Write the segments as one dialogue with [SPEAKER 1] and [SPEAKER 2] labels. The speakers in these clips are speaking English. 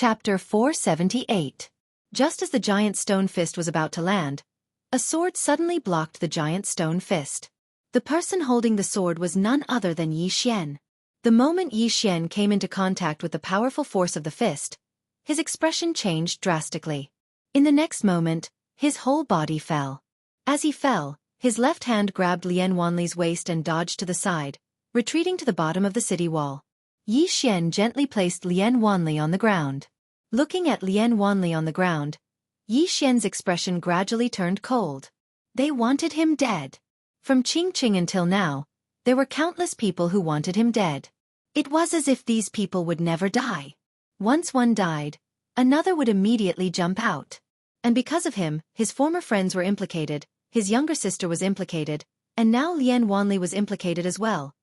[SPEAKER 1] Chapter 478. Just as the giant stone fist was about to land, a sword suddenly blocked the giant stone fist. The person holding the sword was none other than Yi Xian. The moment Yi Xian came into contact with the powerful force of the fist, his expression changed drastically. In the next moment, his whole body fell. As he fell, his left hand grabbed Lian Wanli's waist and dodged to the side, retreating to the bottom of the city wall. Yi Xian gently placed Lian Wanli on the ground. Looking at Lian Wanli on the ground, Yi Xian's expression gradually turned cold. They wanted him dead. From Qingqing until now, there were countless people who wanted him dead. It was as if these people would never die. Once one died, another would immediately jump out. And because of him, his former friends were implicated, his younger sister was implicated, and now Lian Wanli was implicated as well.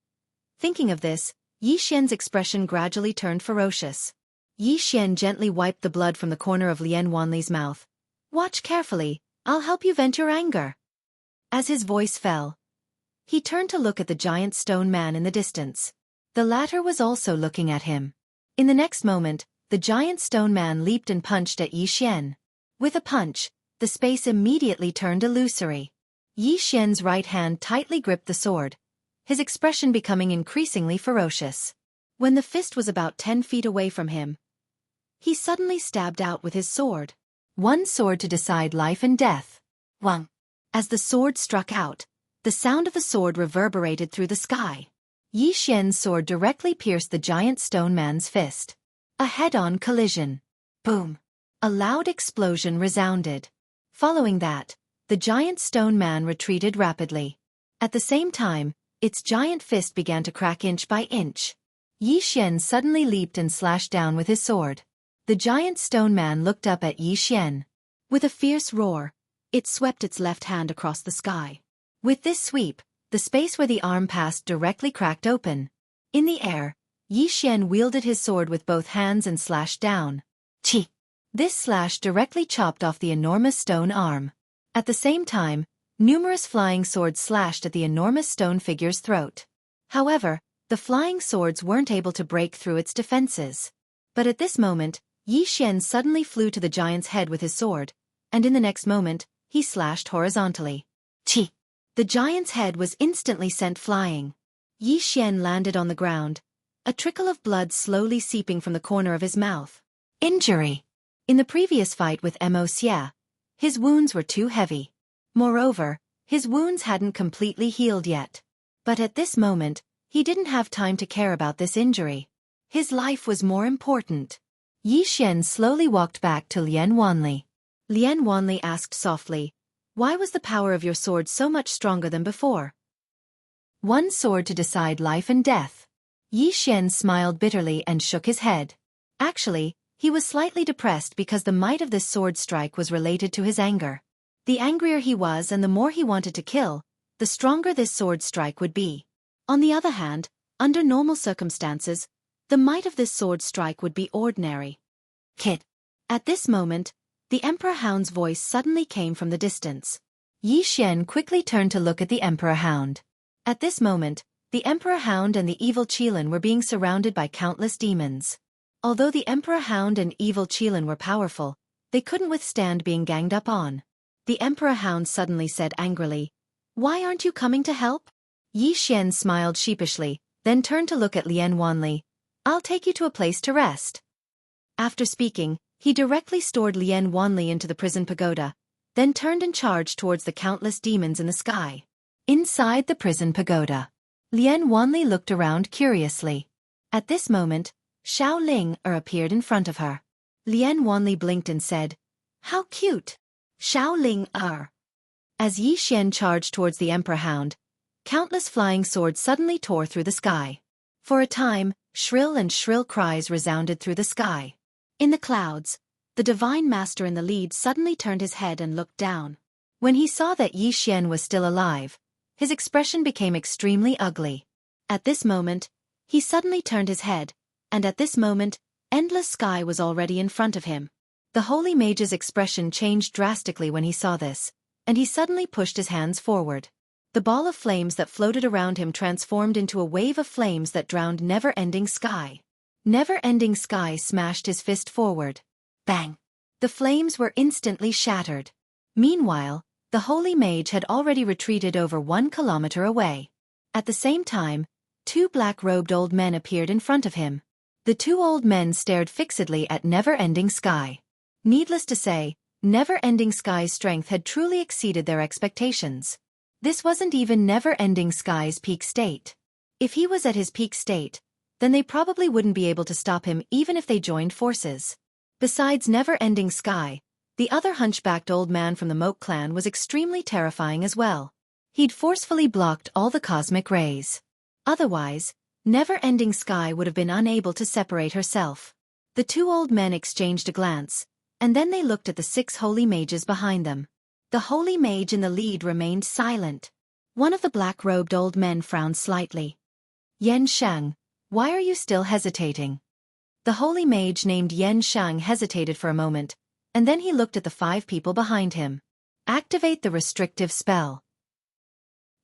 [SPEAKER 1] Thinking of this, Yi Xian's expression gradually turned ferocious. Yi Xian gently wiped the blood from the corner of Lian Wanli's mouth. "Watch carefully, I'll help you vent your anger." As his voice fell, he turned to look at the giant stone man in the distance. The latter was also looking at him. In the next moment, the giant stone man leaped and punched at Yi Xian. With a punch, the space immediately turned illusory. Yi Xian's right hand tightly gripped the sword, his expression becoming increasingly ferocious. When the fist was about 10 feet away from him, he suddenly stabbed out with his sword. One sword to decide life and death. Wang. As the sword struck out, the sound of the sword reverberated through the sky. Yi Xian's sword directly pierced the giant stone man's fist. A head-on collision. Boom. A loud explosion resounded. Following that, the giant stone man retreated rapidly. At the same time, its giant fist began to crack inch by inch. Yi Xian suddenly leaped and slashed down with his sword. The giant stone man looked up at Yi Xian. With a fierce roar, it swept its left hand across the sky. With this sweep, the space where the arm passed directly cracked open. In the air, Yi Xian wielded his sword with both hands and slashed down. Chi! This slash directly chopped off the enormous stone arm. At the same time, numerous flying swords slashed at the enormous stone figure's throat. However, the flying swords weren't able to break through its defenses. But at this moment, Yi Xian suddenly flew to the giant's head with his sword, and in the next moment, he slashed horizontally. Chi! The giant's head was instantly sent flying. Yi Xian landed on the ground, a trickle of blood slowly seeping from the corner of his mouth. Injury. In the previous fight with Mo Xia, his wounds were too heavy. Moreover, his wounds hadn't completely healed yet. But at this moment, he didn't have time to care about this injury. His life was more important. Yi Xian slowly walked back to Lian Wanli. Lian Wanli asked softly, "Why was the power of your sword so much stronger than before?" "One sword to decide life and death." Yi Xian smiled bitterly and shook his head. Actually, he was slightly depressed because the might of this sword strike was related to his anger. The angrier he was and the more he wanted to kill, the stronger this sword strike would be. On the other hand, under normal circumstances, the might of this sword strike would be ordinary. Kid. At this moment, the Emperor Hound's voice suddenly came from the distance. Yi Xian quickly turned to look at the Emperor Hound. At this moment, the Emperor Hound and the evil Qilin were being surrounded by countless demons. Although the Emperor Hound and evil Qilin were powerful, they couldn't withstand being ganged up on. The Emperor Hound suddenly said angrily, "Why aren't you coming to help?" Yi Xian smiled sheepishly, then turned to look at Lian Wanli. "I'll take you to a place to rest." After speaking, he directly stored Lian Wanli into the prison pagoda, then turned and charged towards the countless demons in the sky. Inside the prison pagoda, Lian Wanli looked around curiously. At this moment, Xiao Ling appeared in front of her. Lian Wanli blinked and said, "How cute! Xiao Ling As Yi Xian charged towards the Emperor Hound, countless flying swords suddenly tore through the sky. For a time, shrill cries resounded through the sky. In the clouds, the Divine Master in the lead suddenly turned his head and looked down. When he saw that Yi Xian was still alive, his expression became extremely ugly. At this moment, he suddenly turned his head, and at this moment, endless sky was already in front of him. The Holy Mage's expression changed drastically when he saw this, and he suddenly pushed his hands forward. The ball of flames that floated around him transformed into a wave of flames that drowned never-ending sky. Never-Ending Sky smashed his fist forward. Bang! The flames were instantly shattered. Meanwhile, the holy mage had already retreated over 1 kilometer away. At the same time, 2 black-robed old men appeared in front of him. The 2 old men stared fixedly at Never-Ending Sky. Needless to say, Never-Ending Sky's strength had truly exceeded their expectations. This wasn't even Never-Ending Sky's peak state. If he was at his peak state, then they probably wouldn't be able to stop him even if they joined forces. Besides Never-Ending Sky, the other hunchbacked old man from the Moke clan was extremely terrifying as well. He'd forcefully blocked all the cosmic rays. Otherwise, Never-Ending Sky would have been unable to separate herself. The 2 old men exchanged a glance, and then they looked at the 6 holy mages behind them. The holy mage in the lead remained silent. One of the black-robed old men frowned slightly. Yen Shang, why are you still hesitating? The holy mage named Yen Shang hesitated for a moment, and then he looked at the 5 people behind him. Activate the restrictive spell.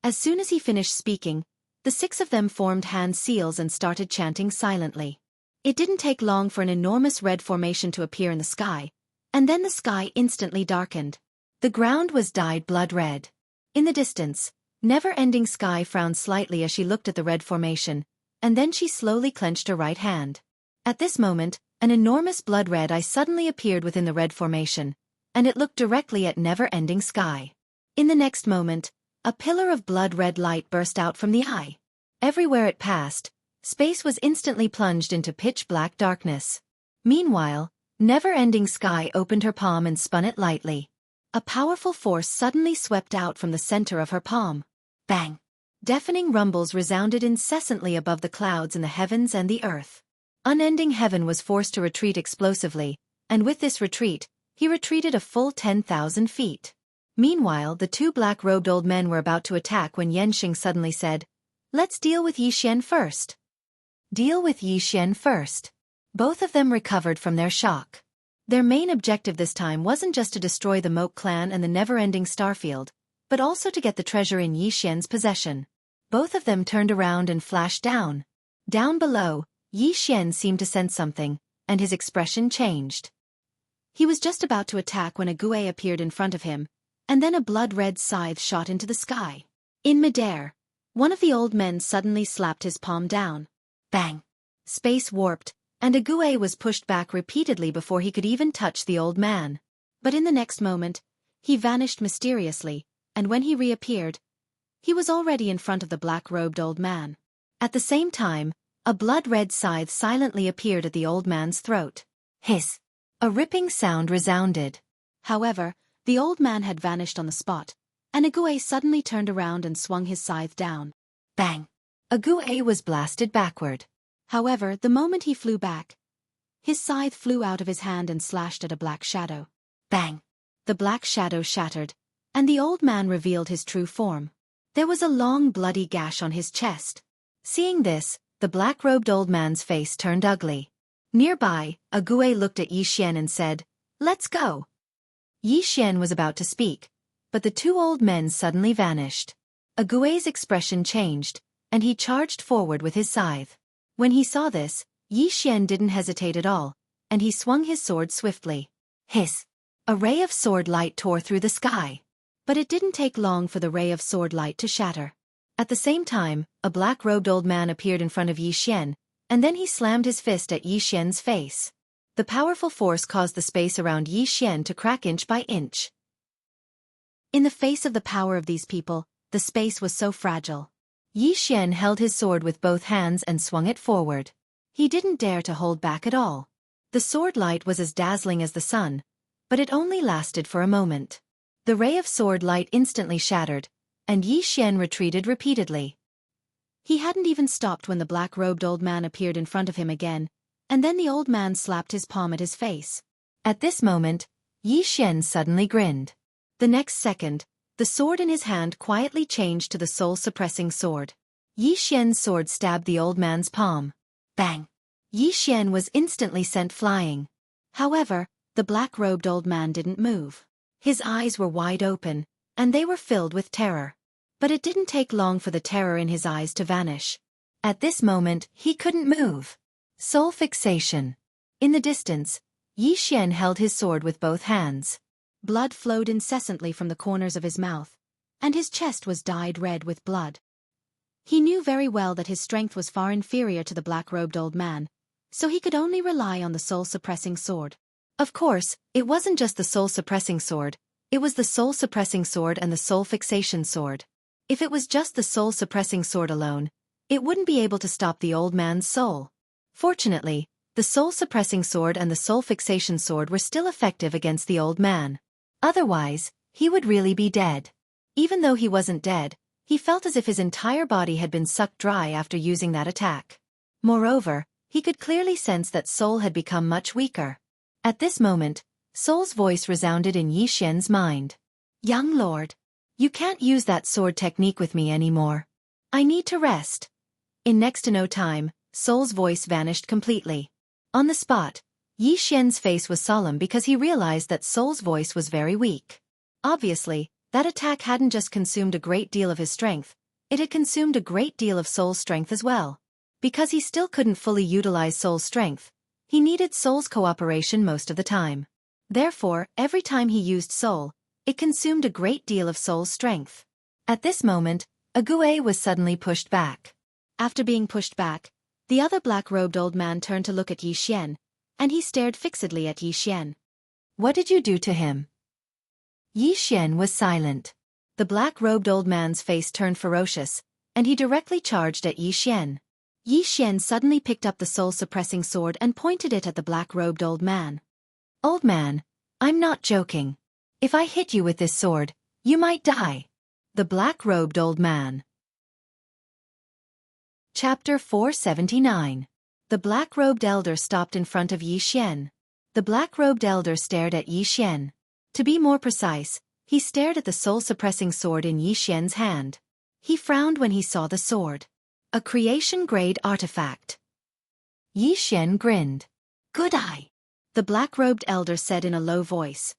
[SPEAKER 1] As soon as he finished speaking, the 6 of them formed hand seals and started chanting silently. It didn't take long for an enormous red formation to appear in the sky, and then the sky instantly darkened. The ground was dyed blood red. In the distance, Never-Ending Sky frowned slightly as she looked at the red formation, and then she slowly clenched her right hand. At this moment, an enormous blood red eye suddenly appeared within the red formation, and it looked directly at Never-Ending Sky. In the next moment, a pillar of blood-red light burst out from the eye. Everywhere it passed, space was instantly plunged into pitch-black darkness. Meanwhile, Never-Ending Sky opened her palm and spun it lightly. A powerful force suddenly swept out from the center of her palm. Bang! Deafening rumbles resounded incessantly above the clouds in the heavens and the earth. Unending Heaven was forced to retreat explosively, and with this retreat, he retreated a full 10,000 feet. Meanwhile, the 2 black-robed old men were about to attack when Yenshing suddenly said, "Let's deal with Yixian first." Deal with Yixian first. Both of them recovered from their shock. Their main objective this time wasn't just to destroy the Moke clan and the never-ending Starfield, but also to get the treasure in Yixian's possession. Both of them turned around and flashed down. Down below, Yixian seemed to sense something, and his expression changed. He was just about to attack when a Gue appeared in front of him, and then a blood-red scythe shot into the sky. In midair, one of the old men suddenly slapped his palm down. Bang! Space warped, and a Gue was pushed back repeatedly before he could even touch the old man. But in the next moment, he vanished mysteriously, and when he reappeared, he was already in front of the black-robed old man. At the same time, a blood-red scythe silently appeared at the old man's throat. Hiss! A ripping sound resounded. However, the old man had vanished on the spot, and a Gue suddenly turned around and swung his scythe down. Bang! A Gue was blasted backward. However, the moment he flew back, his scythe flew out of his hand and slashed at a black shadow. Bang! The black shadow shattered, and the old man revealed his true form. There was a long bloody gash on his chest. Seeing this, the black-robed old man's face turned ugly. Nearby, a Gue looked at Yixian and said, "Let's go." Yixian was about to speak, but the 2 old men suddenly vanished. A Gue's expression changed, and he charged forward with his scythe. When he saw this, Yixian didn't hesitate at all, and he swung his sword swiftly. Hiss! A ray of sword light tore through the sky. But it didn't take long for the ray of sword light to shatter. At the same time, a black-robed old man appeared in front of Yixian, and then he slammed his fist at Yixian's face. The powerful force caused the space around Yixian to crack inch by inch. In the face of the power of these people, the space was so fragile. Yixian held his sword with both hands and swung it forward. He didn't dare to hold back at all. The sword light was as dazzling as the sun, but it only lasted for a moment. The ray of sword light instantly shattered, and Yixian retreated repeatedly. He hadn't even stopped when the black-robed old man appeared in front of him again, and then the old man slapped his palm at his face. At this moment, Yixian suddenly grinned. The next second, the sword in his hand quietly changed to the soul-suppressing sword. Yixian's sword stabbed the old man's palm. Bang! Yixian was instantly sent flying. However, the black-robed old man didn't move. His eyes were wide open, and they were filled with terror. But it didn't take long for the terror in his eyes to vanish. At this moment, he couldn't move. Soul fixation. In the distance, Yi Xian held his sword with both hands. Blood flowed incessantly from the corners of his mouth, and his chest was dyed red with blood. He knew very well that his strength was far inferior to the black-robed old man, so he could only rely on the soul-suppressing sword. Of course, it wasn't just the soul-suppressing sword, it was the soul-suppressing sword and the soul-fixation sword. If it was just the soul-suppressing sword alone, it wouldn't be able to stop the old man's soul. Fortunately, the soul-suppressing sword and the soul-fixation sword were still effective against the old man. Otherwise, he would really be dead. Even though he wasn't dead, he felt as if his entire body had been sucked dry after using that attack. Moreover, he could clearly sense that Soul had become much weaker. At this moment, Soul's voice resounded in Yi Xian's mind. "Young lord, you can't use that sword technique with me anymore. I need to rest." In next to no time, Soul's voice vanished completely. On the spot, Yi Xian's face was solemn because he realized that Soul's voice was very weak. Obviously, that attack hadn't just consumed a great deal of his strength, it had consumed a great deal of Soul's strength as well. Because he still couldn't fully utilize Soul's strength, he needed Soul's cooperation most of the time. Therefore, every time he used Soul, it consumed a great deal of Soul's strength. At this moment, Ague was suddenly pushed back. After being pushed back, the other black-robed old man turned to look at Yi Xian, and he stared fixedly at Yi Xian. "What did you do to him?" Yi Xian was silent. The black-robed old man's face turned ferocious, and he directly charged at Yi Xian. Yi Xian suddenly picked up the soul-suppressing sword and pointed it at the black-robed old man. "Old man, I'm not joking. If I hit you with this sword, you might die." The black-robed old man. Chapter 479. The black-robed elder stopped in front of Yi Xian. The black-robed elder stared at Yi Xian. To be more precise, he stared at the soul-suppressing sword in Yi Xian's hand. He frowned when he saw the sword. A creation-grade artifact. Yi Xian grinned. "Good eye," the black-robed elder said in a low voice.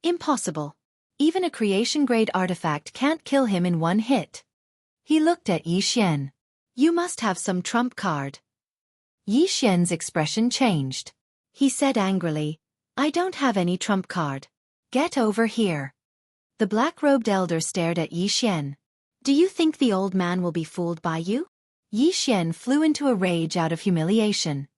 [SPEAKER 1] "Impossible. Even a creation-grade artifact can't kill him in one hit." He looked at Yi Xian. "You must have some trump card." Yi Xian's expression changed. He said angrily, "I don't have any trump card. Get over here." The black-robed elder stared at Yi Xian. "Do you think the old man will be fooled by you?" Yi Xian flew into a rage out of humiliation.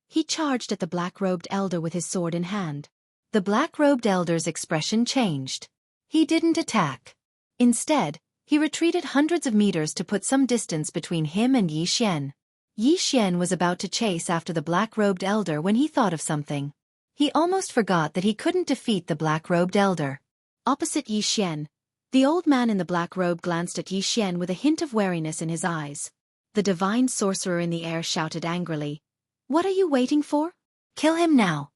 [SPEAKER 1] He charged at the black-robed elder with his sword in hand. The black-robed elder's expression changed. He didn't attack. Instead, he retreated hundreds of meters to put some distance between him and Yi Xian. Yi Xian was about to chase after the black-robed elder when he thought of something. He almost forgot that he couldn't defeat the black-robed elder. Opposite Yi Xian, the old man in the black robe glanced at Yi Xian with a hint of wariness in his eyes. The divine sorcerer in the air shouted angrily, "What are you waiting for? Kill him now."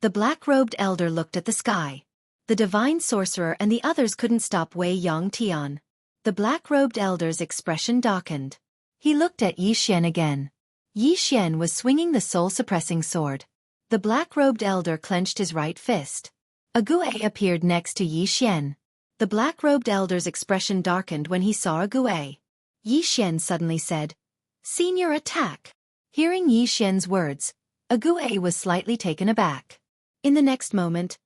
[SPEAKER 1] The black-robed elder looked at the sky. The divine sorcerer and the others couldn't stop Wei Yong Tian. The black-robed elder's expression darkened. He looked at Yi Xian again. Yi Xian was swinging the soul-suppressing sword. The black-robed elder clenched his right fist. A Gue appeared next to Yi Xian. The black-robed elder's expression darkened when he saw a Gue. Yi Xian suddenly said, "Senior attack." Hearing Yi Xian's words, a Gue was slightly taken aback. In the next moment,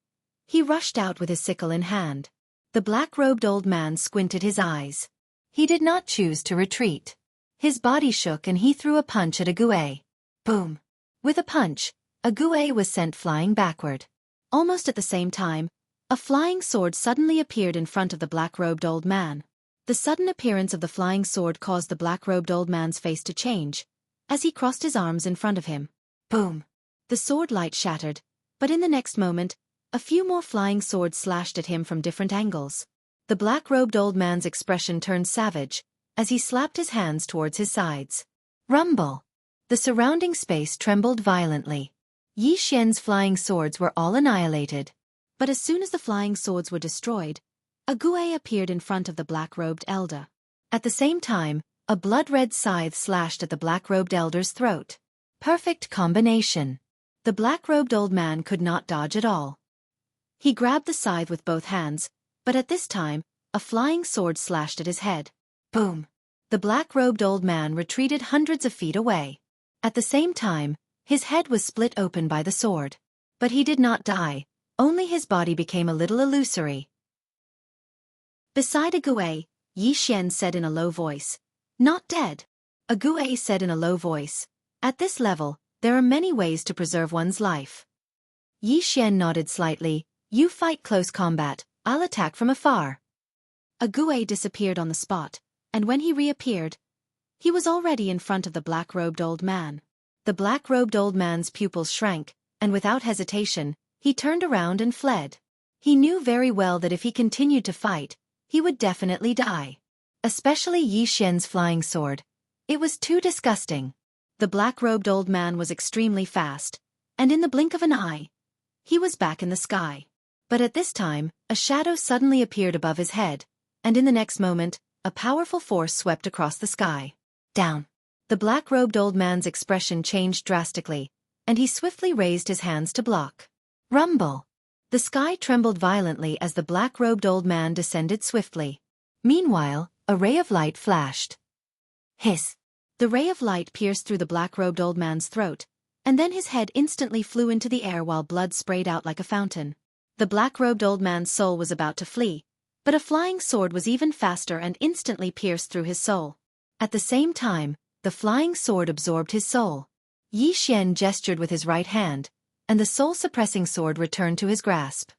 [SPEAKER 1] he rushed out with his sickle in hand. The black-robed old man squinted his eyes. He did not choose to retreat. His body shook and he threw a punch at a Gue. Boom! With a punch, a Gue was sent flying backward. Almost at the same time, a flying sword suddenly appeared in front of the black-robed old man. The sudden appearance of the flying sword caused the black-robed old man's face to change, as he crossed his arms in front of him. Boom! The sword light shattered, but in the next moment, a few more flying swords slashed at him from different angles. The black-robed old man's expression turned savage, as he slapped his hands towards his sides. Rumble! The surrounding space trembled violently. Yi Xian's flying swords were all annihilated. But as soon as the flying swords were destroyed, a Gue appeared in front of the black-robed elder. At the same time, a blood-red scythe slashed at the black-robed elder's throat. Perfect combination. The black-robed old man could not dodge at all. He grabbed the scythe with both hands, but at this time, a flying sword slashed at his head. Boom! The black-robed old man retreated hundreds of feet away. At the same time, His head was split open by the sword. But he did not die, only his body became a little illusory. Beside Ague, Yi Xian said in a low voice, "Not dead." Ague said in a low voice, "At this level, there are many ways to preserve one's life." Yi Xian nodded slightly, "You fight close combat, I'll attack from afar." Ague disappeared on the spot, and when he reappeared, he was already in front of the black-robed old man. The black-robed old man's pupils shrank, and without hesitation, he turned around and fled. He knew very well that if he continued to fight, he would definitely die. Especially Yi Xian's flying sword. It was too disgusting. The black-robed old man was extremely fast, and in the blink of an eye, he was back in the sky. But at this time, a shadow suddenly appeared above his head, and in the next moment, a powerful force swept across the sky. Down. The black-robed old man's expression changed drastically, and he swiftly raised his hands to block. Rumble! The sky trembled violently as the black-robed old man descended swiftly. Meanwhile, a ray of light flashed. Hiss! The ray of light pierced through the black-robed old man's throat, and then his head instantly flew into the air while blood sprayed out like a fountain. The black-robed old man's soul was about to flee, but a flying sword was even faster and instantly pierced through his soul. At the same time, the flying sword absorbed his soul. Yi Xian gestured with his right hand, and the soul-suppressing sword returned to his grasp.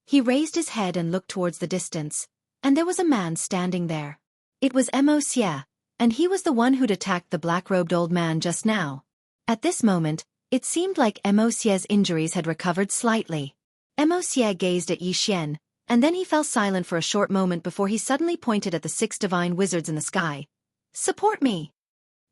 [SPEAKER 1] He raised his head and looked towards the distance, and there was a man standing there. It was Xie, and he was the one who'd attacked the black-robed old man just now. At this moment, it seemed like Xie's injuries had recovered slightly. Xie gazed at Yi Xian, and then he fell silent for a short moment before he suddenly pointed at the 6 divine wizards in the sky. "Support me!"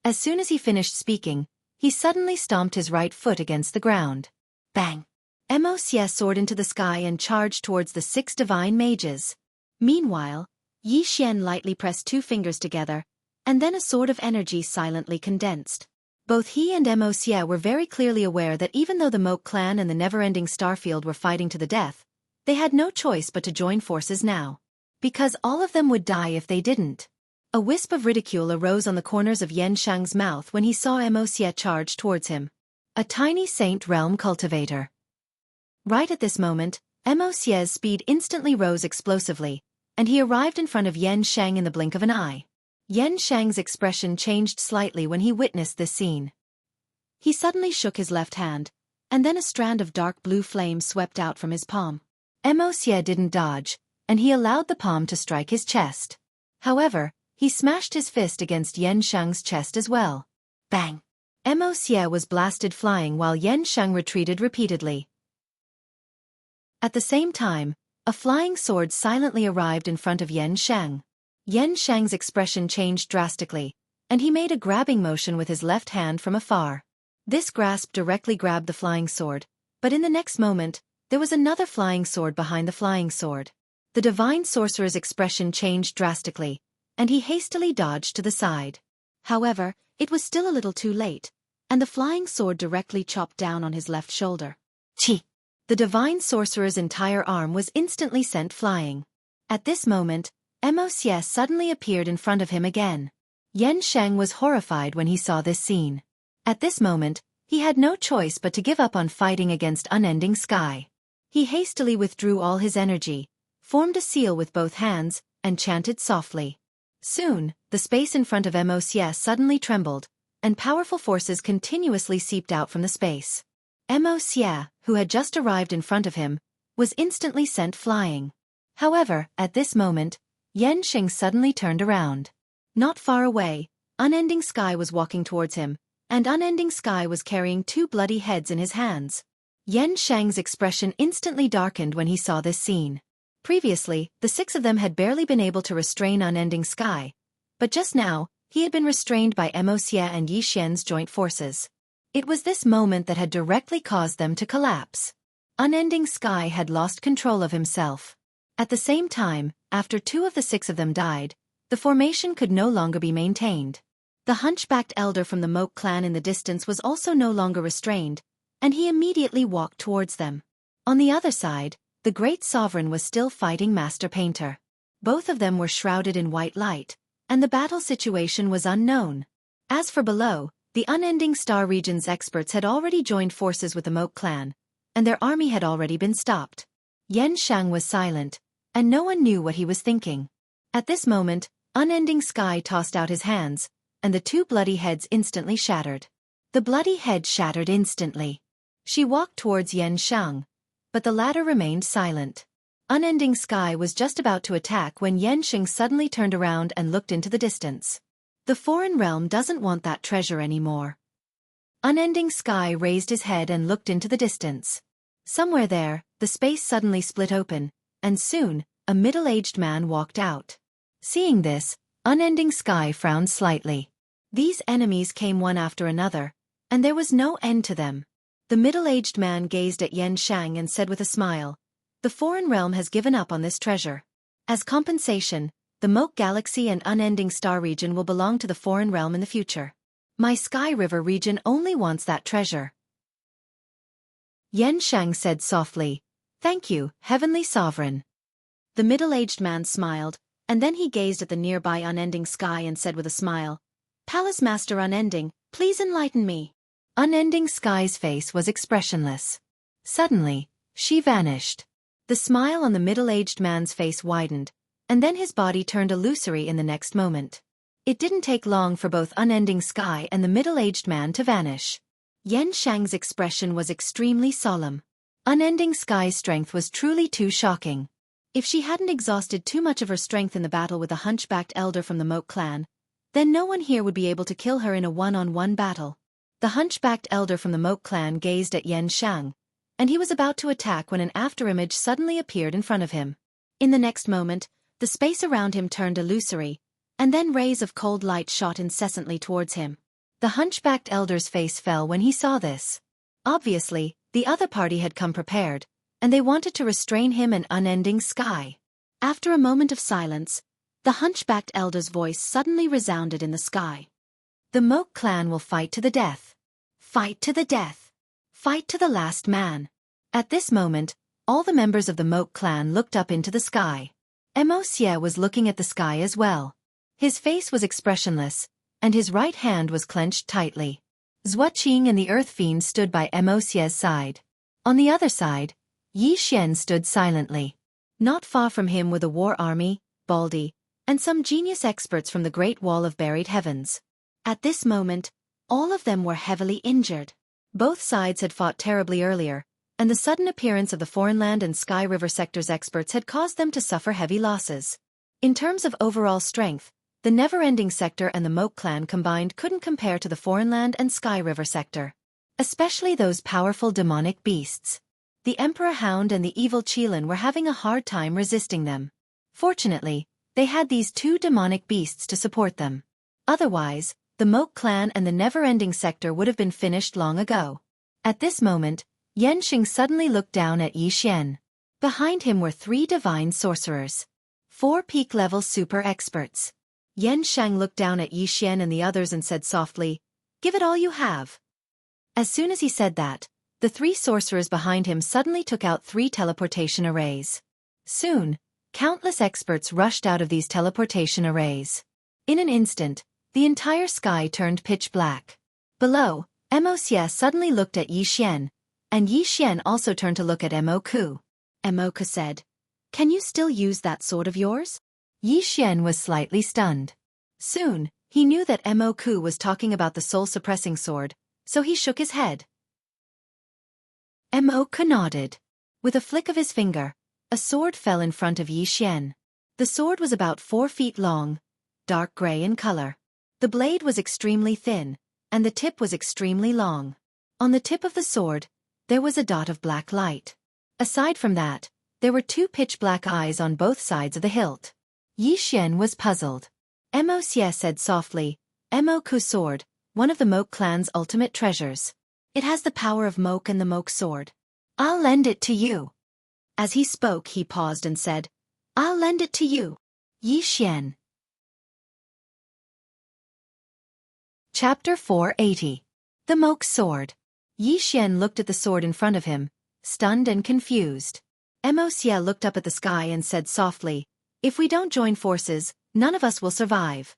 [SPEAKER 1] As soon as he finished speaking, he suddenly stomped his right foot against the ground. Bang! Xie soared into the sky and charged towards the 6 divine mages. Meanwhile, Yi Xian lightly pressed 2 fingers together, and then a sword of energy silently condensed. Both he and Xie were very clearly aware that even though the Moke clan and the never-ending Starfield were fighting to the death, they had no choice but to join forces now. Because all of them would die if they didn't. A wisp of ridicule arose on the corners of Yan Shang's mouth when he saw Xie charge towards him. A tiny Saint Realm cultivator. Right at this moment, Xie's speed instantly rose explosively, and he arrived in front of Yan Shang in the blink of an eye. Yan Shang's expression changed slightly when he witnessed this scene. He suddenly shook his left hand, and then a strand of dark blue flame swept out from his palm. Xie didn't dodge, and he allowed the palm to strike his chest. However, he smashed his fist against Yan Shang's chest as well. Bang! Xie was blasted flying while Yan Shang retreated repeatedly. At the same time, a flying sword silently arrived in front of Yan Shang. Yan Shang's expression changed drastically, and he made a grabbing motion with his left hand from afar. This grasp directly grabbed the flying sword, but in the next moment, there was another flying sword behind the flying sword. The divine sorcerer's expression changed drastically, and he hastily dodged to the side. However, it was still a little too late, and the flying sword directly chopped down on his left shoulder. Chi! The divine sorcerer's entire arm was instantly sent flying. At this moment, Xie suddenly appeared in front of him again. Yan Shang was horrified when he saw this scene. At this moment, he had no choice but to give up on fighting against unending sky. He hastily withdrew all his energy, formed a seal with both hands, and chanted softly. Soon, the space in front of Xie suddenly trembled, and powerful forces continuously seeped out from the space. Xie, who had just arrived in front of him, was instantly sent flying. However, at this moment, Yan Shang suddenly turned around. Not far away, Unending Sky was walking towards him, and Unending Sky was carrying 2 bloody heads in his hands. Yan Shang's expression instantly darkened when he saw this scene. Previously, the 6 of them had barely been able to restrain Unending Sky, but just now, he had been restrained by Xie and Yi Xian's joint forces. It was this moment that had directly caused them to collapse. Unending Sky had lost control of himself. At the same time, after 2 of the 6 of them died, the formation could no longer be maintained. The hunchbacked elder from the Moke clan in the distance was also no longer restrained, and he immediately walked towards them. On the other side, the great sovereign was still fighting Master Painter. Both of them were shrouded in white light, and the battle situation was unknown. As for below, The unending star region's experts had already joined forces with the Moke clan, and their army had already been stopped. Yan Shang was silent, and no one knew what he was thinking. At this moment, Unending Sky tossed out his hands, and the two bloody heads instantly shattered. The bloody head shattered instantly. She walked towards Yan Shang, but the latter remained silent. Unending Sky was just about to attack when Yan Shang suddenly turned around and looked into the distance. The foreign realm doesn't want that treasure anymore. Unending Sky raised his head and looked into the distance. Somewhere there, the space suddenly split open, and soon, a middle-aged man walked out. Seeing this, Unending Sky frowned slightly. These enemies came one after another, and there was no end to them. The middle-aged man gazed at Yan Shang and said with a smile, "The foreign realm has given up on this treasure. As compensation, the Moke Galaxy and Unending Star region will belong to the foreign realm in the future. My Sky River region only wants that treasure." Yan Shang said softly, "Thank you, Heavenly Sovereign." The middle-aged man smiled, and then he gazed at the nearby Unending Sky and said with a smile, "Palace Master Unending, please enlighten me." Unending Sky's face was expressionless. Suddenly, she vanished. The smile on the middle-aged man's face widened, and then his body turned illusory in the next moment. It didn't take long for both Unending Sky and the middle-aged man to vanish. Yan Shang's expression was extremely solemn. Unending Sky's strength was truly too shocking. If she hadn't exhausted too much of her strength in the battle with the hunchbacked elder from the Moke clan, then no one here would be able to kill her in a one-on-one battle. The hunchbacked elder from the Moke clan gazed at Yan Shang, and he was about to attack when an afterimage suddenly appeared in front of him. In the next moment, the space around him turned illusory, and then rays of cold light shot incessantly towards him. The hunchbacked elder's face fell when he saw this. Obviously, the other party had come prepared, and they wanted to restrain him and Unending Sky. After a moment of silence, the hunchbacked elder's voice suddenly resounded in the sky. "The Moke clan will fight to the death. Fight to the death. Fight to the last man." At this moment, all the members of the Moke clan looked up into the sky. Xie was looking at the sky as well. His face was expressionless, and his right hand was clenched tightly. Xueqi and the Earth Fiend stood by Xie's side. On the other side, Yi Xian stood silently. Not far from him were the war army, Baldi, and some genius experts from the Great Wall of Buried Heavens. At this moment, all of them were heavily injured. Both sides had fought terribly earlier, and the sudden appearance of the Foreign Land and Sky River sectors experts had caused them to suffer heavy losses. In terms of overall strength, the Never-Ending Sector and the Moke clan combined couldn't compare to the Foreign Land and Sky River sector. Especially those powerful demonic beasts. The Emperor Hound and the Evil Qilin were having a hard time resisting them. Fortunately, they had these two demonic beasts to support them. Otherwise, the Moke clan and the Never-Ending Sector would have been finished long ago. At this moment, Yan Xing suddenly looked down at Yi Xian. Behind him were 3 divine sorcerers. 4 peak-level super experts. Yan Shang looked down at Yi Xian and the others and said softly, "Give it all you have." As soon as he said that, the 3 sorcerers behind him suddenly took out 3 teleportation arrays. Soon, countless experts rushed out of these teleportation arrays. In an instant, the entire sky turned pitch black. Below, Xie suddenly looked at Yi Xian, and Yi Xian also turned to look at Ku. Ku said, "Can you still use that sword of yours?" Yi Xian was slightly stunned. Soon, he knew that Ku was talking about the soul-suppressing sword, so he shook his head. Ku nodded. With a flick of his finger, a sword fell in front of Yi Xian. The sword was about 4 feet long, dark gray in color. The blade was extremely thin, and the tip was extremely long. On the tip of the sword, there was a dot of black light. Aside from that, there were 2 pitch-black eyes on both sides of the hilt. Yi Xian was puzzled. Xie said softly, "Ku's sword, one of the Moke clan's ultimate treasures. It has the power of Moke and the Moke sword. I'll lend it to you." As he spoke, he paused and said, "I'll lend it to you, Yi Xian." Chapter 480. The Moke Sword. Yi Xian looked at the sword in front of him, stunned and confused. Xie looked up at the sky and said softly, "If we don't join forces, none of us will survive."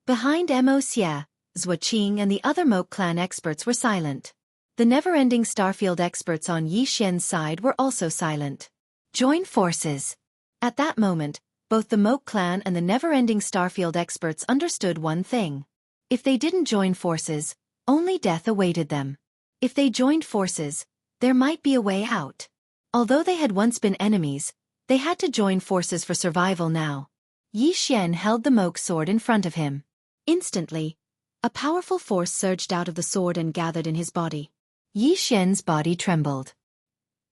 [SPEAKER 1] Behind Xie, Xueqi and the other Moke clan experts were silent. The never-ending starfield experts on Yi Xian's side were also silent. Join forces. At that moment, both the Moke clan and the never-ending starfield experts understood one thing. If they didn't join forces, only death awaited them. If they joined forces, there might be a way out. Although they had once been enemies, they had to join forces for survival now. Yi Xian held the Moke sword in front of him. Instantly, a powerful force surged out of the sword and gathered in his body. Yi Xian's body trembled.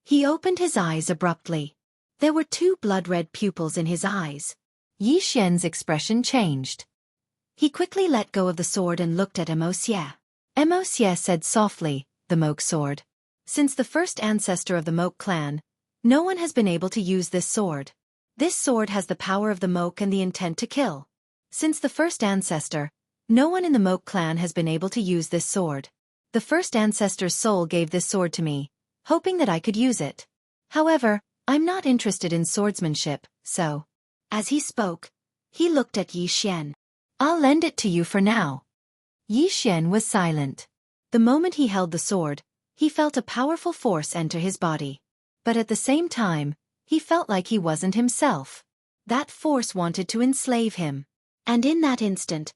[SPEAKER 1] He opened his eyes abruptly. There were two blood-red pupils in his eyes. Yi Xian's expression changed. He quickly let go of the sword and looked at Xie. Xie said softly, "The Moke sword. Since the first ancestor of the Moke clan, no one has been able to use this sword. This sword has the power of the Moke and the intent to kill. Since the first ancestor, no one in the Moke clan has been able to use this sword. The first ancestor's soul gave this sword to me, hoping that I could use it. However, I'm not interested in swordsmanship, so..." As he spoke, he looked at Yi Xian. "I'll lend it to you for now." Yi Xian was silent. The moment he held the sword, he felt a powerful force enter his body. But at the same time, he felt like he wasn't himself. That force wanted to enslave him. And in that instant,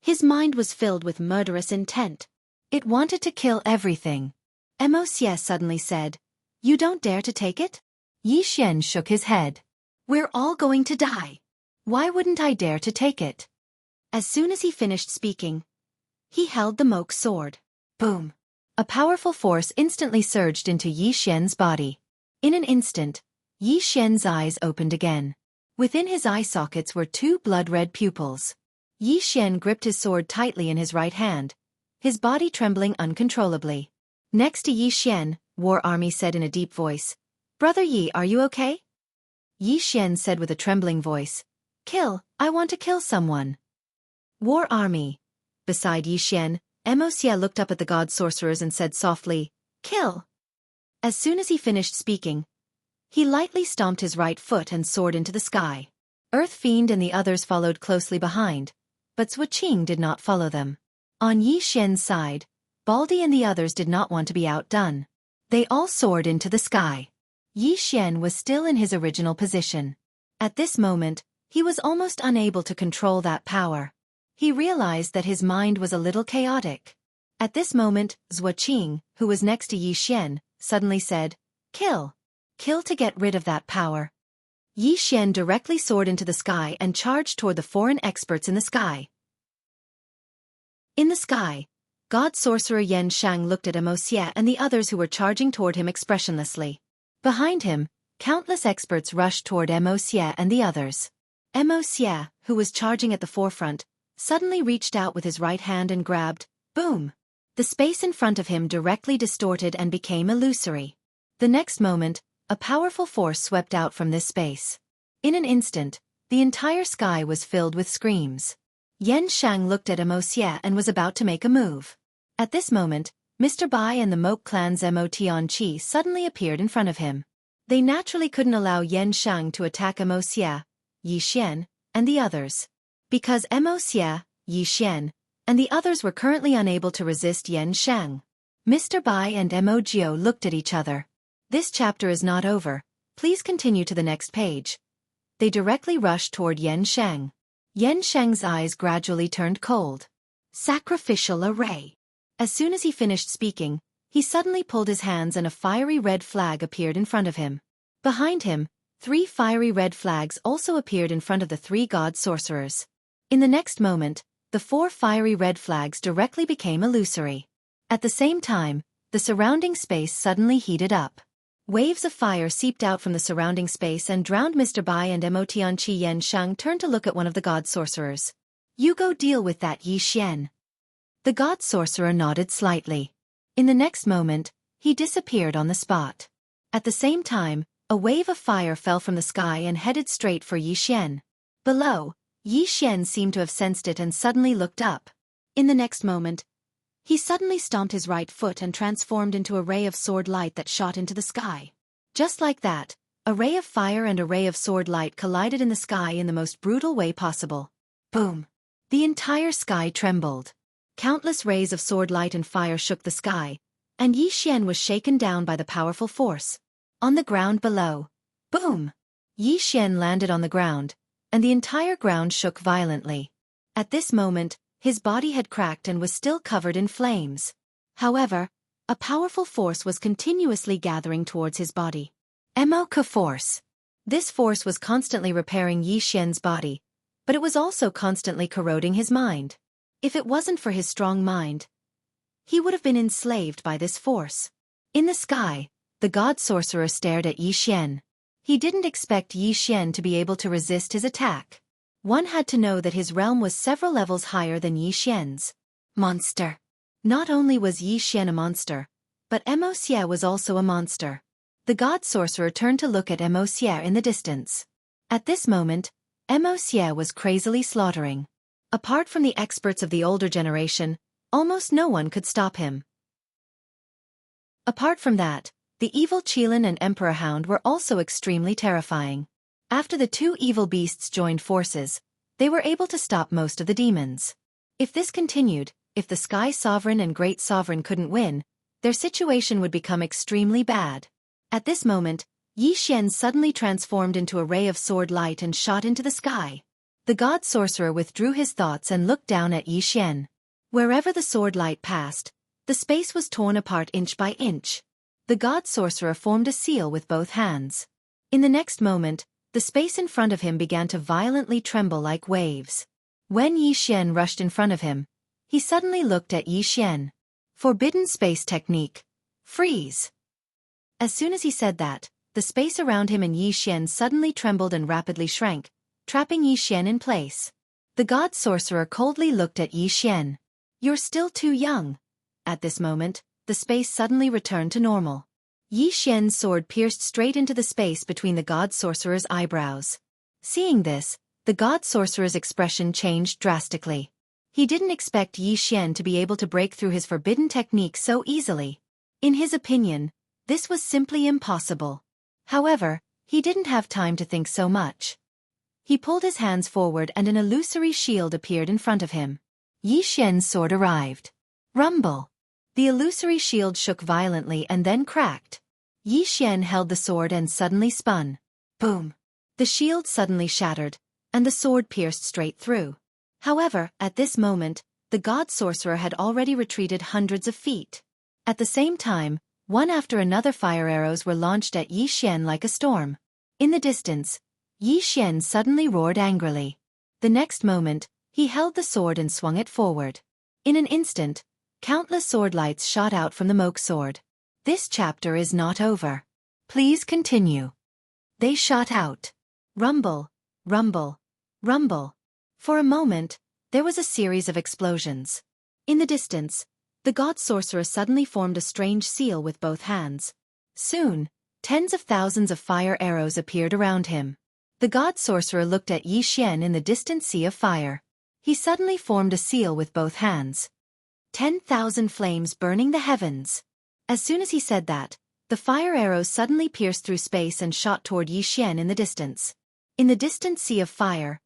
[SPEAKER 1] his mind was filled with murderous intent. It wanted to kill everything. Xie suddenly said, "You don't dare to take it?" Yi Xian shook his head. "We're all going to die. Why wouldn't I dare to take it?" As soon as he finished speaking, he held the Moke sword. Boom! A powerful force instantly surged into Yi Xian's body. In an instant, Yi Xian's eyes opened again. Within his eye sockets were two blood-red pupils. Yi Xian gripped his sword tightly in his right hand, his body trembling uncontrollably. Next to Yi Xian, War Army said in a deep voice, "Brother Yi, are you okay?" Yi Xian said with a trembling voice, I want to kill someone." War Army. Beside Yi Xian, Xie looked up at the god sorcerers and said softly, "Kill." As soon as he finished speaking, he lightly stomped his right foot and soared into the sky. Earth Fiend and the others followed closely behind, but Xueqi did not follow them. On Yi Xian's side, Baldy and the others did not want to be outdone. They all soared into the sky. Yi Xian was still in his original position. At this moment, he was almost unable to control that power. He realized that his mind was a little chaotic. At this moment, Xueqi, who was next to Yi Xian, suddenly said, "Kill. Kill to get rid of that power." Yi Xian directly soared into the sky and charged toward the foreign experts in the sky. In the sky, God Sorcerer Yan Shang looked at Xie and the others who were charging toward him expressionlessly. Behind him, countless experts rushed toward Xie and the others. Xie, who was charging at the forefront, suddenly reached out with his right hand and grabbed, boom! The space in front of him directly distorted and became illusory. The next moment, a powerful force swept out from this space. In an instant, the entire sky was filled with screams. Yan Shang looked at Xie and was about to make a move. At this moment, Mr. Bai and the Moke clan's Tianqi suddenly appeared in front of him. They naturally couldn't allow Yan Shang to attack Xie, Yi Xian, and the others. Because Xie, Yi Xian, and the others were currently unable to resist Yan Shang. Mr. Bai and Mo looked at each other. "This chapter is not over, please continue to the next page." They directly rushed toward Yan Shang. Yan Shang's eyes gradually turned cold. Sacrificial array. As soon as he finished speaking, he suddenly pulled his hands and a fiery red flag appeared in front of him. Behind him, 3 fiery red flags also appeared in front of the 3 god sorcerers. In the next moment, the 4 fiery red flags directly became illusory. At the same time, the surrounding space suddenly heated up. Waves of fire seeped out from the surrounding space and drowned Mr. Bai and Tianqi. Yan Shang turned to look at one of the god sorcerers. "You go deal with that, Yi Xian." The god sorcerer nodded slightly. In the next moment, he disappeared on the spot. At the same time, a wave of fire fell from the sky and headed straight for Yi Xian. Below, Yi Xian seemed to have sensed it and suddenly looked up. In the next moment, he suddenly stomped his right foot and transformed into a ray of sword light that shot into the sky. Just like that, a ray of fire and a ray of sword light collided in the sky in the most brutal way possible. Boom! The entire sky trembled. Countless rays of sword light and fire shook the sky, and Yi Xian was shaken down by the powerful force. On the ground below. Boom! Yi Xian landed on the ground, and the entire ground shook violently. At this moment, his body had cracked and was still covered in flames. However, a powerful force was continuously gathering towards his body. Embark force. This force was constantly repairing Yi Xian's body, but it was also constantly corroding his mind. If it wasn't for his strong mind, he would have been enslaved by this force. In the sky, the god sorcerer stared at Yi Xian. He didn't expect Yi Xian to be able to resist his attack. One had to know that his realm was several levels higher than Yi Xian's. Monster. Not only was Yi Xian a monster, but Xie was also a monster. The god sorcerer turned to look at Xie in the distance. At this moment, Xie was crazily slaughtering. Apart from the experts of the older generation, almost no one could stop him. Apart from that, the evil Qilin and Emperor Hound were also extremely terrifying. After the two evil beasts joined forces, they were able to stop most of the demons. If this continued, if the Sky Sovereign and Great Sovereign couldn't win, their situation would become extremely bad. At this moment, Yi Xian suddenly transformed into a ray of sword light and shot into the sky. The god sorcerer withdrew his thoughts and looked down at Yi Xian. Wherever the sword light passed, the space was torn apart inch by inch. The god sorcerer formed a seal with both hands. In the next moment, the space in front of him began to violently tremble like waves. When Yi Xian rushed in front of him, he suddenly looked at Yi Xian. Forbidden space technique. Freeze. As soon as he said that, the space around him and Yi Xian suddenly trembled and rapidly shrank, trapping Yi Xian in place. The god sorcerer coldly looked at Yi Xian. You're still too young. At this moment, the space suddenly returned to normal. Yi Xian's sword pierced straight into the space between the god sorcerer's eyebrows. Seeing this, the god sorcerer's expression changed drastically. He didn't expect Yi Xian to be able to break through his forbidden technique so easily. In his opinion, this was simply impossible. However, he didn't have time to think so much. He pulled his hands forward and an illusory shield appeared in front of him. Yi Xian's sword arrived. Rumble. The illusory shield shook violently and then cracked. Yi Xian held the sword and suddenly spun. Boom. The shield suddenly shattered, and the sword pierced straight through. However, at this moment, the god sorcerer had already retreated hundreds of feet. At the same time, one after another fire arrows were launched at Yi Xian like a storm. In the distance, Yi Xian suddenly roared angrily. The next moment, he held the sword and swung it forward. In an instant, countless sword lights shot out from the Moke sword. This chapter is not over. Please continue. They shot out. Rumble, rumble, rumble. For a moment, there was a series of explosions. In the distance, the god sorcerer suddenly formed a strange seal with both hands. Soon, tens of thousands of fire arrows appeared around him. The god sorcerer looked at Yi Xian in the distant sea of fire. He suddenly formed a seal with both hands. 10,000 flames burning the heavens. As soon as he said that, the fire arrows suddenly pierced through space and shot toward Yi Xian in the distance. In the distant sea of fire,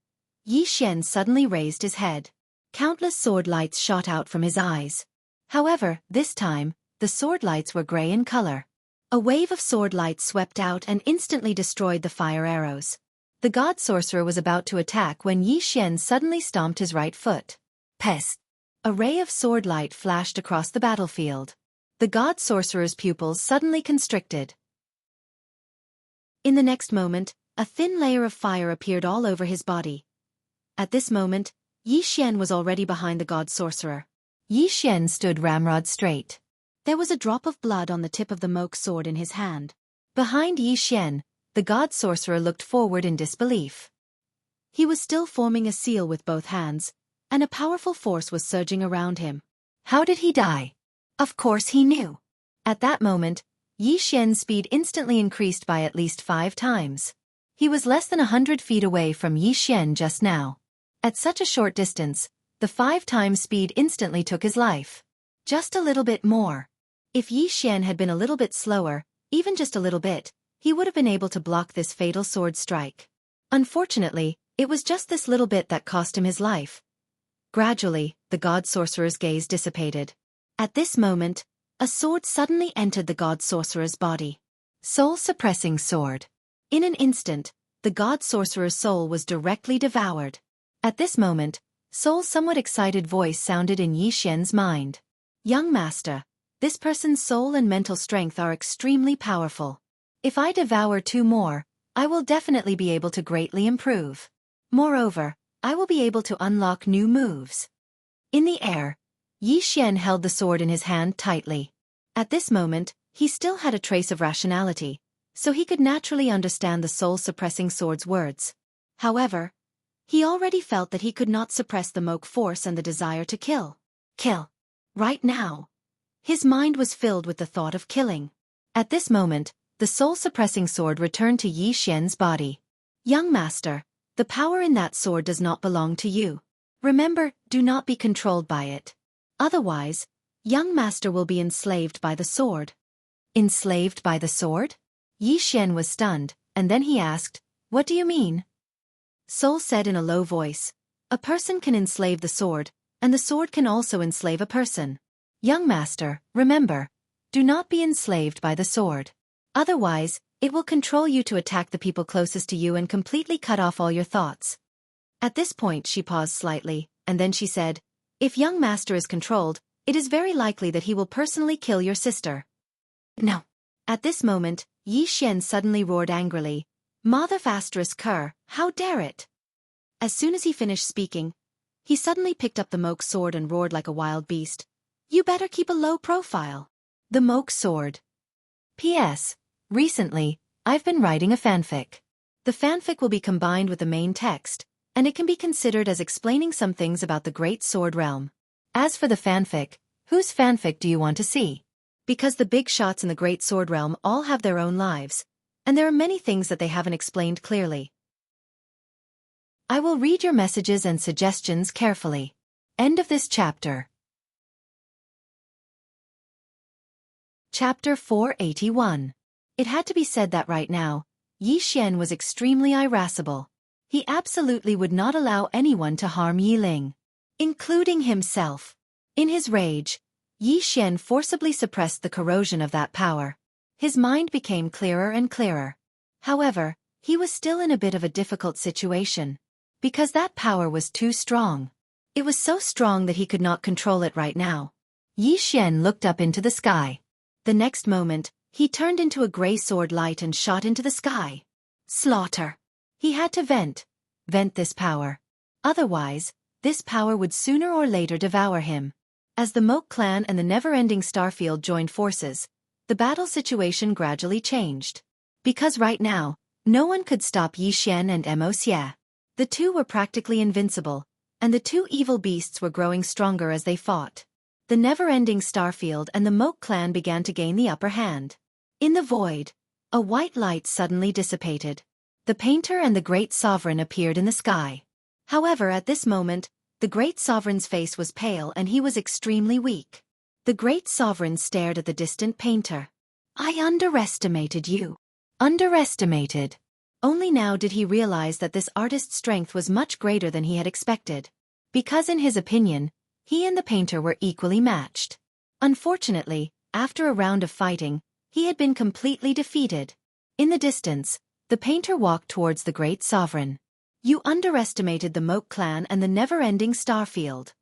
[SPEAKER 1] Yi Xian suddenly raised his head. Countless sword lights shot out from his eyes. However, this time, the sword lights were gray in color. A wave of sword lights swept out and instantly destroyed the fire arrows. The god sorcerer was about to attack when Yi Xian suddenly stomped his right foot. Pest! A ray of sword light flashed across the battlefield. The god sorcerer's pupils suddenly constricted. In the next moment, a thin layer of fire appeared all over his body. At this moment, Yi Xian was already behind the god sorcerer. Yi Xian stood ramrod straight. There was a drop of blood on the tip of the Moke sword in his hand. Behind Yi Xian, the god sorcerer looked forward in disbelief. He was still forming a seal with both hands, and a powerful force was surging around him. How did he die? Of course he knew. At that moment, Yi Xian's speed instantly increased by at least 5 times. He was less than 100 feet away from Yi Xian just now. At such a short distance, the 5 times speed instantly took his life. Just a little bit more. If Yi Xian had been a little bit slower, even just a little bit, he would have been able to block this fatal sword strike. Unfortunately, it was just this little bit that cost him his life. Gradually, the god sorcerer's gaze dissipated. At this moment, a sword suddenly entered the god sorcerer's body. Soul-suppressing sword. In an instant, the god sorcerer's soul was directly devoured. At this moment, Soul's somewhat excited voice sounded in Yi Xian's mind. Young master, this person's soul and mental strength are extremely powerful. If I devour 2 more, I will definitely be able to greatly improve. Moreover, I will be able to unlock new moves. In the air, Yi Xian held the sword in his hand tightly. At this moment, he still had a trace of rationality, so he could naturally understand the soul-suppressing sword's words. However, he already felt that he could not suppress the moke force and the desire to kill. Kill. Right now. His mind was filled with the thought of killing. At this moment, the soul-suppressing sword returned to Yi Xian's body. Young master, the power in that sword does not belong to you. Remember, do not be controlled by it. Otherwise, young master will be enslaved by the sword. Enslaved by the sword? Yi Xian was stunned, and then he asked, "What do you mean?" Soul said in a low voice, "A person can enslave the sword, and the sword can also enslave a person. Young master, remember, do not be enslaved by the sword. Otherwise, it will control you to attack the people closest to you and completely cut off all your thoughts." At this point she paused slightly, and then she said, "If young master is controlled, it is very likely that he will personally kill your sister." No. At this moment, Yi Xian suddenly roared angrily, "Mother Cur, how dare it!" As soon as he finished speaking, he suddenly picked up the moke sword and roared like a wild beast, "You better keep a low profile." The moke sword. P.S. Recently, I've been writing a fanfic. The fanfic will be combined with the main text, and it can be considered as explaining some things about the Great Sword Realm. As for the fanfic, whose fanfic do you want to see? Because the big shots in the Great Sword Realm all have their own lives, and there are many things that they haven't explained clearly. I will read your messages and suggestions carefully. End of this chapter. Chapter 481. It had to be said that right now, Yi Xian was extremely irascible. He absolutely would not allow anyone to harm Yi Ling, including himself. In his rage, Yi Xian forcibly suppressed the corrosion of that power. His mind became clearer and clearer. However, he was still in a bit of a difficult situation, because that power was too strong. It was so strong that he could not control it right now. Yi Xian looked up into the sky. The next moment, he turned into a gray sword light and shot into the sky. Slaughter. He had to vent this power. Otherwise, this power would sooner or later devour him. As the Moke clan and the never-ending Starfield joined forces, the battle situation gradually changed. Because right now, no one could stop Yi Xian and Mo Xie. The two were practically invincible, and the two evil beasts were growing stronger as they fought. The never-ending Starfield and the Moke clan began to gain the upper hand. In the void, a white light suddenly dissipated. The painter and the Great Sovereign appeared in the sky. However, at this moment, the Great Sovereign's face was pale and he was extremely weak. The Great Sovereign stared at the distant painter. "I underestimated you." Underestimated. Only now did he realize that this artist's strength was much greater than he had expected. Because in his opinion, he and the painter were equally matched. Unfortunately, after a round of fighting, he had been completely defeated. In the distance, the painter walked towards the Great Sovereign. "You underestimated the Moke clan and the never-ending Starfield."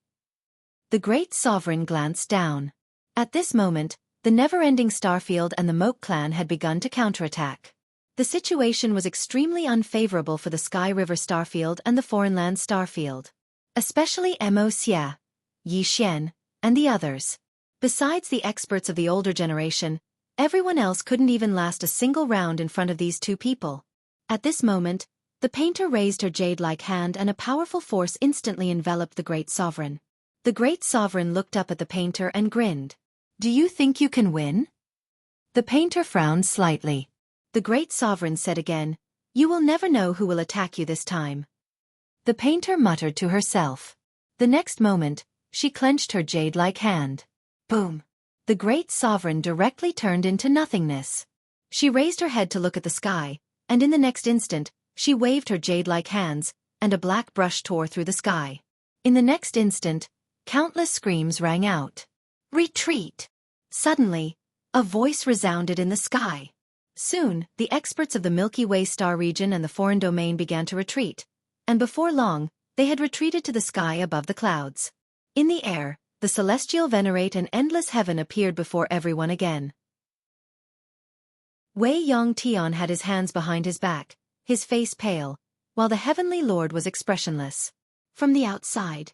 [SPEAKER 1] The Great Sovereign glanced down. At this moment, the never-ending Starfield and the Moke clan had begun to counterattack. The situation was extremely unfavorable for the Sky River Starfield and the Foreign Land Starfield. Especially Mo Xie, Yi Xian, and the others. Besides the experts of the older generation, everyone else couldn't even last a single round in front of these two people. At this moment, the painter raised her jade-like hand and a powerful force instantly enveloped the Great Sovereign. The Great Sovereign looked up at the painter and grinned. "Do you think you can win?" The painter frowned slightly. The Great Sovereign said again, "You will never know who will attack you this time." The painter muttered to herself. The next moment, she clenched her jade-like hand. Boom! The Great Sovereign directly turned into nothingness. She raised her head to look at the sky, and in the next instant, she waved her jade-like hands, and a black brush tore through the sky. In the next instant, countless screams rang out. Retreat! Suddenly, a voice resounded in the sky. Soon, the experts of the Milky Way star region and the foreign domain began to retreat, and before long, they had retreated to the sky above the clouds. In the air, the celestial venerate and endless heaven appeared before everyone again. Wei Yongtian had his hands behind his back, his face pale, while the heavenly lord was expressionless. From the outside,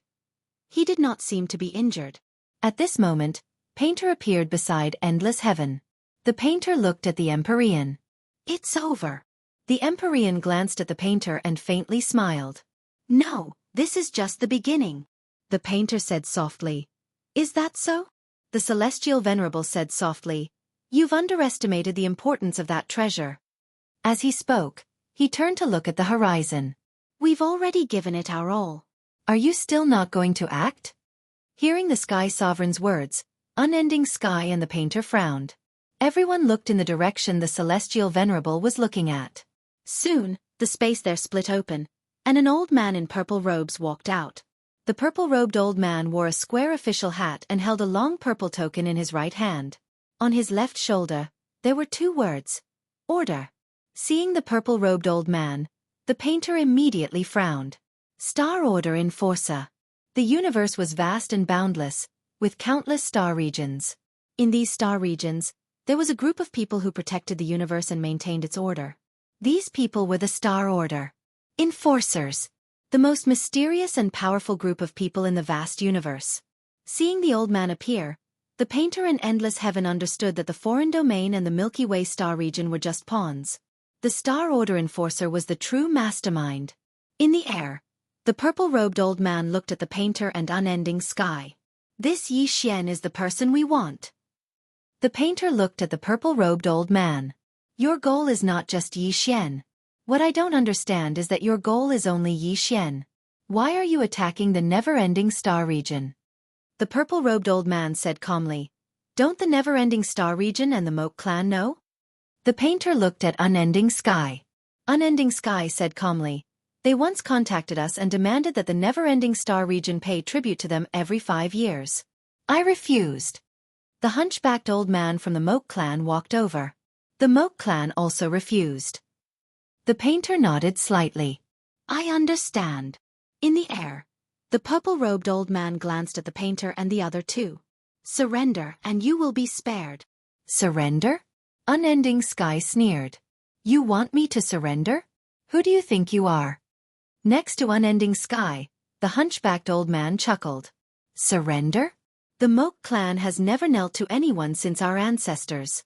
[SPEAKER 1] he did not seem to be injured. At this moment, Painter appeared beside endless heaven. The painter looked at the Empyrean. It's over. The Empyrean glanced at the painter and faintly smiled. No, this is just the beginning. The painter said softly. Is that so? The celestial venerable said softly. You've underestimated the importance of that treasure. As he spoke, he turned to look at the horizon. We've already given it our all. Are you still not going to act? Hearing the Sky Sovereign's words, Unending Sky and the painter frowned. Everyone looked in the direction the celestial venerable was looking at. Soon, the space there split open, and an old man in purple robes walked out. The purple-robed old man wore a square official hat and held a long purple token in his right hand. On his left shoulder, there were 2 words. Order. Seeing the purple-robed old man, the painter immediately frowned. Star Order Enforcer. The universe was vast and boundless, with countless star regions. In these star regions, there was a group of people who protected the universe and maintained its order. These people were the Star Order. Enforcers. The most mysterious and powerful group of people in the vast universe. Seeing the old man appear, the painter in endless heaven understood that the foreign domain and the Milky Way star region were just pawns. The Star Order Enforcer was the true mastermind. In the air, the purple-robed old man looked at the painter and unending sky. This Yi Xian is the person we want. The painter looked at the purple-robed old man. Your goal is not just Yi Xian. What I don't understand is that your goal is only Yi Xian. Why are you attacking the never-ending star region? The purple-robed old man said calmly. Don't the never-ending star region and the Moke clan know? The painter looked at Unending Sky. Unending Sky said calmly. They once contacted us and demanded that the never-ending star region pay tribute to them every 5 years. I refused. The hunchbacked old man from the Moke clan walked over. The Moke clan also refused. The painter nodded slightly. I understand. In the air, the purple-robed old man glanced at the painter and the other 2. Surrender and you will be spared. Surrender? Unending Sky sneered. You want me to surrender? Who do you think you are? Next to Unending Sky, the hunchbacked old man chuckled. Surrender? The Moke clan has never knelt to anyone since our ancestors.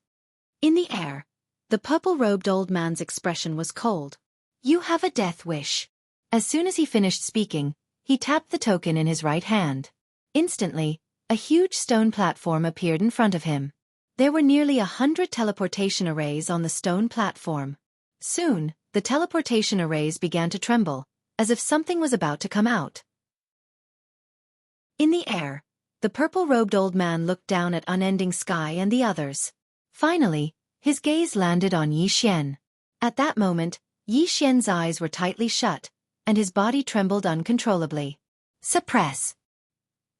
[SPEAKER 1] In the air, the purple-robed old man's expression was cold. You have a death wish. As soon as he finished speaking, he tapped the token in his right hand. Instantly, a huge stone platform appeared in front of him. There were nearly 100 teleportation arrays on the stone platform. Soon, the teleportation arrays began to tremble, as if something was about to come out. In the air, the purple-robed old man looked down at Unending Sky and the others. Finally, his gaze landed on Yi Xian. At that moment, Yi Xian's eyes were tightly shut, and his body trembled uncontrollably. Suppress.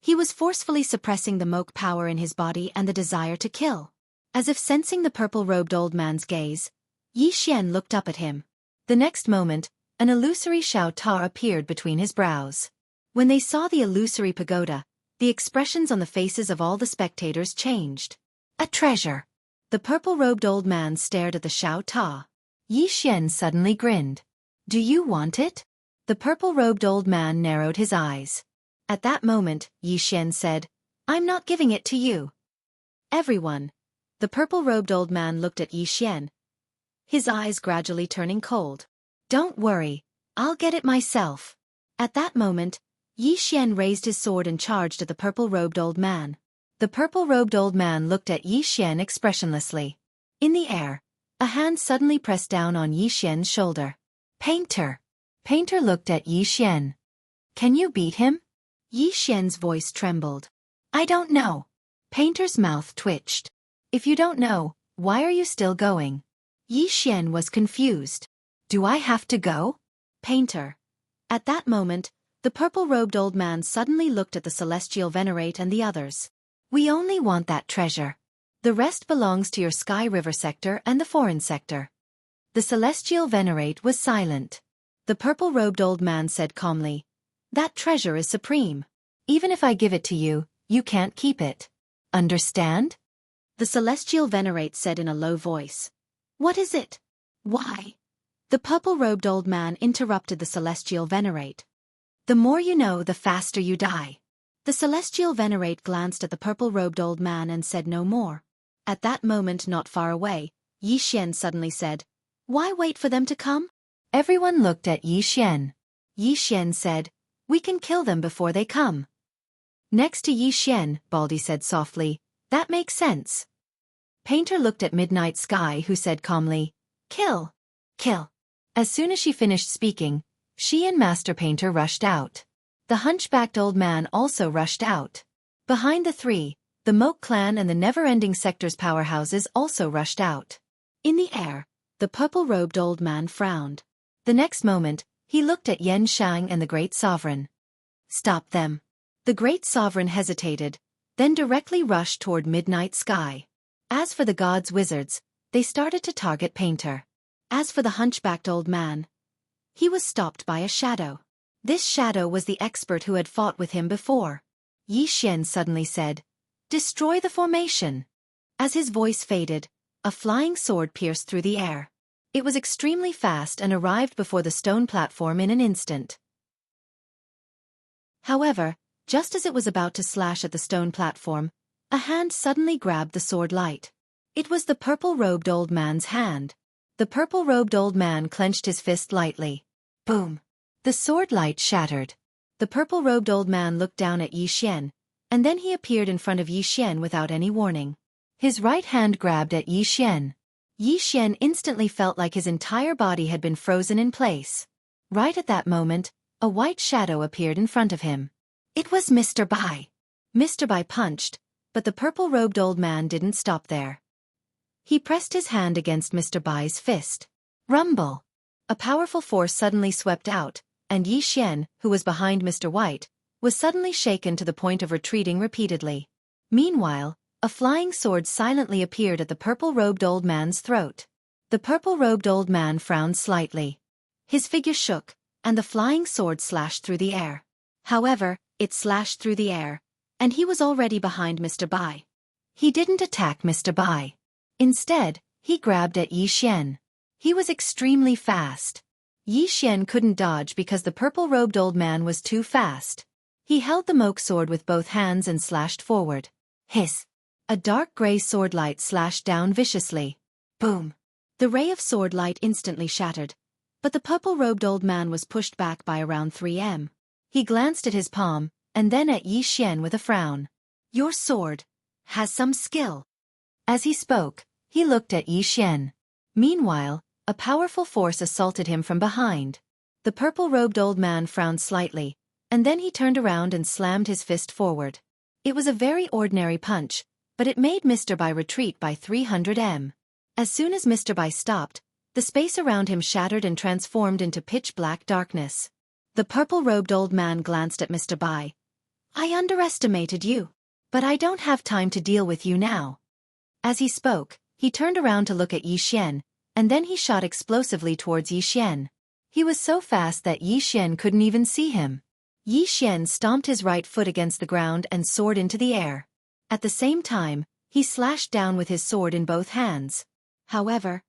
[SPEAKER 1] He was forcefully suppressing the Moke power in his body and the desire to kill. As if sensing the purple-robed old man's gaze, Yi Xian looked up at him. The next moment, an illusory Shao Ta appeared between his brows. When they saw the illusory pagoda, the expressions on the faces of all the spectators changed. A treasure. The purple-robed old man stared at the Shao Ta. Yi Xian suddenly grinned. Do you want it? The purple-robed old man narrowed his eyes. At that moment, Yi Xian said, I'm not giving it to you. Everyone. The purple-robed old man looked at Yi Xian, his eyes gradually turning cold. Don't worry, I'll get it myself. At that moment, Yi Xian raised his sword and charged at the purple-robed old man. The purple-robed old man looked at Yi Xian expressionlessly. In the air, a hand suddenly pressed down on Yi Xian's shoulder. Painter. Painter looked at Yi Xian. Can you beat him? Yi Xian's voice trembled. I don't know. Painter's mouth twitched. If you don't know, why are you still going? Yi Xian was confused. Do I have to go? Painter. At that moment, The purple-robed old man suddenly looked at the celestial venerate and the others. We only want that treasure. The rest belongs to your Sky River sector and the foreign sector. The celestial venerate was silent. The purple-robed old man said calmly, that treasure is supreme. Even if I give it to you, you can't keep it. Understand? The celestial venerate said in a low voice. What is it? Why? The purple-robed old man interrupted the celestial venerate. The more you know, the faster you die. The celestial venerate glanced at the purple-robed old man and said no more. At that moment, not far away, Yi Xian suddenly said, why wait for them to come? Everyone looked at Yi Xian. Yi Xian said, we can kill them before they come. Next to Yi Xian, Baldy said softly, that makes sense. Painter looked at Midnight Sky, who said calmly, kill. Kill. As soon as she finished speaking, she and Master Painter rushed out. The hunchbacked old man also rushed out. Behind the three, the Moke clan and the never-ending sector's powerhouses also rushed out. In the air, the purple-robed old man frowned. The next moment, he looked at Yan Shang and the Great Sovereign. Stop them. The Great Sovereign hesitated, then directly rushed toward Midnight Sky. As for the gods' wizards, they started to target Painter. As for the hunchbacked old man, he was stopped by a shadow. This shadow was the expert who had fought with him before. Yi Xian suddenly said, destroy the formation. As his voice faded, a flying sword pierced through the air. It was extremely fast and arrived before the stone platform in an instant. However, just as it was about to slash at the stone platform, a hand suddenly grabbed the sword light. It was the purple-robed old man's hand. The purple-robed old man clenched his fist lightly. Boom! The sword light shattered. The purple-robed old man looked down at Yi Xian, and then he appeared in front of Yi Xian without any warning. His right hand grabbed at Yi Xian. Yi Xian instantly felt like his entire body had been frozen in place. Right at that moment, a white shadow appeared in front of him. It was Mr. Bai. Mr. Bai punched, but the purple-robed old man didn't stop there. He pressed his hand against Mr. Bai's fist. Rumble! A powerful force suddenly swept out, and Yi Xian, who was behind Mr. White, was suddenly shaken to the point of retreating repeatedly. Meanwhile, a flying sword silently appeared at the purple-robed old man's throat. The purple-robed old man frowned slightly. His figure shook, and the flying sword slashed through the air. However, it slashed through the air, and he was already behind Mr. Bai. He didn't attack Mr. Bai. Instead, he grabbed at Yi Xian. He was extremely fast. Yi Xian couldn't dodge because the purple-robed old man was too fast. He held the Moke sword with both hands and slashed forward. Hiss! A dark gray sword light slashed down viciously. Boom! The ray of sword light instantly shattered, but the purple-robed old man was pushed back by around 3 m. He glanced at his palm, and then at Yi Xian with a frown. Your sword has some skill. As he spoke, he looked at Yi Xian. Meanwhile, a powerful force assaulted him from behind. The purple-robed old man frowned slightly, and then he turned around and slammed his fist forward. It was a very ordinary punch, but it made Mr. Bai retreat by 300 m. As soon as Mr. Bai stopped, the space around him shattered and transformed into pitch-black darkness. The purple-robed old man glanced at Mr. Bai. I underestimated you, but I don't have time to deal with you now. As he spoke, he turned around to look at Yi Xian, and then he shot explosively towards Yi Xian. He was so fast that Yi Xian couldn't even see him. Yi Xian stomped his right foot against the ground and soared into the air. At the same time, he slashed down with his sword in both hands. However,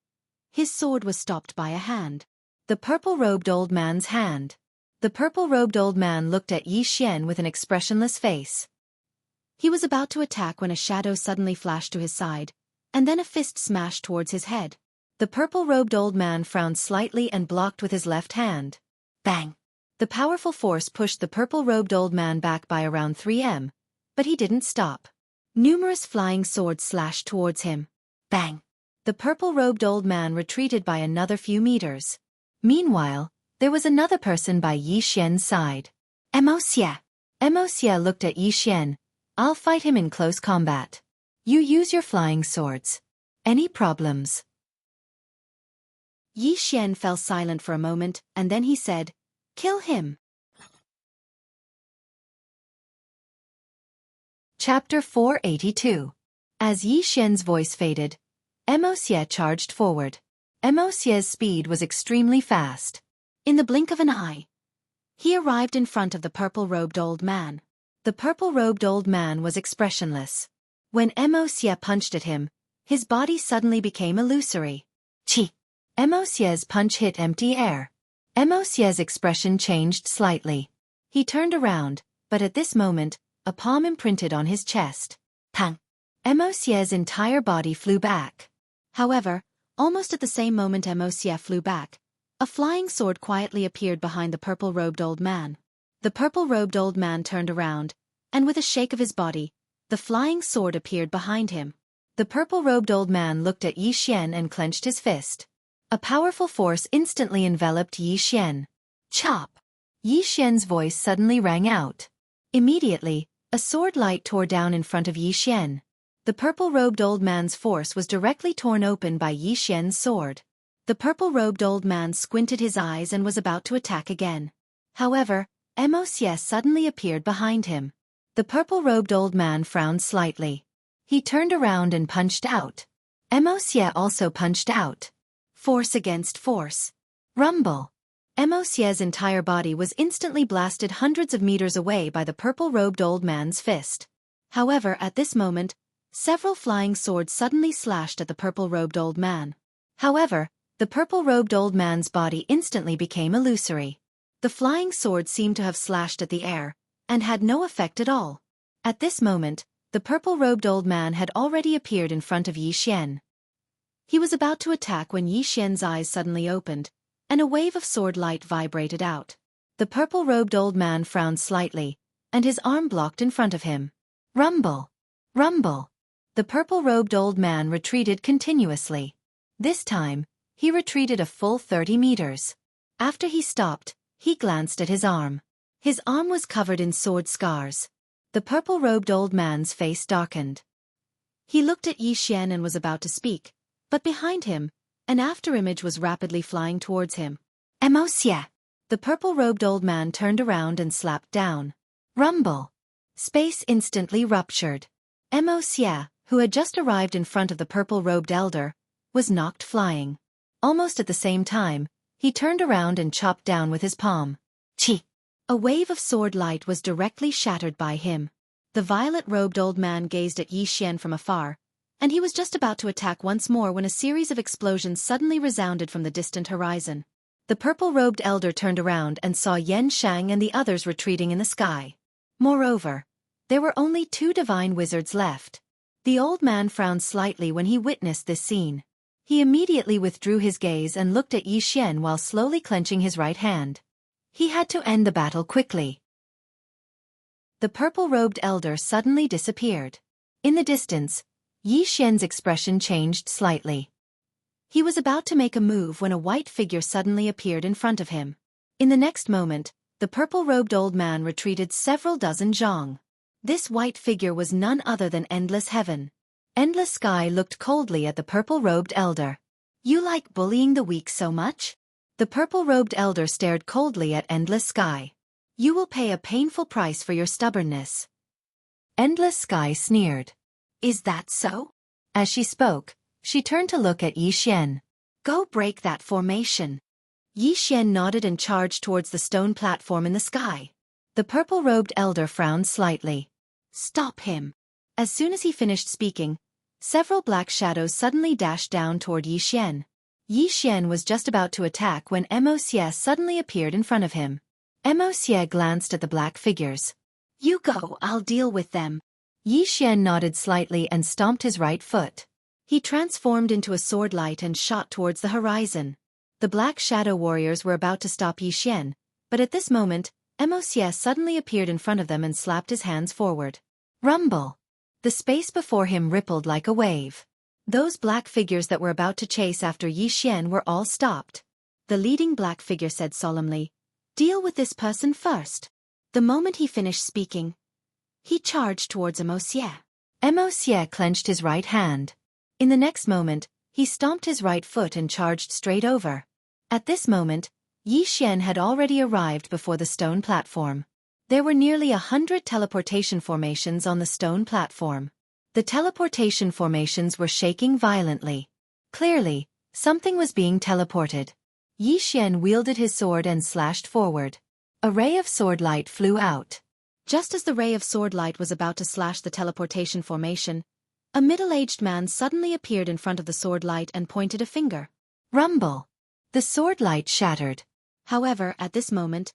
[SPEAKER 1] his sword was stopped by a hand. The purple-robed old man's hand. The purple-robed old man looked at Yi Xian with an expressionless face. He was about to attack when a shadow suddenly flashed to his side, and then a fist smashed towards his head. The purple-robed old man frowned slightly and blocked with his left hand. Bang! The powerful force pushed the purple-robed old man back by around 3 m, but he didn't stop. Numerous flying swords slashed towards him. Bang! The purple-robed old man retreated by another few meters. Meanwhile, there was another person by Yi Xian's side. Emosia! Emosia looked at Yi Xian. I'll fight him in close combat. You use your flying swords. Any problems? Yi Xian fell silent for a moment, and then he said, Kill him. Chapter 482. As Yi Xian's voice faded, Xie charged forward. Xie's speed was extremely fast. In the blink of an eye, he arrived in front of the purple-robed old man. The purple-robed old man was expressionless. When Xie punched at him, his body suddenly became illusory. Chi! Xie's punch hit empty air. Xie's expression changed slightly. He turned around, but at this moment, a palm imprinted on his chest. Tang! Xie's entire body flew back. However, almost at the same moment Xie flew back, a flying sword quietly appeared behind the purple-robed old man. The purple-robed old man turned around, and with a shake of his body, the flying sword appeared behind him. The purple-robed old man looked at Yi Xian and clenched his fist. A powerful force instantly enveloped Yi Xian. Chop! Yi Xian's voice suddenly rang out. Immediately, a sword light tore down in front of Yi Xian. The purple-robed old man's force was directly torn open by Yi Xian's sword. The purple-robed old man squinted his eyes and was about to attack again. However, Xie suddenly appeared behind him. The purple-robed old man frowned slightly. He turned around and punched out. Xie also punched out. Force against force. Rumble! Xie's entire body was instantly blasted hundreds of meters away by the purple-robed old man's fist. However, at this moment, several flying swords suddenly slashed at the purple-robed old man. However, the purple-robed old man's body instantly became illusory. The flying swords seemed to have slashed at the air, and had no effect at all. At this moment, the purple-robed old man had already appeared in front of Yi Xian. He was about to attack when Yi Xian's eyes suddenly opened, and a wave of sword light vibrated out. The purple-robed old man frowned slightly, and his arm blocked in front of him. Rumble! Rumble! The purple-robed old man retreated continuously. This time, he retreated a full 30 meters. After he stopped, he glanced at his arm. His arm was covered in sword scars. The purple-robed old man's face darkened. He looked at Yi Xian and was about to speak, but behind him, an afterimage was rapidly flying towards him. Xie! The purple-robed old man turned around and slapped down. Rumble! Space instantly ruptured. Xie, who had just arrived in front of the purple-robed elder, was knocked flying. Almost at the same time, he turned around and chopped down with his palm. Chi! A wave of sword light was directly shattered by him. The violet-robed old man gazed at Yi Xian from afar, and he was just about to attack once more when a series of explosions suddenly resounded from the distant horizon. The purple-robed elder turned around and saw Yan Shang and the others retreating in the sky. Moreover, there were only 2 divine wizards left. The old man frowned slightly when he witnessed this scene. He immediately withdrew his gaze and looked at Yi Xian while slowly clenching his right hand. He had to end the battle quickly. The purple-robed elder suddenly disappeared. In the distance, Yi Xian's expression changed slightly. He was about to make a move when a white figure suddenly appeared in front of him. In the next moment, the purple-robed old man retreated several dozen zhang. This white figure was none other than Endless Heaven. Endless Sky looked coldly at the purple-robed elder. "You like bullying the weak so much?" The purple-robed elder stared coldly at Endless Sky. "You will pay a painful price for your stubbornness." Endless Sky sneered. "Is that so?" As she spoke, she turned to look at Yi Xian. "Go break that formation." Yi Xian nodded and charged towards the stone platform in the sky. The purple-robed elder frowned slightly. "Stop him." As soon as he finished speaking, several black shadows suddenly dashed down toward Yi Xian. Yi Xian was just about to attack when Xie suddenly appeared in front of him. Xie glanced at the black figures. "You go, I'll deal with them." Yi Xian nodded slightly and stomped his right foot. He transformed into a sword light and shot towards the horizon. The black shadow warriors were about to stop Yi Xian, but at this moment, Xie suddenly appeared in front of them and slapped his hands forward. Rumble! The space before him rippled like a wave. Those black figures that were about to chase after Yi Xian were all stopped. The leading black figure said solemnly, "Deal with this person first." The moment he finished speaking, he charged towards Xie. Xie clenched his right hand. In the next moment, he stomped his right foot and charged straight over. At this moment, Yi Xian had already arrived before the stone platform. There were nearly 100 teleportation formations on the stone platform. The teleportation formations were shaking violently. Clearly, something was being teleported. Yi Xian wielded his sword and slashed forward. A ray of sword light flew out. Just as the ray of sword light was about to slash the teleportation formation, a middle-aged man suddenly appeared in front of the sword light and pointed a finger. Rumble! The sword light shattered. However, at this moment,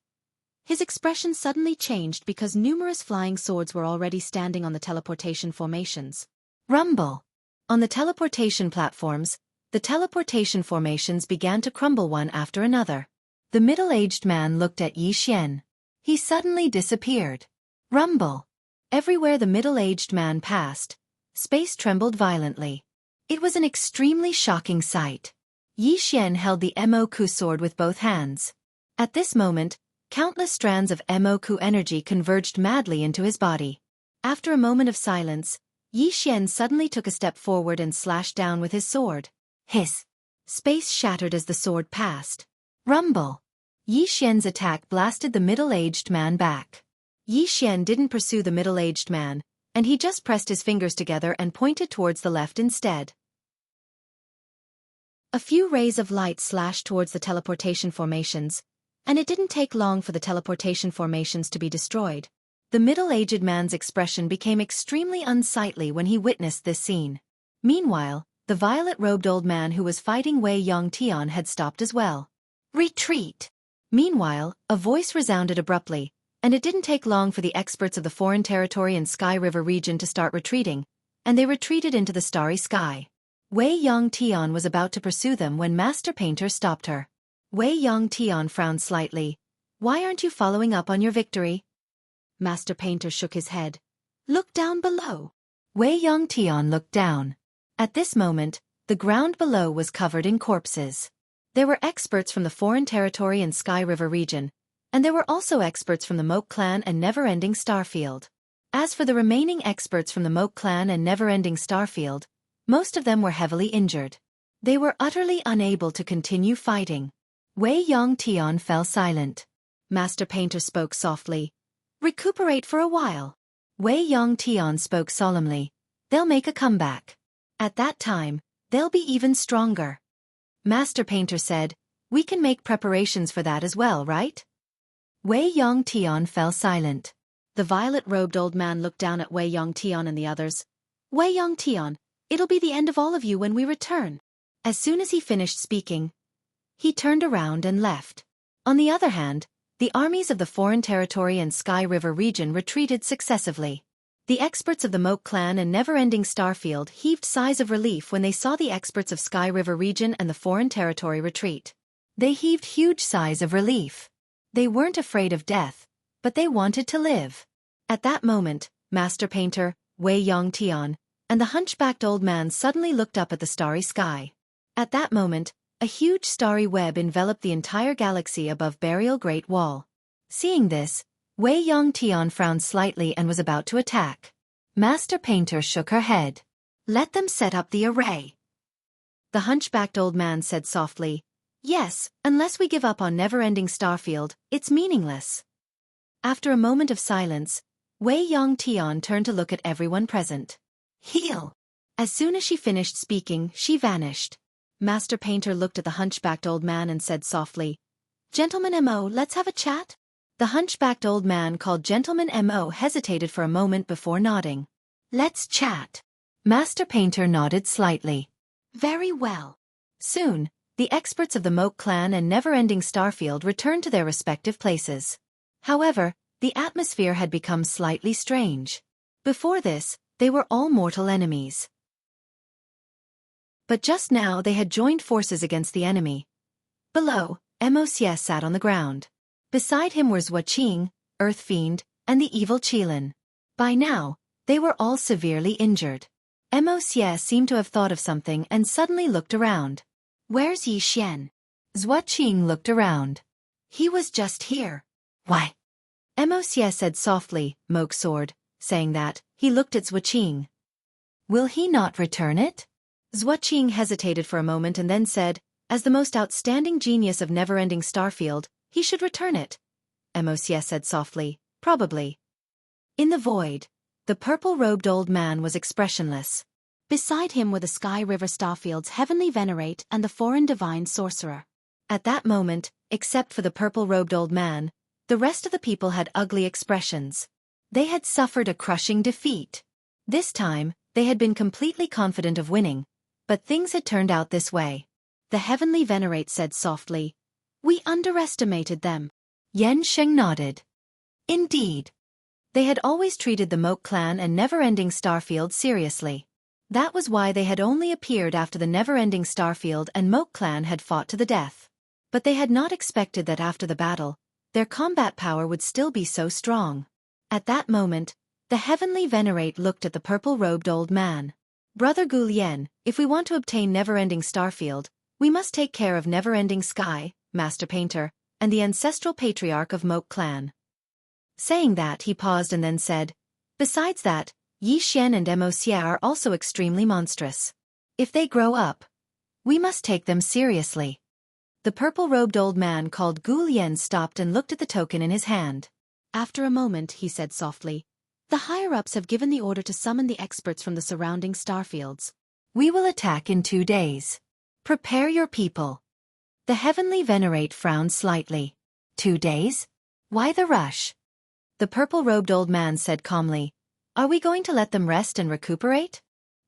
[SPEAKER 1] his expression suddenly changed because numerous flying swords were already standing on the teleportation formations. Rumble! On the teleportation platforms, the teleportation formations began to crumble one after another. The middle-aged man looked at Yi Xian. He suddenly disappeared. Rumble! Everywhere the middle-aged man passed, space trembled violently. It was an extremely shocking sight. Yi Xian held the Emoku sword with both hands. At this moment, countless strands of Emoku energy converged madly into his body. After a moment of silence, Yi Xian suddenly took a step forward and slashed down with his sword. Hiss! Space shattered as the sword passed. Rumble! Yi Xian's attack blasted the middle-aged man back. Yi Xian didn't pursue the middle-aged man, and he just pressed his fingers together and pointed towards the left instead. A few rays of light slashed towards the teleportation formations, and it didn't take long for the teleportation formations to be destroyed. The middle-aged man's expression became extremely unsightly when he witnessed this scene. Meanwhile, the violet-robed old man who was fighting Wei Yongtian had stopped as well. Retreat! Meanwhile, a voice resounded abruptly, and it didn't take long for the experts of the Foreign Territory and Sky River region to start retreating, and they retreated into the starry sky. Wei Yongtian was about to pursue them when Master Painter stopped her. Wei Yongtian frowned slightly. Why aren't you following up on your victory? Master Painter shook his head. Look down below. Wei Yongtian looked down. At this moment, the ground below was covered in corpses. There were experts from the Foreign Territory and Sky River region, and there were also experts from the Moke Clan and Never-Ending Starfield. As for the remaining experts from the Moke Clan and Never-Ending Starfield, most of them were heavily injured. They were utterly unable to continue fighting. Wei Yongtian fell silent. Master Painter spoke softly. Recuperate for a while. Wei Yongtian spoke solemnly. They'll make a comeback. At that time, they'll be even stronger. Master Painter said, we can make preparations for that as well, right? Wei Yongtian fell silent. The violet-robed old man looked down at Wei Yongtian and the others. Wei Yongtian, it'll be the end of all of you when we return. As soon as he finished speaking, he turned around and left. On the other hand, the armies of the Foreign Territory and Sky River region retreated successively. The experts of the Moke Clan and Never-Ending Starfield heaved sighs of relief when they saw the experts of Sky River region and the Foreign Territory retreat. They heaved huge sighs of relief. They weren't afraid of death, but they wanted to live. At that moment, Master Painter, Wei Yongtian, and the hunchbacked old man suddenly looked up at the starry sky. At that moment, a huge starry web enveloped the entire galaxy above Burial Great Wall. Seeing this, Wei Yongtian frowned slightly and was about to attack. Master Painter shook her head. Let them set up the array. The hunchbacked old man said softly, yes, unless we give up on Never-Ending Starfield, it's meaningless. After a moment of silence, Wei Yongtian turned to look at everyone present. Heal! As soon as she finished speaking, she vanished. Master Painter looked at the hunchbacked old man and said softly, Gentleman M.O., let's have a chat? The hunchbacked old man called Gentleman M.O. hesitated for a moment before nodding. Let's chat. Master Painter nodded slightly. Very well. Soon, the experts of the Moke Clan and Never-Ending Starfield returned to their respective places. However, the atmosphere had become slightly strange. Before this, they were all mortal enemies. But just now they had joined forces against the enemy. Below, Mos sat on the ground. Beside him were Xueqi, Earth Fiend, and the evil Qilin. By now, they were all severely injured. Mos seemed to have thought of something and suddenly looked around. Where's Yi Xian? Xueqi looked around. He was just here. Why? Mos said softly, Moke Sword. Saying that, he looked at Xueqi. Will he not return it? Xueqi hesitated for a moment and then said, as the most outstanding genius of Never-Ending Starfield, he should return it. Mos said softly, Probably. In the void, the purple-robed old man was expressionless. Beside him were the Sky River Starfield's heavenly venerate and the foreign divine sorcerer. At that moment, except for the purple-robed old man, the rest of the people had ugly expressions. They had suffered a crushing defeat. This time, they had been completely confident of winning, but things had turned out this way. The heavenly venerate said softly, "We underestimated them." Yen Sheng nodded. Indeed. They had always treated the Moke clan and Never-Ending Starfield seriously. That was why they had only appeared after the Never-Ending Starfield and Moke clan had fought to the death. But they had not expected that after the battle, their combat power would still be so strong. At that moment, the heavenly venerate looked at the purple-robed old man. "Brother Gu Lien, if we want to obtain Never-Ending Starfield, we must take care of Never-Ending Sky, Master Painter, and the ancestral patriarch of Moke clan." Saying that, he paused and then said, "Besides that, Yi Xian and Mo Xie are also extremely monstrous. If they grow up, we must take them seriously." The purple-robed old man called Gu Lien stopped and looked at the token in his hand. After a moment, he said softly, "The higher-ups have given the order to summon the experts from the surrounding starfields. We will attack in 2 days. Prepare your people." The heavenly venerate frowned slightly. 2 days? Why the rush? The purple-robed old man said calmly, "Are we going to let them rest and recuperate?"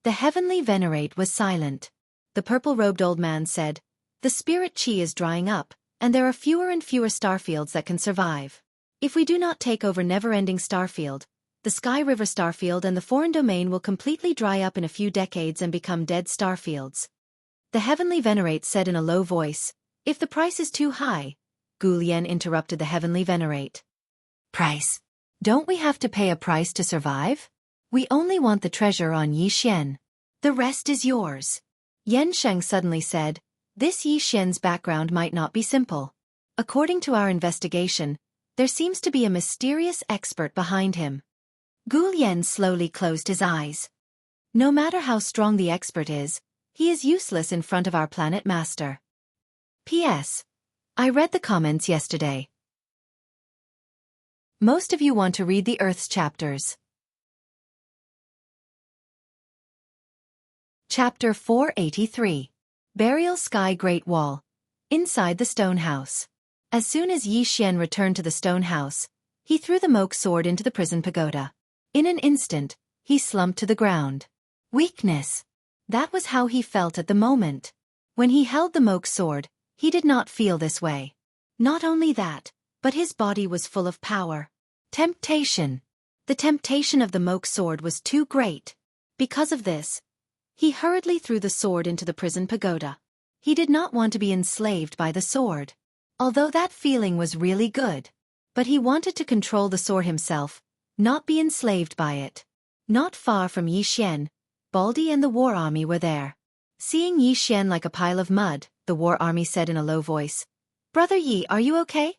[SPEAKER 1] The heavenly venerate was silent. The purple-robed old man said, "The spirit chi is drying up, and there are fewer and fewer starfields that can survive. If we do not take over Never-Ending Starfield, the Sky River Starfield and the foreign domain will completely dry up in a few decades and become dead starfields." The heavenly venerate said in a low voice, "If the price is too high," Gu Lien interrupted the heavenly venerate. "Price? Don't we have to pay a price to survive? We only want the treasure on Yi Xian. The rest is yours." Yen Sheng suddenly said, "This Yi Xian's background might not be simple. According to our investigation, there seems to be a mysterious expert behind him." Gu Lien slowly closed his eyes. "No matter how strong the expert is, he is useless in front of our planet master. P.S. I read the comments yesterday. Most of you want to read the Earth's chapters. Chapter 483. Burial Sky Great Wall. Inside the stone house. As soon as Yi Xian returned to the stone house, he threw the Moke sword into the prison pagoda. In an instant, he slumped to the ground. Weakness. That was how he felt at the moment. When he held the Moke sword, he did not feel this way. Not only that, but his body was full of power. Temptation. The temptation of the Moke sword was too great. Because of this, he hurriedly threw the sword into the prison pagoda. He did not want to be enslaved by the sword. Although that feeling was really good. But he wanted to control the sword himself, not be enslaved by it. Not far from Yi Xian, Baldy and the war army were there. Seeing Yi Xian like a pile of mud, the war army said in a low voice, "Brother Yi, are you okay?"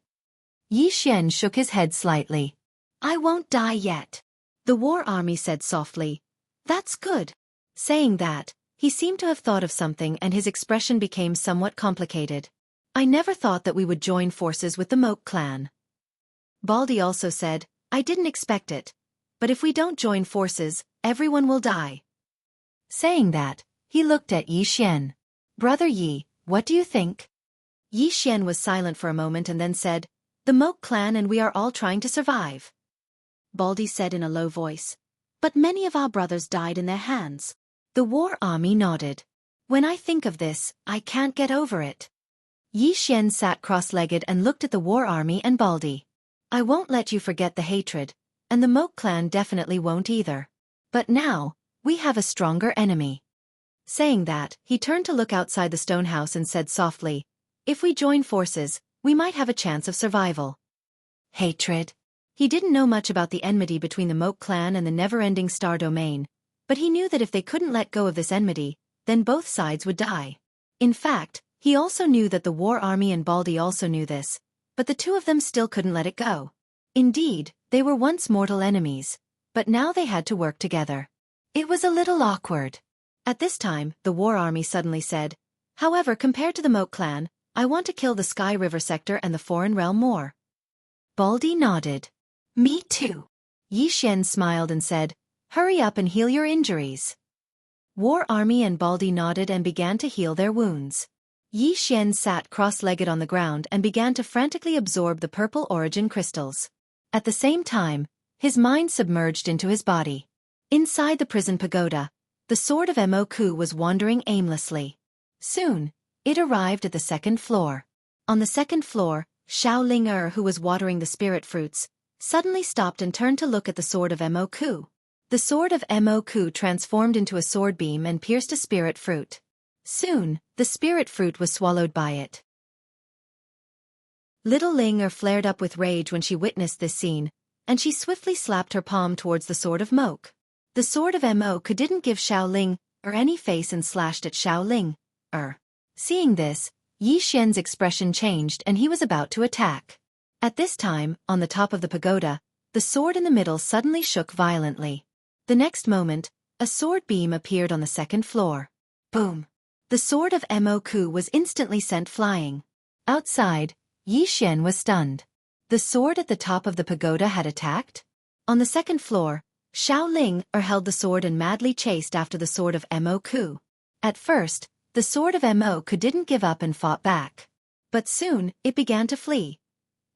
[SPEAKER 1] Yi Xian shook his head slightly. "I won't die yet." The war army said softly, "That's good." Saying that, he seemed to have thought of something and his expression became somewhat complicated. "I never thought that we would join forces with the Moke clan." Baldy also said, "I didn't expect it. But if we don't join forces, everyone will die." Saying that, he looked at Yi Xian. "Brother Yi, what do you think?" Yi Xian was silent for a moment and then said, "The Moke clan and we are all trying to survive." Baldy said in a low voice, "But many of our brothers died in their hands." The war army nodded. "When I think of this, I can't get over it." Yi Xian sat cross-legged and looked at the war army and Baldy. "I won't let you forget the hatred, and the Moke clan definitely won't either. But now, we have a stronger enemy." Saying that, he turned to look outside the stone house and said softly, "If we join forces, we might have a chance of survival." Hatred. He didn't know much about the enmity between the Moke clan and the Never-Ending Star Domain, but he knew that if they couldn't let go of this enmity, then both sides would die. In fact, he also knew that the war army and Baldy also knew this, but the two of them still couldn't let it go. Indeed, they were once mortal enemies, but now they had to work together. It was a little awkward. At this time, the war army suddenly said, "However, compared to the Moke clan, I want to kill the Sky River sector and the foreign realm more." Baldy nodded. Me too. Yi Xian smiled and said, hurry up and heal your injuries. War Army and Baldy nodded and began to heal their wounds. Yi Xian sat cross-legged on the ground and began to frantically absorb the purple origin crystals. At the same time, his mind submerged into his body. Inside the prison pagoda, the sword of Emoku was wandering aimlessly. Soon, it arrived at the second floor. On the second floor, Xiao who was watering the spirit fruits, suddenly stopped and turned to look at the sword of Emoku. The sword of Emoku transformed into a sword beam and pierced a spirit fruit. Soon, the spirit fruit was swallowed by it. Little Ling flared up with rage when she witnessed this scene, and she swiftly slapped her palm towards the sword of Moke. The sword of Emoku didn't give Xiao any face and slashed at Xiao Seeing this, Yi Xian's expression changed and he was about to attack. At this time, on the top of the pagoda, the sword in the middle suddenly shook violently. The next moment, a sword beam appeared on the second floor. Boom! The sword of Emoku was instantly sent flying. Outside, Yi Xian was stunned. The sword at the top of the pagoda had attacked? On the second floor, Xiao held the sword and madly chased after the sword of Emoku. At first, the sword of Emoku didn't give up and fought back. But soon, it began to flee.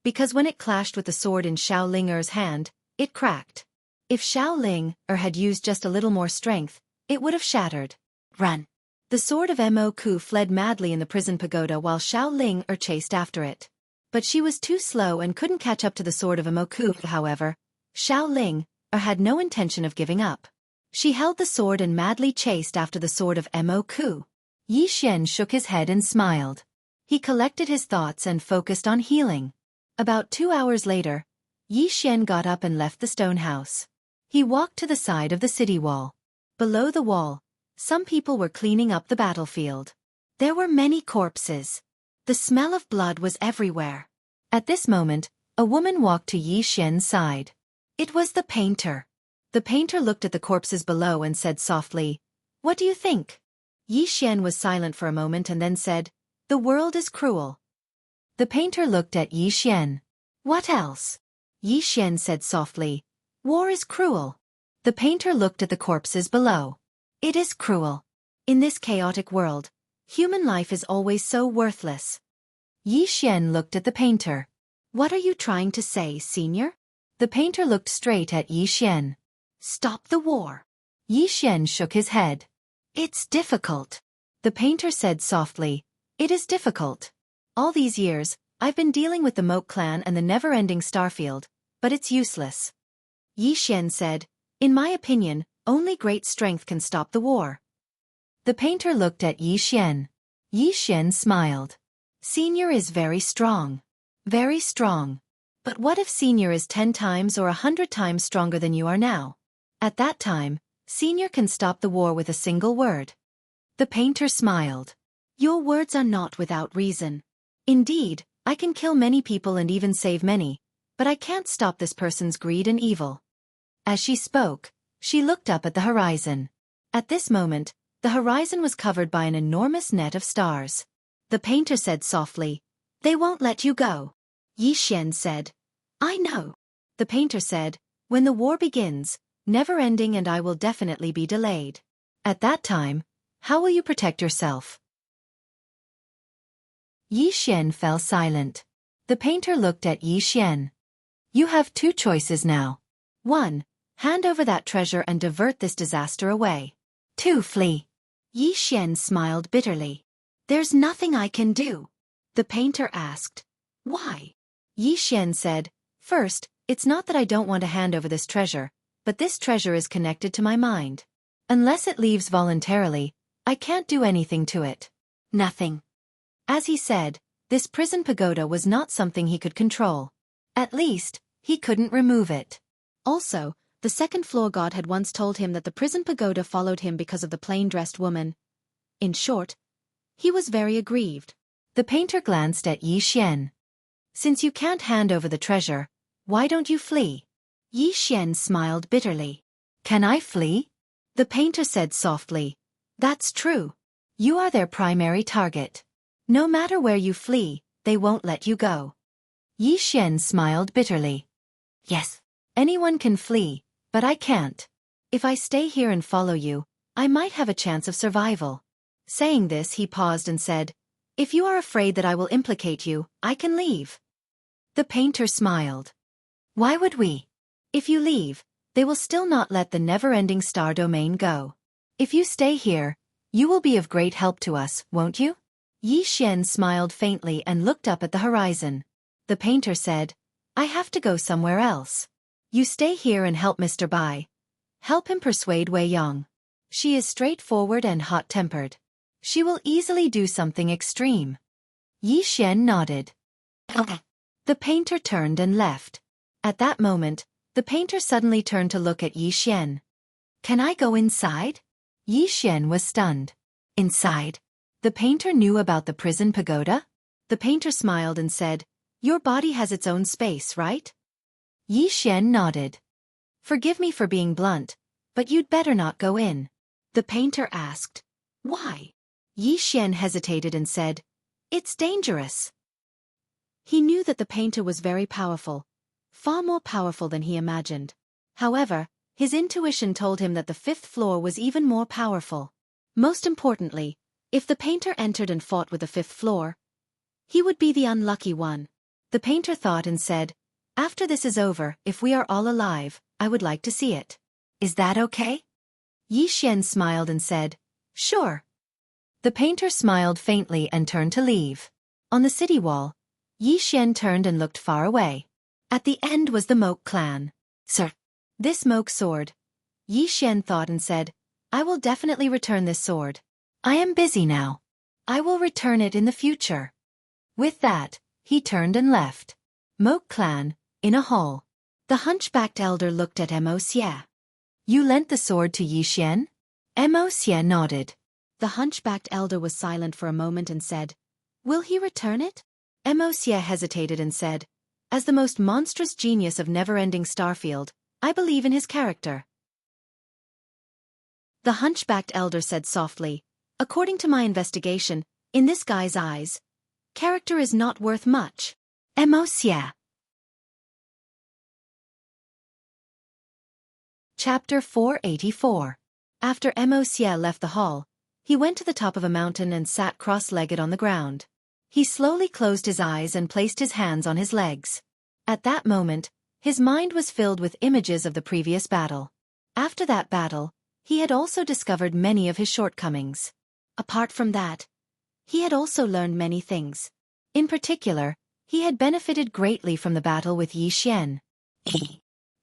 [SPEAKER 1] Because when it clashed with the sword in Xiao hand, it cracked. If Xiao had used just a little more strength, it would have shattered. Run! The sword of Emoku fled madly in the prison pagoda while Xiao chased after it. But she was too slow and couldn't catch up to the sword of Emoku. However, Xiao had no intention of giving up. She held the sword and madly chased after the sword of Emoku. Yi Xian shook his head and smiled. He collected his thoughts and focused on healing. About 2 hours later, Yi Xian got up and left the stone house. He walked to the side of the city wall. Below the wall, some people were cleaning up the battlefield. There were many corpses. The smell of blood was everywhere. At this moment, a woman walked to Yi Xian's side. It was the painter. The painter looked at the corpses below and said softly, "What do you think?" Yi Xian was silent for a moment and then said, "The world is cruel." The painter looked at Yi Xian. "What else?" Yi Xian said softly, "War is cruel." The painter looked at the corpses below. "It is cruel. In this chaotic world, human life is always so worthless." Yi Xian looked at the painter. "What are you trying to say, senior?" The painter looked straight at Yi Xian. "Stop the war." Yi Xian shook his head. "It's difficult." The painter said softly, "It is difficult. All these years, I've been dealing with the Moke clan and the never-ending Starfield, but it's useless." Yi Xian said, "In my opinion, only great strength can stop the war." The painter looked at Yi Xian. Yi Xian smiled. "Senior is very strong. Very strong. But what if Senior is 10 times or 100 times stronger than you are now? At that time, Senior can stop the war with a single word." The painter smiled. "Your words are not without reason. Indeed, I can kill many people and even save many, but I can't stop this person's greed and evil." As she spoke, she looked up at the horizon. At this moment, the horizon was covered by an enormous net of stars. The painter said softly, "They won't let you go." Yi Xian said, "I know." The painter said, "When the war begins, never-ending and I will definitely be delayed. At that time, how will you protect yourself?" Yi Xian fell silent. The painter looked at Yi Xian. "You have 2 choices now. 1. Hand over that treasure and divert this disaster away. 2. Flee." Yi Xian smiled bitterly. "There's nothing I can do." The painter asked, "Why?" Yi Xian said, "First, it's not that I don't want to hand over this treasure, but this treasure is connected to my mind. Unless it leaves voluntarily, I can't do anything to it. Nothing." As he said, this prison pagoda was not something he could control. At least, he couldn't remove it. Also, the second-floor god had once told him that the prison pagoda followed him because of the plain-dressed woman. In short, he was very aggrieved. The painter glanced at Yi Xian. "Since you can't hand over the treasure, why don't you flee?" Yi Xian smiled bitterly. "Can I flee?" The painter said softly, "That's true. You are their primary target. No matter where you flee, they won't let you go." Yi Xian smiled bitterly. "Yes, Anyone can flee, but I can't. If I stay here and follow you, I might have a chance of survival. Saying this, he paused and said, If you are afraid that I will implicate you, I can leave. The painter smiled. Why would we? If you leave, they will still not let the never-ending star domain go. If you stay here, you will be of great help to us, won't you? Yi Xian smiled faintly and looked up at the horizon. The painter said, I have to go somewhere else. You stay here and help Mr. Bai. Help him persuade Wei Yong. She is straightforward and hot-tempered. She will easily do something extreme. Yi Xian nodded. The painter turned and left. At that moment, the painter suddenly turned to look at Yi Xian. Can I go inside? Yi Xian was stunned. Inside? The painter knew about the prison pagoda? The painter smiled and said, Your body has its own space, right? Yi Xian nodded. Forgive me for being blunt, but you'd better not go in. The painter asked, Why? Yi Xian hesitated and said, It's dangerous. He knew that the painter was very powerful, far more powerful than he imagined. However, his intuition told him that the fifth floor was even more powerful. Most importantly, if the painter entered and fought with the fifth floor, he would be the unlucky one. The painter thought and said, After this is over, if we are all alive, I would like to see it. Is that okay? Yi Xian smiled and said, Sure. The painter smiled faintly and turned to leave. On the city wall, Yi Xian turned and looked far away. At the end was the Moke clan. Sir, this Moke sword. Yi Xian thought and said, I will definitely return this sword. I am busy now. I will return it in the future. With that, he turned and left. Moke clan, in a hall. The hunchbacked elder looked at Mo Xie. You lent the sword to Yi Xian? Mo Xie nodded. The hunchbacked elder was silent for a moment and said, Will he return it? Mo Xie hesitated and said, As the most monstrous genius of never-ending Starfield, I believe in his character. The hunchbacked elder said softly, According to my investigation, in this guy's eyes, character is not worth much. Mo Xie. Chapter 484. After Mo Xie left the hall, he went to the top of a mountain and sat cross-legged on the ground. He slowly closed his eyes and placed his hands on his legs. At that moment, his mind was filled with images of the previous battle. After that battle, he had also discovered many of his shortcomings. Apart from that, he had also learned many things. In particular, he had benefited greatly from the battle with Yi Xian.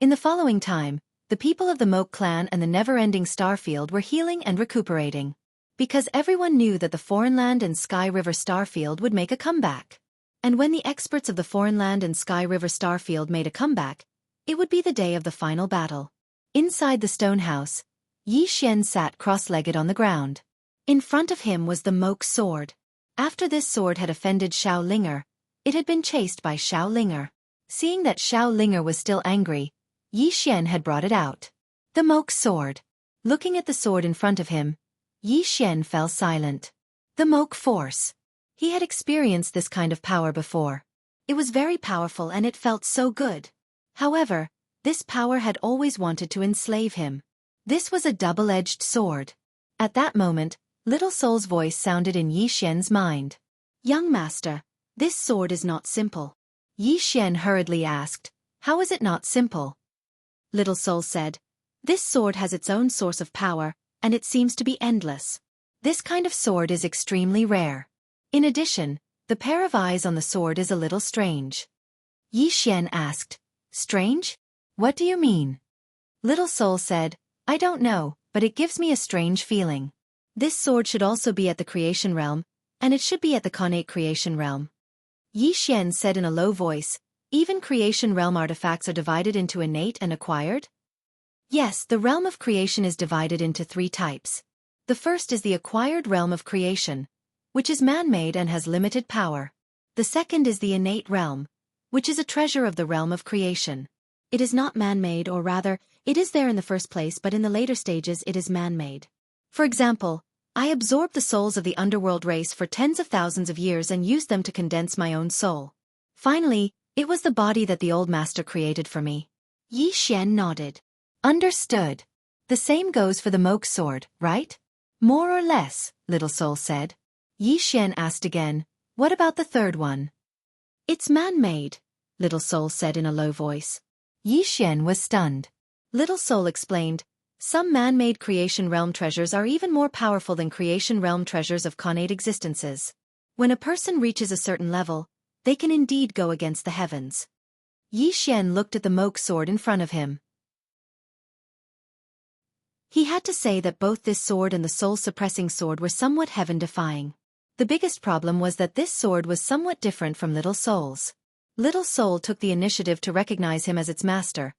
[SPEAKER 1] In the following time, the people of the Moke clan and the never-ending Starfield were healing and recuperating. Because everyone knew that the Foreign Land and Sky River Starfield would make a comeback. And when the experts of the Foreign Land and Sky River Starfield made a comeback, it would be the day of the final battle. Inside the stone house, Yi Xian sat cross-legged on the ground. In front of him was the Moke sword. After this sword had offended Xiao Linger, it had been chased by Xiao Linger. Seeing that Xiao Linger was still angry, Yi Xian had brought it out. The Moke sword. Looking at the sword in front of him, Yi Xian fell silent. The Moke force. He had experienced this kind of power before. It was very powerful and it felt so good. However, this power had always wanted to enslave him. This was a double-edged sword. At that moment, Little Soul's voice sounded in Yi Xian's mind. Young master, this sword is not simple. Yi Xian hurriedly asked, How is it not simple? Little Soul said, This sword has its own source of power, and it seems to be endless. This kind of sword is extremely rare. In addition, the pair of eyes on the sword is a little strange. Yi Xian asked, Strange? What do you mean? Little Soul said, I don't know, but it gives me a strange feeling. This sword should also be at the creation realm, and it should be at the connate creation realm. Yi Xian said in a low voice, Even creation realm artifacts are divided into innate and acquired? Yes, the realm of creation is divided into 3 types. The first is the acquired realm of creation, which is man-made and has limited power. The second is the innate realm, which is a treasure of the realm of creation. It is not man-made, or rather, it is there in the first place, but in the later stages it is man-made. For example, I absorbed the souls of the underworld race for tens of thousands of years and used them to condense my own soul. Finally, it was the body that the old master created for me. Yi Xian nodded. Understood. The same goes for the Moke sword, right? More or less, Little Soul said. Yi Xian asked again, what about the third one? It's man-made, Little Soul said in a low voice. Yi Xian was stunned. Little Soul explained, some man-made creation realm treasures are even more powerful than creation realm treasures of connate existences. When a person reaches a certain level, they can indeed go against the heavens. Yi Xian looked at the Moke sword in front of him. He had to say that both this sword and the soul-suppressing sword were somewhat heaven-defying. The biggest problem was that this sword was somewhat different from Little Soul's. Little Soul took the initiative to recognize him as its master,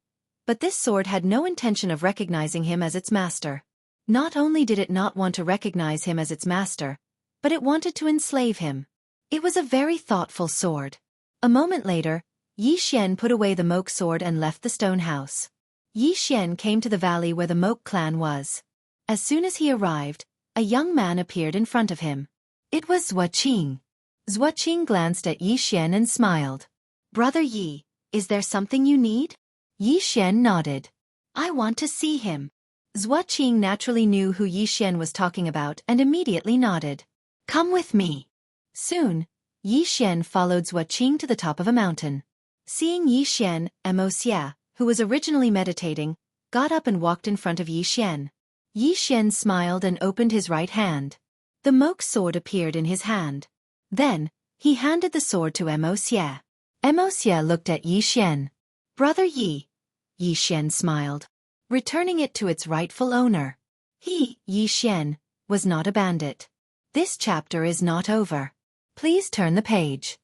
[SPEAKER 1] but this sword had no intention of recognizing him as its master. Not only did it not want to recognize him as its master, but it wanted to enslave him. It was a very thoughtful sword. A moment later, Yi Xian put away the Moke sword and left the stone house. Yi Xian came to the valley where the Moke clan was. As soon as he arrived, a young man appeared in front of him. It was Xueqi. Xueqi glanced at Yi Xian and smiled. Brother Yi, is there something you need? Yi Xian nodded. I want to see him. Xueqi naturally knew who Yi Xian was talking about and immediately nodded. Come with me. Soon, Yi Xian followed Xueqi to the top of a mountain. Seeing Yi Xian, Xia, who was originally meditating, got up and walked in front of Yi Xian. Yi Xian smiled and opened his right hand. The Moke sword appeared in his hand. Then, he handed the sword to Xia. Xia looked at Yi Xian. Brother Yi. Yi Xian smiled, returning it to its rightful owner. He, Yi Xian, was not a bandit. This chapter is not over. Please turn the page.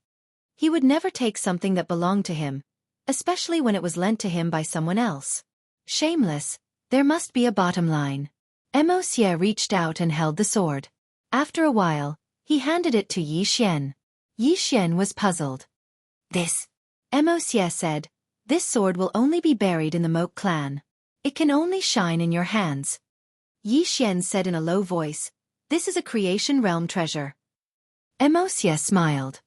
[SPEAKER 1] He would never take something that belonged to him, especially when it was lent to him by someone else. Shameless, there must be a bottom line. Xia reached out and held the sword. After a while, he handed it to Yi Xian. Yi Xian was puzzled. This, Xia said, this sword will only be buried in the Moke clan. It can only shine in your hands. Yi Xian said in a low voice, this is a creation realm treasure. Xia smiled.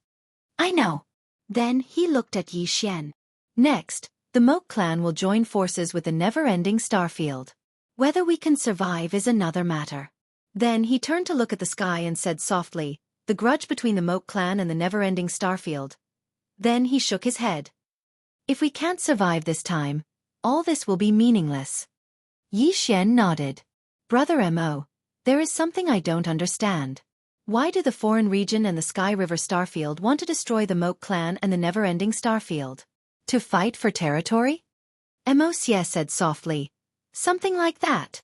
[SPEAKER 1] I know. Then he looked at Yi Xian. Next, the Moke clan will join forces with the never-ending Starfield. Whether we can survive is another matter. Then he turned to look at the sky and said softly, the grudge between the Moke clan and the never-ending Starfield. Then he shook his head. If we can't survive this time, all this will be meaningless. Yi Xian nodded. Brother Mo, there is something I don't understand. Why do the foreign region and the Sky River Starfield want to destroy the Moke clan and the never-ending Starfield? To fight for territory? Xia said softly. Something like that.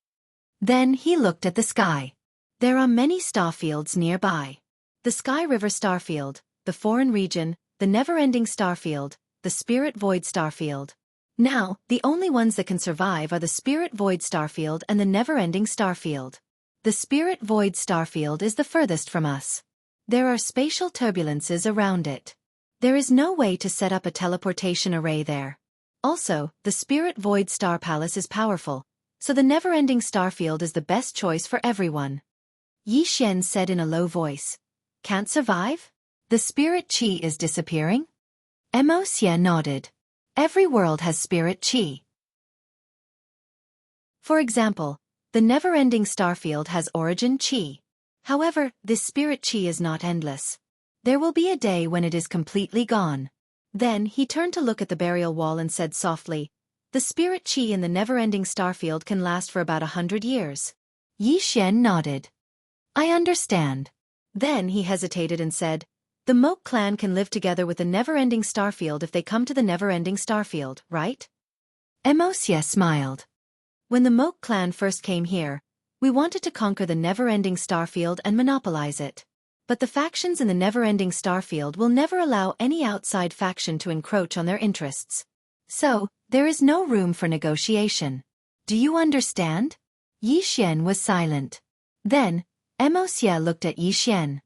[SPEAKER 1] Then he looked at the sky. There are many starfields nearby. The Sky River Starfield, the foreign region, the never-ending Starfield, the Spirit Void Starfield. Now, the only ones that can survive are the Spirit Void Starfield and the never-ending Starfield. The Spirit Void Starfield is the furthest from us. There are spatial turbulences around it. There is no way to set up a teleportation array there. Also, the Spirit Void Star Palace is powerful, so the never-ending Starfield is the best choice for everyone. Yi Xian said in a low voice. Can't survive? The spirit chi is disappearing? Xia nodded. Every world has spirit chi. For example, the never-ending Starfield has origin chi. However, this spirit chi is not endless. There will be a day when it is completely gone. Then he turned to look at the burial wall and said softly, the spirit chi in the never-ending Starfield can last for about 100 years. Yi Xian nodded. I understand. Then he hesitated and said, the Moke clan can live together with the never-ending Starfield if they come to the never-ending Starfield, right? Xia smiled. When the Moke clan first came here, we wanted to conquer the never-ending Starfield and monopolize it. But the factions in the never-ending Starfield will never allow any outside faction to encroach on their interests. So, there is no room for negotiation. Do you understand? Yi Xian was silent. Then, Xia looked at Yi Xian.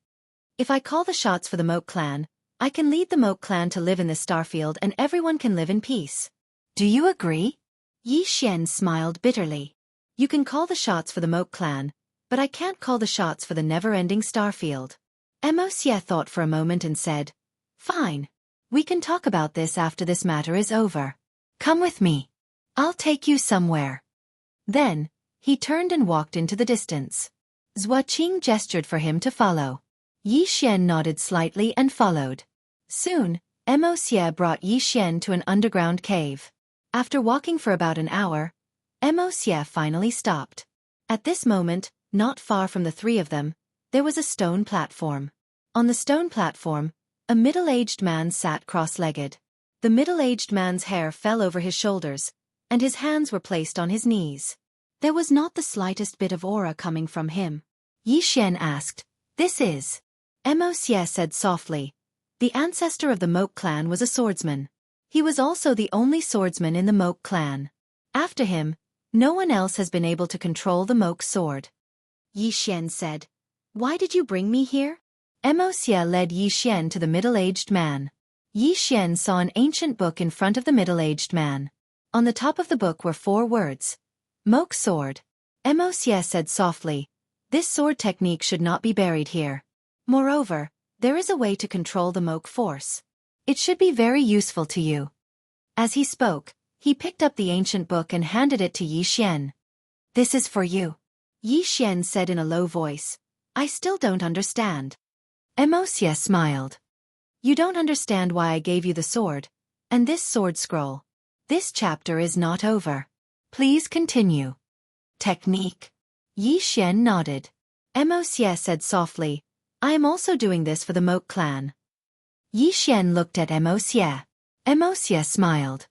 [SPEAKER 1] If I call the shots for the Moke clan, I can lead the Moke clan to live in the Starfield and everyone can live in peace. Do you agree? Yi Xian smiled bitterly. You can call the shots for the Moke clan, but I can't call the shots for the never-ending Starfield. Xia thought for a moment and said, fine. We can talk about this after this matter is over. Come with me. I'll take you somewhere. Then, he turned and walked into the distance. Xueqi gestured for him to follow. Yi Xian nodded slightly and followed. Soon, Mo brought Yi Xian to an underground cave. After walking for about an hour, Mo finally stopped. At this moment, not far from the three of them, there was a stone platform. On the stone platform, a middle-aged man sat cross-legged. The middle-aged man's hair fell over his shoulders, and his hands were placed on his knees. There was not the slightest bit of aura coming from him. Yi Xian asked, "This is?" Mo said softly. The ancestor of the Moke clan was a swordsman. He was also the only swordsman in the Moke clan. After him, no one else has been able to control the Moke sword. Yi Xian said, "Why did you bring me here?" Mo led Yi Xian to the middle-aged man. Yi Xian saw an ancient book in front of the middle-aged man. On the top of the book were 4 words. Moke sword. Mo said softly, "This sword technique should not be buried here. Moreover, there is a way to control the Moke force. It should be very useful to you." As he spoke, he picked up the ancient book and handed it to Yi Xian. "This is for you." Yi Xian said in a low voice, "I still don't understand." Mo smiled. "You don't understand why I gave you the sword, and this sword scroll. This chapter is not over. Please continue." Technique. Yi Xian nodded. Mo said softly, "I am also doing this for the Moke clan." Yi Xian looked at Mo smiled.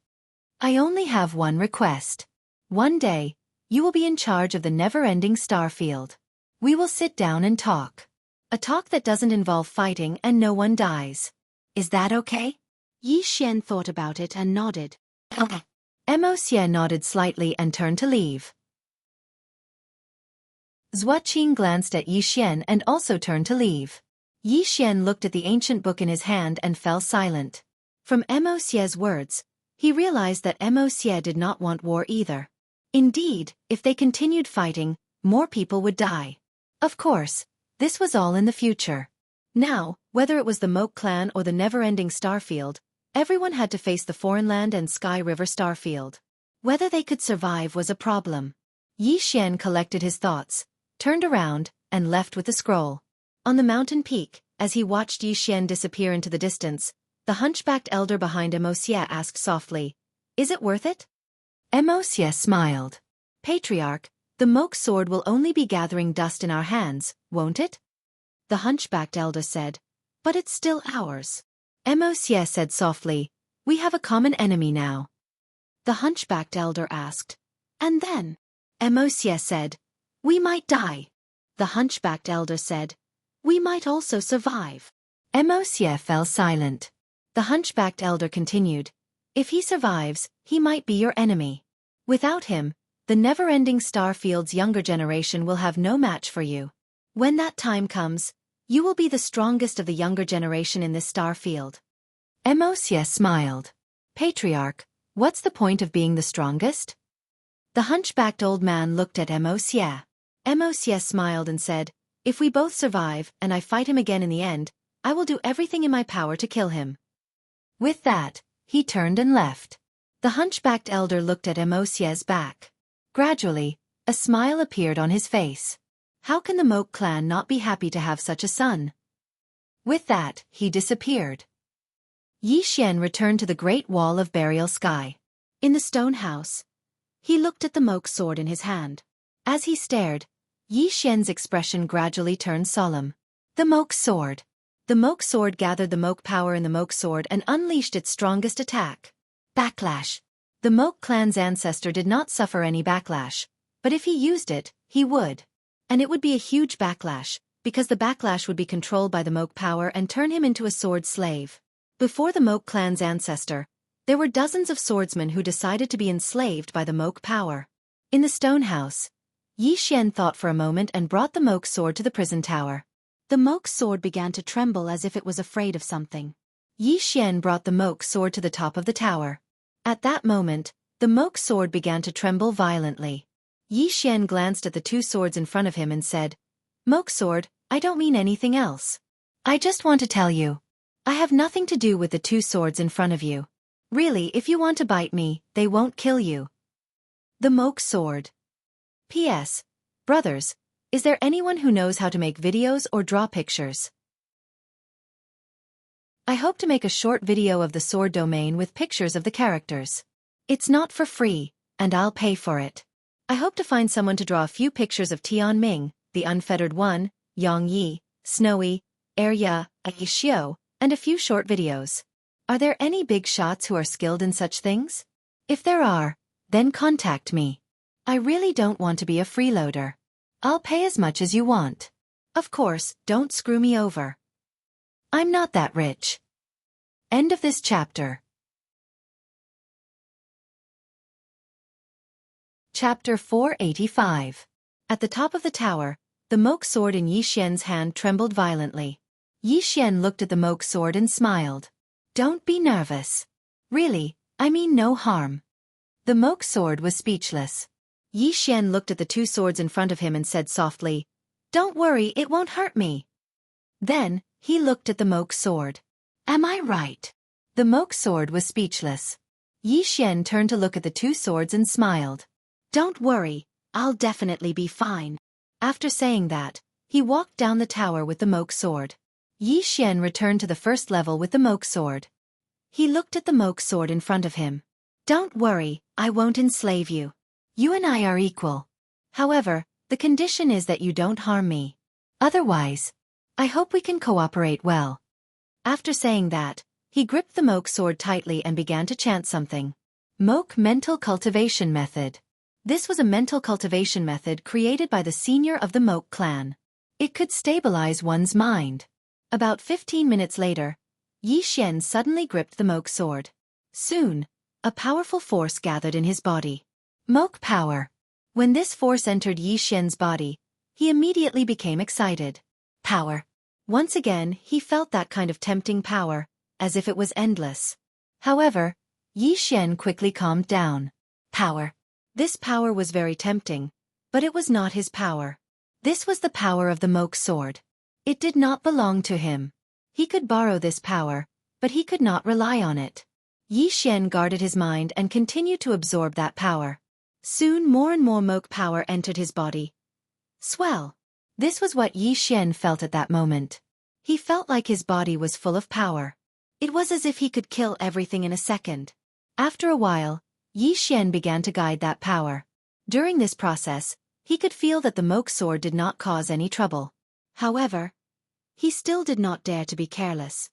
[SPEAKER 1] "I only have one request. One day, you will be in charge of the never-ending star field. We will sit down and talk. A talk that doesn't involve fighting and no one dies. Is that okay?" Yi Xian thought about it and nodded. Mo nodded slightly and turned to leave. Xueqi glanced at Yi Xian and also turned to leave. Yi Xian looked at the ancient book in his hand and fell silent. From Mo words, he realized that Mo did not want war either. Indeed, if they continued fighting, more people would die. Of course, this was all in the future. Now, whether it was the Moke clan or the never-ending starfield, everyone had to face the foreign land and Sky River starfield. Whether they could survive was a problem. Yi Xian collected his thoughts, turned around, and left with the scroll. On the mountain peak, as he watched Yi Xian disappear into the distance, the hunchbacked elder behind Mo asked softly, "Is it worth it?" Mo smiled. "Patriarch, the Moke sword will only be gathering dust in our hands, won't it?" The hunchbacked elder said, "But it's still ours." Mo said softly, "We have a common enemy now." The hunchbacked elder asked, "And then?" Mo said, "We might die." The hunchbacked elder said, "We might also survive." Mo fell silent. The hunchbacked elder continued, "If he survives, he might be your enemy. Without him, the never-ending starfield's younger generation will have no match for you. When that time comes, you will be the strongest of the younger generation in this starfield." Mo smiled. "Patriarch, what's the point of being the strongest?" The hunchbacked old man looked at Mo smiled and said, "If we both survive and I fight him again in the end, I will do everything in my power to kill him." With that, he turned and left. The hunchbacked elder looked at Mo's back. Gradually, a smile appeared on his face. How can the Moke clan not be happy to have such a son? With that, he disappeared. Yi Xian returned to the Great Wall of Burial Sky. In the stone house, he looked at the Moke sword in his hand. As he stared, Yi Xian's expression gradually turned solemn. The Moke sword. The Moke sword gathered the Moke power in the Moke sword and unleashed its strongest attack. Backlash. The Moke clan's ancestor did not suffer any backlash, but if he used it, he would. And it would be a huge backlash, because the backlash would be controlled by the Moke power and turn him into a sword slave. Before the Moke clan's ancestor, there were dozens of swordsmen who decided to be enslaved by the Moke power. In the stone house, Yi Xian thought for a moment and brought the Moke sword to the prison tower. The Moke sword began to tremble as if it was afraid of something. Yi Xian brought the Moke sword to the top of the tower. At that moment, the Moke sword began to tremble violently. Yi Xian glanced at the 2 swords in front of him and said, "Moke sword, I don't mean anything else. I just want to tell you. I have nothing to do with the 2 swords in front of you. Really, if you want to bite me, they won't kill you. The Moke Sword. P.S. Brothers, is there anyone who knows how to make videos or draw pictures? I hope to make a short video of the sword domain with pictures of the characters. It's not for free, and I'll pay for it. I hope to find someone to draw a few pictures of Tian Ming, the Unfettered One, Yang Yi, Snowy, Arya, Xiao, and a few short videos. Are there any big shots who are skilled in such things? If there are, then contact me. I really don't want to be a freeloader. I'll pay as much as you want. Of course, don't screw me over. I'm not that rich. End of this chapter. Chapter 485. At the top of the tower, the Moke sword in Yi Xian's hand trembled violently. Yi Xian looked at the Moke sword and smiled. Don't be nervous. Really, I mean no harm. The Moke sword was speechless. Yi Xian looked at the two swords in front of him and said softly, Don't worry, it won't hurt me. Then, he looked at the Moke sword. Am I right? The Moke sword was speechless. Yi Xian turned to look at the two swords and smiled. Don't worry, I'll definitely be fine. After saying that, he walked down the tower with the Moke sword. Yi Xian returned to the first level with the Moke sword. He looked at the Moke sword in front of him. Don't worry, I won't enslave you. You and I are equal. However, the condition is that you don't harm me. Otherwise, I hope we can cooperate well. After saying that, he gripped the Moke sword tightly and began to chant something. Moke Mental Cultivation Method. This was a mental cultivation method created by the senior of the Moke clan. It could stabilize one's mind. About 15 minutes later, Yi Xian suddenly gripped the Moke sword. Soon, a powerful force gathered in his body. Moke power. When this force entered Yi Xian's body, he immediately became excited. Power. Once again, he felt that kind of tempting power, as if it was endless. However, Yi Xian quickly calmed down. Power. This power was very tempting, but it was not his power. This was the power of the Moke sword. It did not belong to him. He could borrow this power, but he could not rely on it. Yi Xian guarded his mind and continued to absorb that power. Soon more and more Moke power entered his body. Swell. This was what Yi Xian felt at that moment. He felt like his body was full of power. It was as if he could kill everything in a second. After a while, Yi Xian began to guide that power. During this process, he could feel that the Moke sword did not cause any trouble. However, he still did not dare to be careless.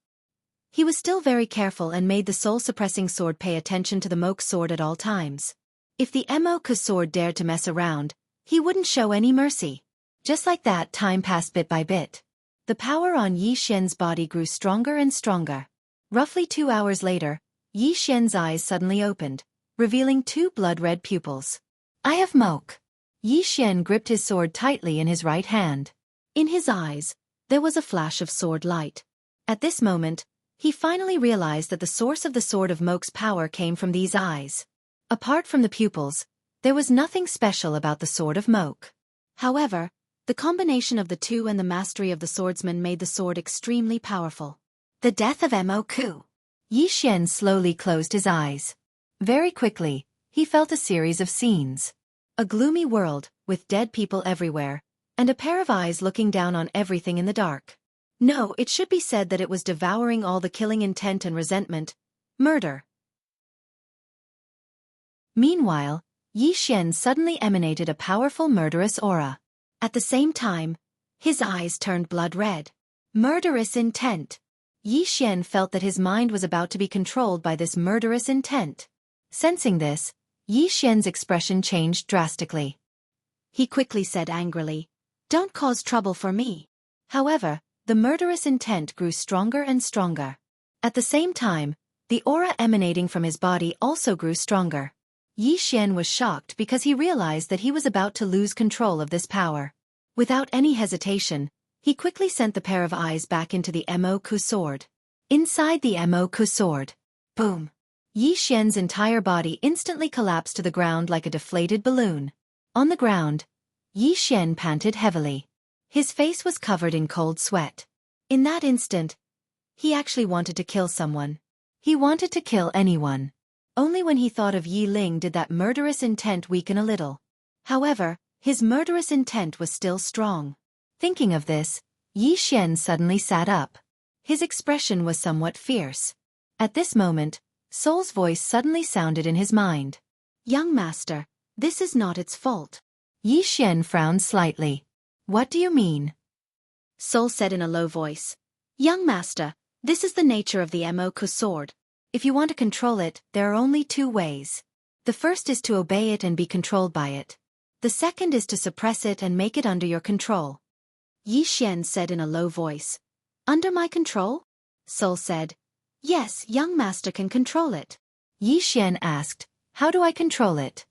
[SPEAKER 1] He was still very careful and made the soul-suppressing sword pay attention to the Moke sword at all times. If the Moke sword dared to mess around, he wouldn't show any mercy. Just like that, time passed bit by bit. The power on Yi Xian's body grew stronger and stronger. Roughly 2 hours later, Yi Xian's eyes suddenly opened, revealing 2 blood-red pupils. I have Moke. Yi Xian gripped his sword tightly in his right hand. In his eyes, there was a flash of sword light. At this moment, he finally realized that the source of the sword of Moke's power came from these eyes. Apart from the pupils, there was nothing special about the sword of Moke. However, the combination of the two and the mastery of the swordsman made the sword extremely powerful. The death of Moke. Yi Xian slowly closed his eyes. Very quickly, he felt a series of scenes. A gloomy world, with dead people everywhere, and a pair of eyes looking down on everything in the dark. No, it should be said that it was devouring all the killing intent and resentment. Murder. Meanwhile, Yi Xian suddenly emanated a powerful murderous aura. At the same time, his eyes turned blood red. Murderous intent. Yi Xian felt that his mind was about to be controlled by this murderous intent. Sensing this, Yi Xian's expression changed drastically. He quickly said angrily, "Don't cause trouble for me." However, the murderous intent grew stronger and stronger. At the same time, the aura emanating from his body also grew stronger. Yi Xian was shocked because he realized that he was about to lose control of this power. Without any hesitation, he quickly sent the pair of eyes back into the Moke sword. Inside the Moke sword. Boom! Yi Xian's entire body instantly collapsed to the ground like a deflated balloon. On the ground, Yi Xian panted heavily. His face was covered in cold sweat. In that instant, he actually wanted to kill someone. He wanted to kill anyone. Only when he thought of Yi Ling did that murderous intent weaken a little. However, his murderous intent was still strong. Thinking of this, Yi Xian suddenly sat up. His expression was somewhat fierce. At this moment, Soul's voice suddenly sounded in his mind. "Young master, this is not its fault." Yi Xian frowned slightly. "What do you mean?" Soul said in a low voice. "Young master, this is the nature of the embark sword. If you want to control it, there are only two ways. The first is to obey it and be controlled by it. The second is to suppress it and make it under your control." Yi Xian said in a low voice. "Under my control?" Soul said. "Yes, young master can control it." Yi Xian asked, "How do I control it?"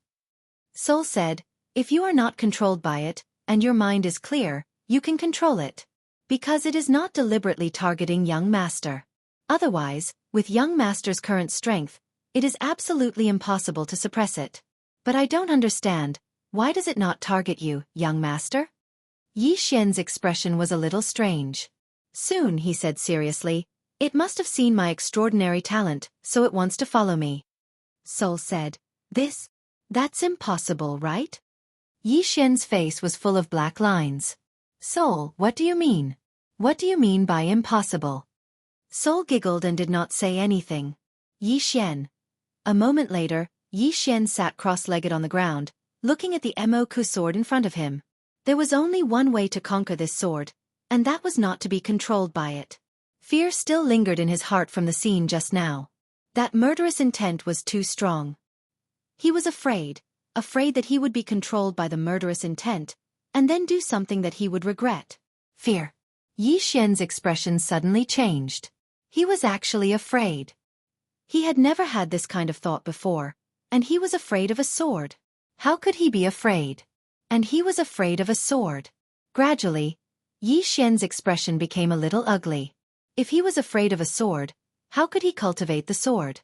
[SPEAKER 1] Soul said, "If you are not controlled by it, and your mind is clear, you can control it. Because it is not deliberately targeting young master. Otherwise, with young master's current strength, it is absolutely impossible to suppress it. But I don't understand, why does it not target you, young master?" Yi Xian's expression was a little strange. Soon, he said seriously, "It must have seen my extraordinary talent, so it wants to follow me." Soul said, "That's impossible, right?" Yi Xian's face was full of black lines. "Soul, what do you mean? What do you mean by impossible?" Soul giggled and did not say anything. Yi Xian. A moment later, Yi Xian sat cross-legged on the ground, looking at the embark sword in front of him. There was only one way to conquer this sword, and that was not to be controlled by it. Fear still lingered in his heart from the scene just now. That murderous intent was too strong. He was afraid that he would be controlled by the murderous intent, and then do something that he would regret. Fear. Yi Xian's expression suddenly changed. He was actually afraid. He had never had this kind of thought before, and he was afraid of a sword. How could he be afraid? And he was afraid of a sword. Gradually, Yi Xian's expression became a little ugly. If he was afraid of a sword, how could he cultivate the sword?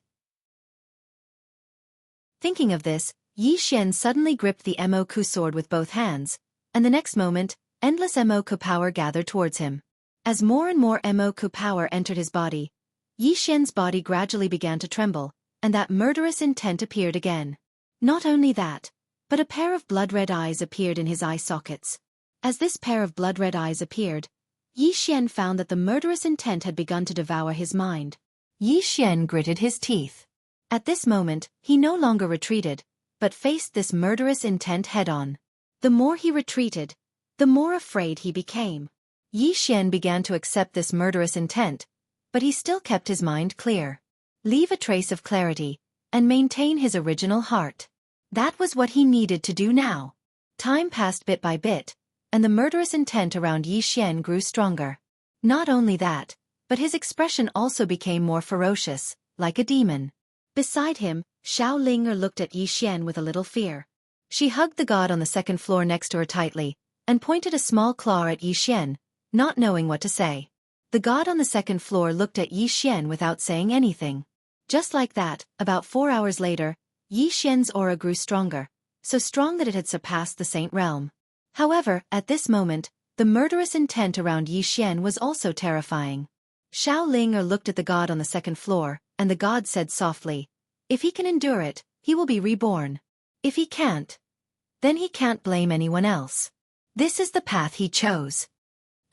[SPEAKER 1] Thinking of this, Yi Xian suddenly gripped the embark sword with both hands, and the next moment, endless embark power gathered towards him. As more and more embark power entered his body, Yi Xian's body gradually began to tremble, and that murderous intent appeared again. Not only that, but a pair of blood-red eyes appeared in his eye sockets. As this pair of blood-red eyes appeared, Yi Xian found that the murderous intent had begun to devour his mind. Yi Xian gritted his teeth. At this moment, he no longer retreated, but faced this murderous intent head-on. The more he retreated, the more afraid he became. Yi Xian began to accept this murderous intent, but he still kept his mind clear. Leave a trace of clarity, and maintain his original heart. That was what he needed to do now. Time passed bit by bit, and the murderous intent around Yi Xian grew stronger. Not only that, but his expression also became more ferocious, like a demon. Beside him, Xiao Ling looked at Yi Xian with a little fear. She hugged the god on the second floor next to her tightly, and pointed a small claw at Yi Xian, not knowing what to say. The god on the second floor looked at Yi Xian without saying anything. Just like that, about 4 hours later, Yi Xian's aura grew stronger, so strong that it had surpassed the Saint Realm. However, at this moment, the murderous intent around Yi Xian was also terrifying. Xiao Ling looked at the god on the second floor, and the god said softly, "If he can endure it, he will be reborn. If he can't, then he can't blame anyone else. This is the path he chose."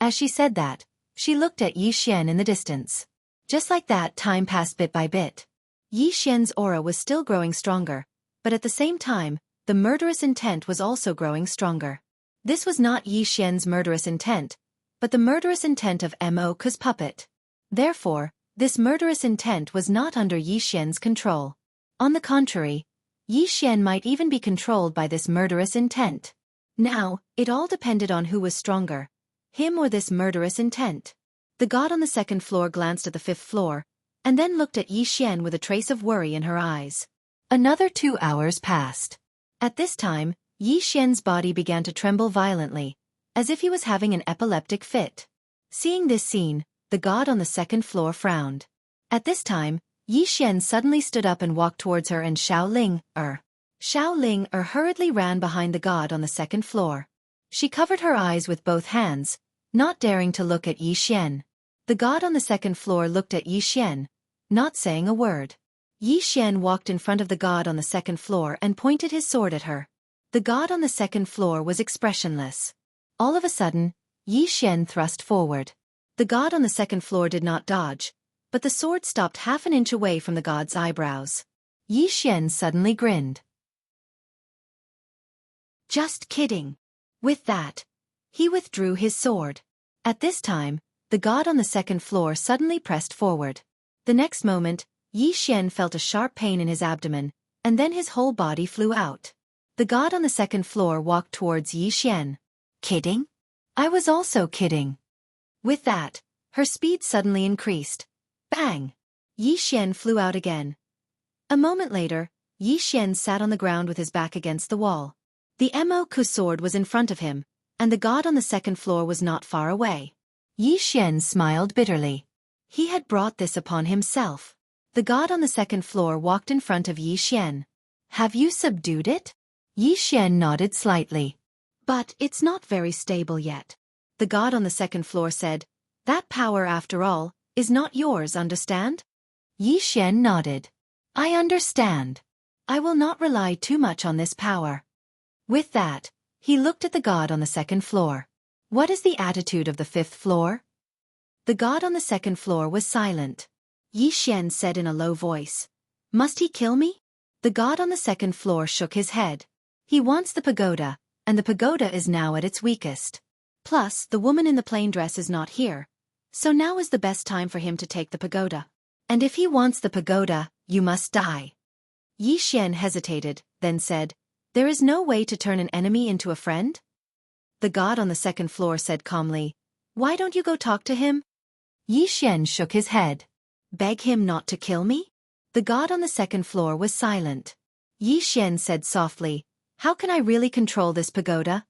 [SPEAKER 1] As she said that, she looked at Yi Xian in the distance. Just like that, time passed bit by bit. Yi Xian's aura was still growing stronger, but at the same time, the murderous intent was also growing stronger. This was not Yi Xian's murderous intent, but the murderous intent of Mo's puppet. Therefore, this murderous intent was not under Yi Xian's control. On the contrary, Yi Xian might even be controlled by this murderous intent. Now, it all depended on who was stronger, him or this murderous intent. The god on the second floor glanced at the fifth floor, and then looked at Yi Xian with a trace of worry in her eyes. Another 2 hours passed. At this time, Yi Xian's body began to tremble violently, as if he was having an epileptic fit. Seeing this scene, the god on the second floor frowned. At this time, Yi Xian suddenly stood up and walked towards her, and Xiao Ling hurriedly ran behind the god on the second floor. She covered her eyes with both hands, not daring to look at Yi Xian. The god on the second floor looked at Yi Xian, not saying a word. Yi Xian walked in front of the god on the second floor and pointed his sword at her. The god on the second floor was expressionless. All of a sudden, Yi Xian thrust forward. The god on the second floor did not dodge, but the sword stopped half an inch away from the god's eyebrows. Yi Xian suddenly grinned. Just kidding. With that, he withdrew his sword. At this time, the god on the second floor suddenly pressed forward. The next moment, Yi Xian felt a sharp pain in his abdomen, and then his whole body flew out. The god on the second floor walked towards Yi Xian. Kidding? I was also kidding. With that, her speed suddenly increased. Bang! Yi Xian flew out again. A moment later, Yi Xian sat on the ground with his back against the wall. The embark sword was in front of him, and the god on the second floor was not far away. Yi Xian smiled bitterly. He had brought this upon himself. The god on the second floor walked in front of Yi Xian. Have you subdued it? Yi Xian nodded slightly. But it's not very stable yet. The god on the second floor said, that power after all, is not yours, understand? Yi Xian nodded. I understand. I will not rely too much on this power. With that, he looked at the god on the second floor. What is the attitude of the fifth floor? The god on the second floor was silent. Yi Xian said in a low voice. Must he kill me? The god on the second floor shook his head. He wants the pagoda, and the pagoda is now at its weakest. Plus, the woman in the plain dress is not here, so now is the best time for him to take the pagoda. And if he wants the pagoda, you must die. Yi Xian hesitated, then said, there is no way to turn an enemy into a friend? The god on the second floor said calmly, why don't you go talk to him? Yi Xian shook his head. Beg him not to kill me? The god on the second floor was silent. Yi Xian said softly, how can I really control this pagoda?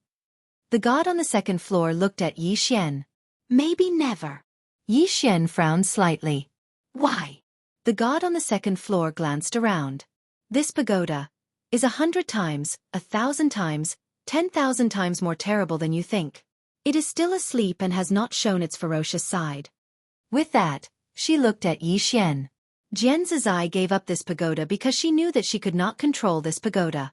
[SPEAKER 1] The god on the second floor looked at Yi Xian. Maybe never. Yi Xian frowned slightly. Why? The god on the second floor glanced around. This pagoda is 100 times, 1,000 times, 10,000 times more terrible than you think. It is still asleep and has not shown its ferocious side. With that, she looked at Yi Xian. Jian Zizai gave up this pagoda because she knew that she could not control this pagoda.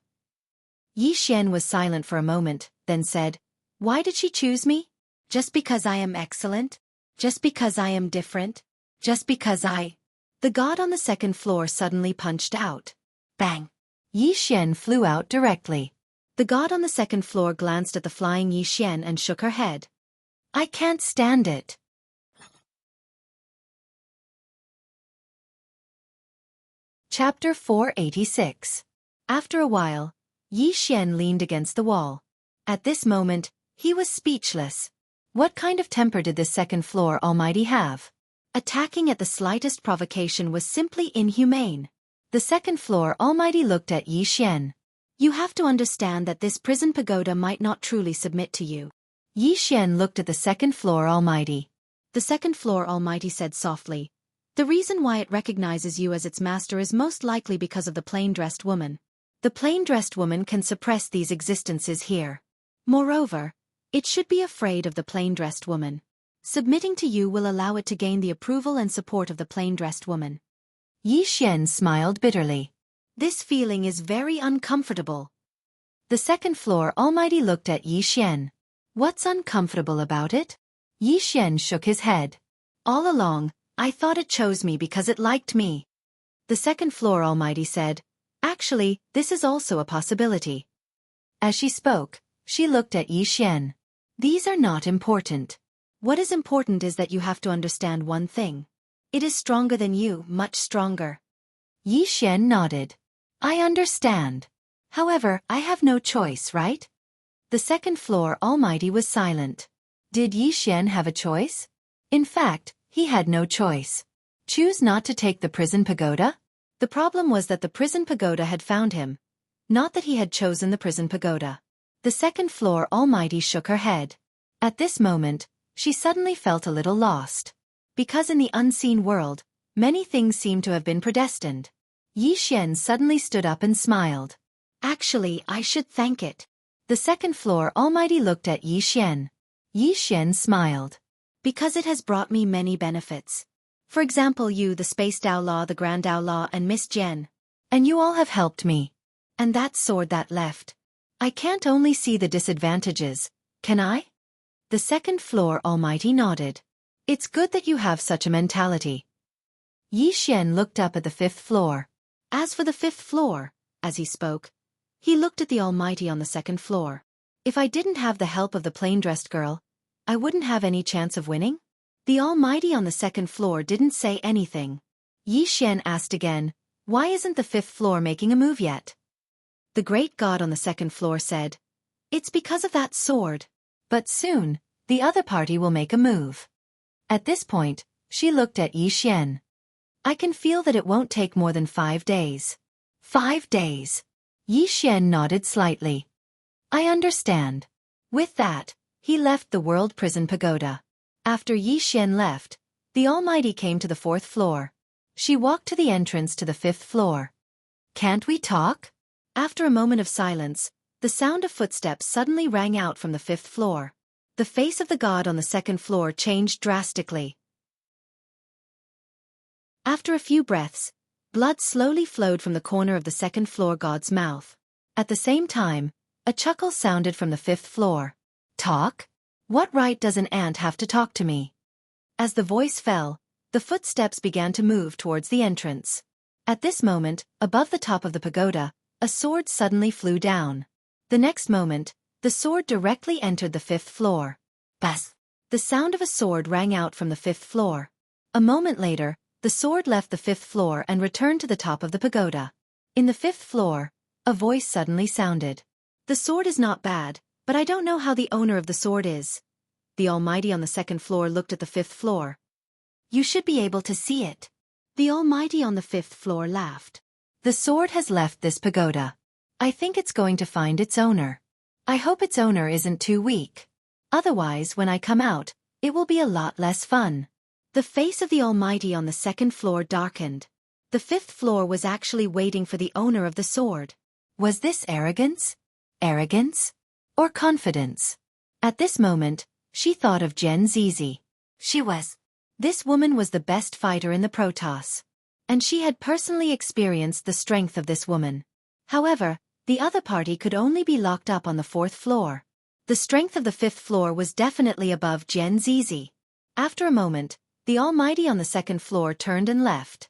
[SPEAKER 1] Yi Xian was silent for a moment, then said, why did she choose me? Just because I am excellent? Just because I am different? Just because I... The god on the second floor suddenly punched out. Bang! Yi Xian flew out directly. The god on the second floor glanced at the flying Yi Xian and shook her head. I can't stand it. Chapter 486. After a while, Yi Xian leaned against the wall. At this moment, he was speechless. What kind of temper did this second floor almighty have? Attacking at the slightest provocation was simply inhumane. The second floor almighty looked at Yi Xian. You have to understand that this prison pagoda might not truly submit to you. Yi Xian looked at the second floor almighty. The second floor almighty said softly, the reason why it recognizes you as its master is most likely because of the plain-dressed woman. The plain-dressed woman can suppress these existences here. Moreover, it should be afraid of the plain-dressed woman. Submitting to you will allow it to gain the approval and support of the plain-dressed woman. Yi Xian smiled bitterly. This feeling is very uncomfortable. The second floor almighty looked at Yi Xian. What's uncomfortable about it? Yi Xian shook his head. All along, I thought it chose me because it liked me. The second floor almighty said, actually, this is also a possibility. As she spoke, she looked at Yi Xian. These are not important. What is important is that you have to understand one thing. It is stronger than you, much stronger. Yi Xian nodded. I understand. However, I have no choice, right? The second floor almighty was silent. Did Yi Xian have a choice? In fact, he had no choice. Choose not to take the prison pagoda? The problem was that the prison pagoda had found him, not that he had chosen the prison pagoda. The second floor almighty shook her head. At this moment, she suddenly felt a little lost. Because in the unseen world, many things seem to have been predestined. Yi Xian suddenly stood up and smiled. Actually, I should thank it. The second floor almighty looked at Yi Xian. Yi Xian smiled. Because it has brought me many benefits. For example, you, the Space Dao Law, the Grand Dao Law, and Miss Jen. And you all have helped me. And that sword that left. I can't only see the disadvantages, can I? The second floor Almighty nodded. It's good that you have such a mentality. Yi Xian looked up at the fifth floor. As for the fifth floor, as he spoke, he looked at the Almighty on the second floor. If I didn't have the help of the plain-dressed girl, I wouldn't have any chance of winning? The Almighty on the second floor didn't say anything. Yi Xian asked again, why isn't the fifth floor making a move yet? The great god on the second floor said, it's because of that sword. But soon, the other party will make a move. At this point, she looked at Yi Xian. I can feel that it won't take more than 5 days. 5 days. Yi Xian nodded slightly. I understand. With that, he left the World Prison Pagoda. After Yi Xian left, the Almighty came to the fourth floor. She walked to the entrance to the fifth floor. Can't we talk? After a moment of silence, the sound of footsteps suddenly rang out from the fifth floor. The face of the god on the second floor changed drastically. After a few breaths, blood slowly flowed from the corner of the second floor god's mouth. At the same time, a chuckle sounded from the fifth floor. Talk? What right does an ant have to talk to me? As the voice fell, the footsteps began to move towards the entrance. At this moment, above the top of the pagoda, a sword suddenly flew down. The next moment, the sword directly entered the fifth floor. Bas! The sound of a sword rang out from the fifth floor. A moment later, the sword left the fifth floor and returned to the top of the pagoda. In the fifth floor, a voice suddenly sounded. The sword is not bad, but I don't know how the owner of the sword is. The Almighty on the second floor looked at the fifth floor. You should be able to see it. The Almighty on the fifth floor laughed. The sword has left this pagoda. I think it's going to find its owner. I hope its owner isn't too weak. Otherwise, when I come out, it will be a lot less fun. The face of the Almighty on the second floor darkened. The fifth floor was actually waiting for the owner of the sword. Was this arrogance? Arrogance? Or confidence? At this moment, she thought of Jen Zizi. This woman was the best fighter in the Protoss. And she had personally experienced the strength of this woman. However, the other party could only be locked up on the fourth floor. The strength of the fifth floor was definitely above Jen Zizi. After a moment, the Almighty on the second floor turned and left.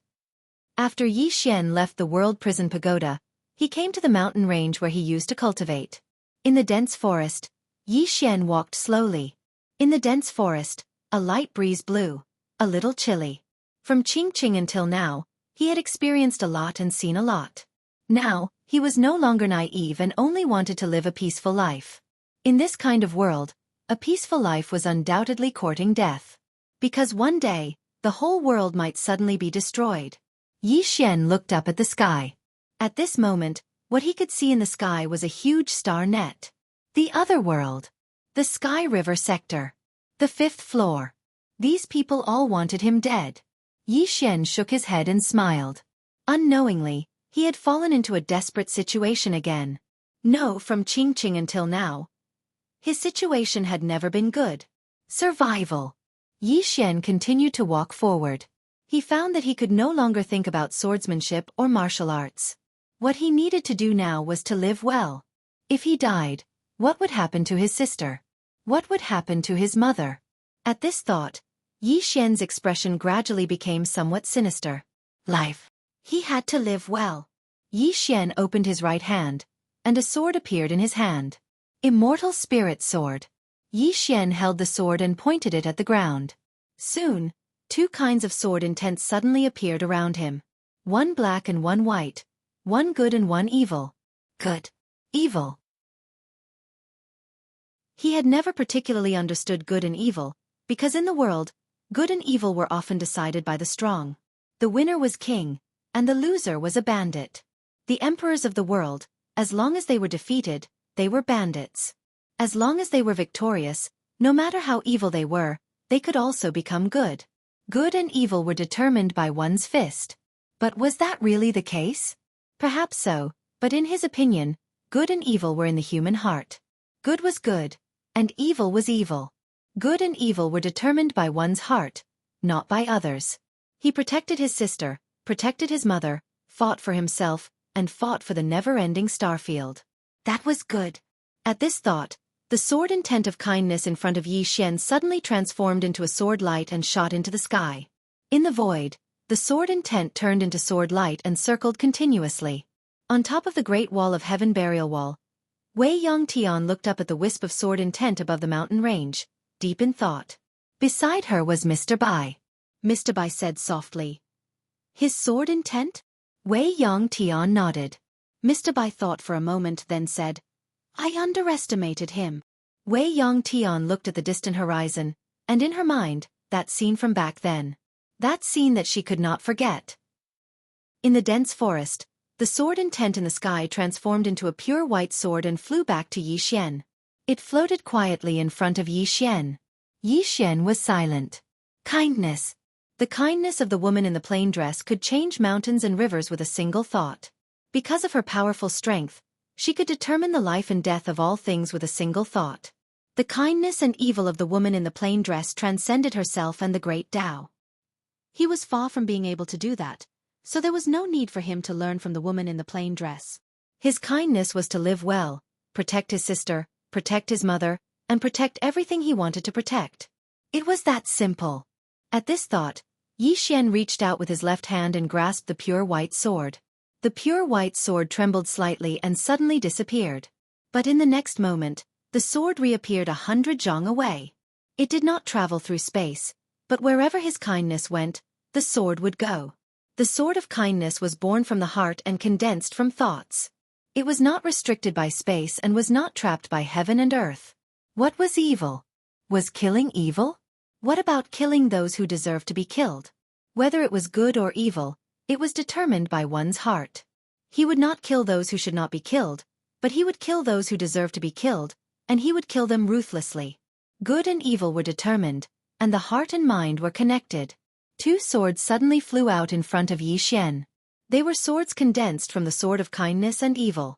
[SPEAKER 1] After Yi Xian left the World Prison Pagoda, he came to the mountain range where he used to cultivate. In the dense forest, Yi Xian walked slowly. In the dense forest, a light breeze blew, a little chilly. From Qingqing until now, he had experienced a lot and seen a lot. Now, he was no longer naive and only wanted to live a peaceful life. In this kind of world, a peaceful life was undoubtedly courting death. Because one day, the whole world might suddenly be destroyed. Yi Xian looked up at the sky. At this moment, what he could see in the sky was a huge star net. The other world. The Sky River sector. The fifth floor. These people all wanted him dead. Yi Xian shook his head and smiled. Unknowingly, he had fallen into a desperate situation again. No, from Qingqing until now, his situation had never been good. Survival. Yi Xian continued to walk forward. He found that he could no longer think about swordsmanship or martial arts. What he needed to do now was to live well. If he died, what would happen to his sister? What would happen to his mother? At this thought, Yi Xian's expression gradually became somewhat sinister. Life. He had to live well. Yi Xian opened his right hand, and a sword appeared in his hand. Immortal Spirit Sword. Yi Xian held the sword and pointed it at the ground. Soon, 2 kinds of sword intent suddenly appeared around him. One black and one white. One good and one evil. Good. Evil. He had never particularly understood good and evil, because in the world, good and evil were often decided by the strong. The winner was king, and the loser was a bandit. The emperors of the world, as long as they were defeated, they were bandits. As long as they were victorious, no matter how evil they were, they could also become good. Good and evil were determined by one's fist. But was that really the case? Perhaps so, but in his opinion, good and evil were in the human heart. Good was good, and evil was evil. Good and evil were determined by one's heart, not by others. He protected his sister, protected his mother, fought for himself, and fought for the never-ending starfield. That was good. At this thought, the sword intent of kindness in front of Yi Xian suddenly transformed into a sword light and shot into the sky. In the void, the sword intent turned into sword light and circled continuously. On top of the Great Wall of Heaven burial wall, Wei Yongtian looked up at the wisp of sword intent above the mountain range, deep in thought. Beside her was Mr. Bai. Mr. Bai said softly, "His sword intent?" Wei Yongtian nodded. Mr. Bai thought for a moment, then said, "I underestimated him." Wei Yongtian looked at the distant horizon, and in her mind, that scene from back then. That scene that she could not forget. In the dense forest, the sword intent in the sky transformed into a pure white sword and flew back to Yi Xian. It floated quietly in front of Yi Xian. Yi Xian was silent. Kindness. The kindness of the woman in the plain dress could change mountains and rivers with a single thought. Because of her powerful strength, she could determine the life and death of all things with a single thought. The kindness and evil of the woman in the plain dress transcended herself and the great Tao. He was far from being able to do that, so there was no need for him to learn from the woman in the plain dress. His kindness was to live well, protect his sister, protect his mother, and protect everything he wanted to protect. It was that simple. At this thought, Yi Xian reached out with his left hand and grasped the pure white sword. The pure white sword trembled slightly and suddenly disappeared. But in the next moment, the sword reappeared 100 zhang away. It did not travel through space, but wherever his kindness went, the sword would go. The sword of kindness was born from the heart and condensed from thoughts. It was not restricted by space and was not trapped by heaven and earth. What was evil? Was killing evil? What about killing those who deserved to be killed? Whether it was good or evil, it was determined by one's heart. He would not kill those who should not be killed, but he would kill those who deserved to be killed, and he would kill them ruthlessly. Good and evil were determined, and the heart and mind were connected. 2 swords suddenly flew out in front of Yi Xian. They were swords condensed from the sword of kindness and evil.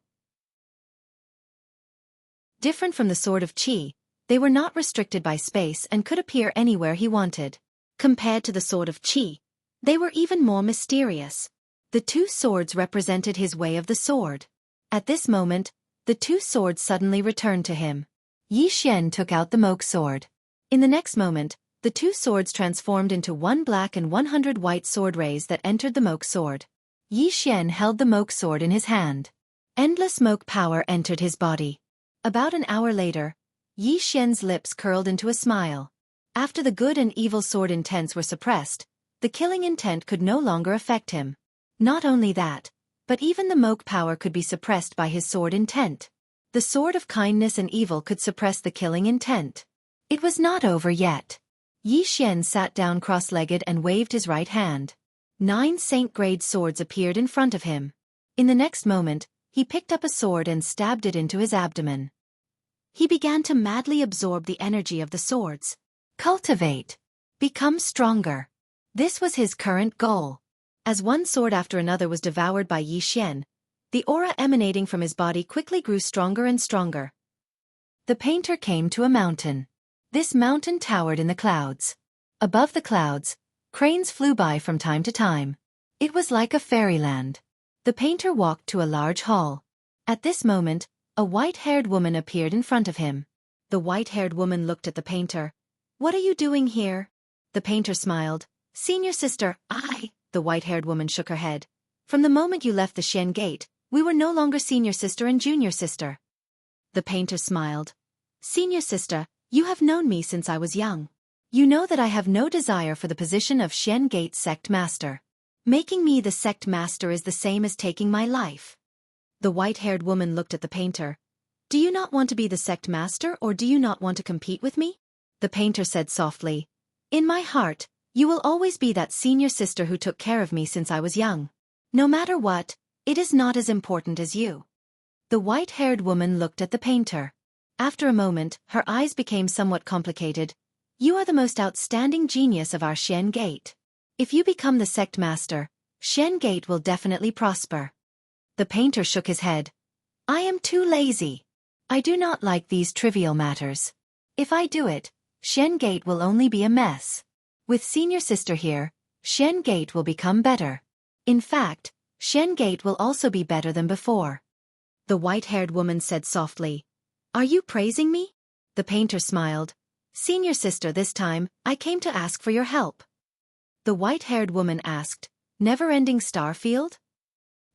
[SPEAKER 1] Different from the sword of Qi, they were not restricted by space and could appear anywhere he wanted. Compared to the sword of Qi, they were even more mysterious. The 2 swords represented his way of the sword. At this moment, the 2 swords suddenly returned to him. Yi Xian took out the moke sword. In the next moment, the 2 swords transformed into 1 black and 100 white sword rays that entered the moke sword. Yi Xian held the moke sword in his hand. Endless moke power entered his body. About an hour later, Yi Xian's lips curled into a smile. After the good and evil sword intents were suppressed, the killing intent could no longer affect him. Not only that, but even the moke power could be suppressed by his sword intent. The sword of kindness and evil could suppress the killing intent. It was not over yet. Yi Xian sat down cross-legged and waved his right hand. 9 saint-grade swords appeared in front of him. In the next moment, he picked up a sword and stabbed it into his abdomen. He began to madly absorb the energy of the swords. Cultivate. Become stronger. This was his current goal. As one sword after another was devoured by Yi Xian, the aura emanating from his body quickly grew stronger and stronger. The painter came to a mountain. This mountain towered in the clouds. Above the clouds, cranes flew by from time to time. It was like a fairyland. The painter walked to a large hall. At this moment, a white-haired woman appeared in front of him. The white-haired woman looked at the painter. "What are you doing here?" The painter smiled. "Senior sister, I..." The white-haired woman shook her head. "From the moment you left the Xian Gate, we were no longer senior sister and junior sister." The painter smiled. "Senior sister, you have known me since I was young. You know that I have no desire for the position of Xian Gate sect master. Making me the sect master is the same as taking my life." The white-haired woman looked at the painter. "Do you not want to be the sect master, or do you not want to compete with me?" The painter said softly, "In my heart, you will always be that senior sister who took care of me since I was young. No matter what, it is not as important as you." The white-haired woman looked at the painter. After a moment, her eyes became somewhat complicated. "You are the most outstanding genius of our Xian Gate. If you become the sect master, Xian Gate will definitely prosper." The painter shook his head. "I am too lazy. I do not like these trivial matters. If I do it, Xian Gate will only be a mess. With senior sister here, Xian Gate will become better. In fact, Xian Gate will also be better than before. The white-haired woman said softly. Are you praising me? The painter smiled. Senior sister, this time, I came to ask for your help. The white-haired woman asked, Never-ending star field?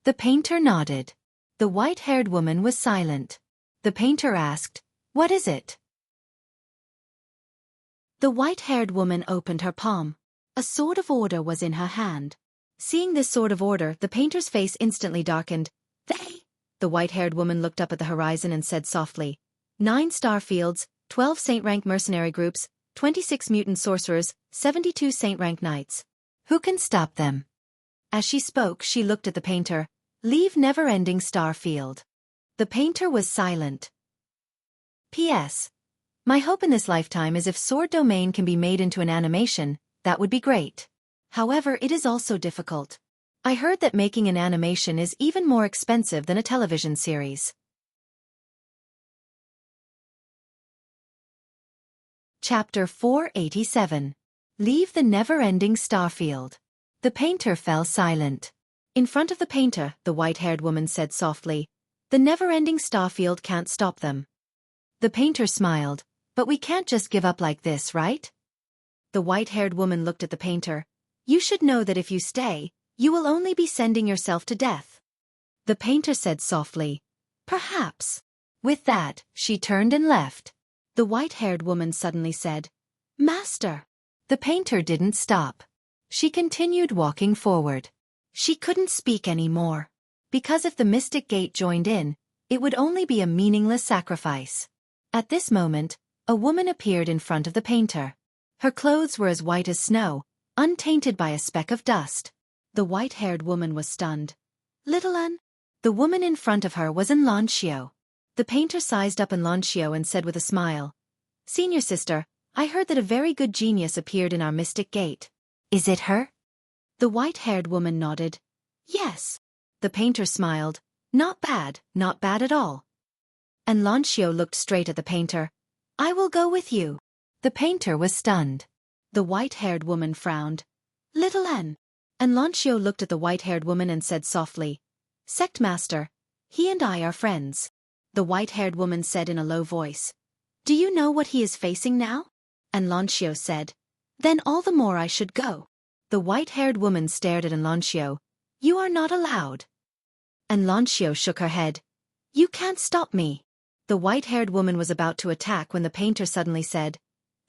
[SPEAKER 1] The painter nodded. The white-haired woman was silent. The painter asked, What is it? The white-haired woman opened her palm. A sword of order was in her hand. Seeing this sword of order, the painter's face instantly darkened. The white-haired woman looked up at the horizon and said softly, 9 star fields, 12 saint-rank mercenary groups, 26 mutant sorcerers, 72 saint-rank knights. Who can stop them? As she spoke, she looked at the painter. Leave never-ending star field. The painter was silent. P.S. My hope in this lifetime is if Sword Domain can be made into an animation, that would be great. However, it is also difficult. I heard that making an animation is even more expensive than a television series. Chapter 487. Leave the never-ending starfield. The painter fell silent. In front of the painter, the white-haired woman said softly, The never-ending starfield can't stop them. The painter smiled, But we can't just give up like this, right? The white-haired woman looked at the painter. You should know that if you stay, you will only be sending yourself to death. The painter said softly, Perhaps. With that, she turned and left. The white-haired woman suddenly said, Master. The painter didn't stop. She continued walking forward. She couldn't speak anymore. Because if the Mystic Gate joined in, it would only be a meaningless sacrifice. At this moment, a woman appeared in front of the painter. Her clothes were as white as snow, untainted by a speck of dust. The white-haired woman was stunned. Little An? The woman in front of her was Enlancio. The painter sized up Enlancio and said with a smile, Senior sister, I heard that a very good genius appeared in our Mystic Gate. Is it her? The white-haired woman nodded. Yes. The painter smiled. Not bad at all. Enlancio looked straight at the painter. I will go with you. The painter was stunned. The white-haired woman frowned. Little N. Enlancio looked at the white-haired woman and said softly, Sect Master, he and I are friends. The white-haired woman said in a low voice, Do you know what he is facing now? Enlancio said, Then all the more I should go. The white-haired woman stared at Enlancio. You are not allowed. Enlancio shook her head. You can't stop me. The white-haired woman was about to attack when the painter suddenly said,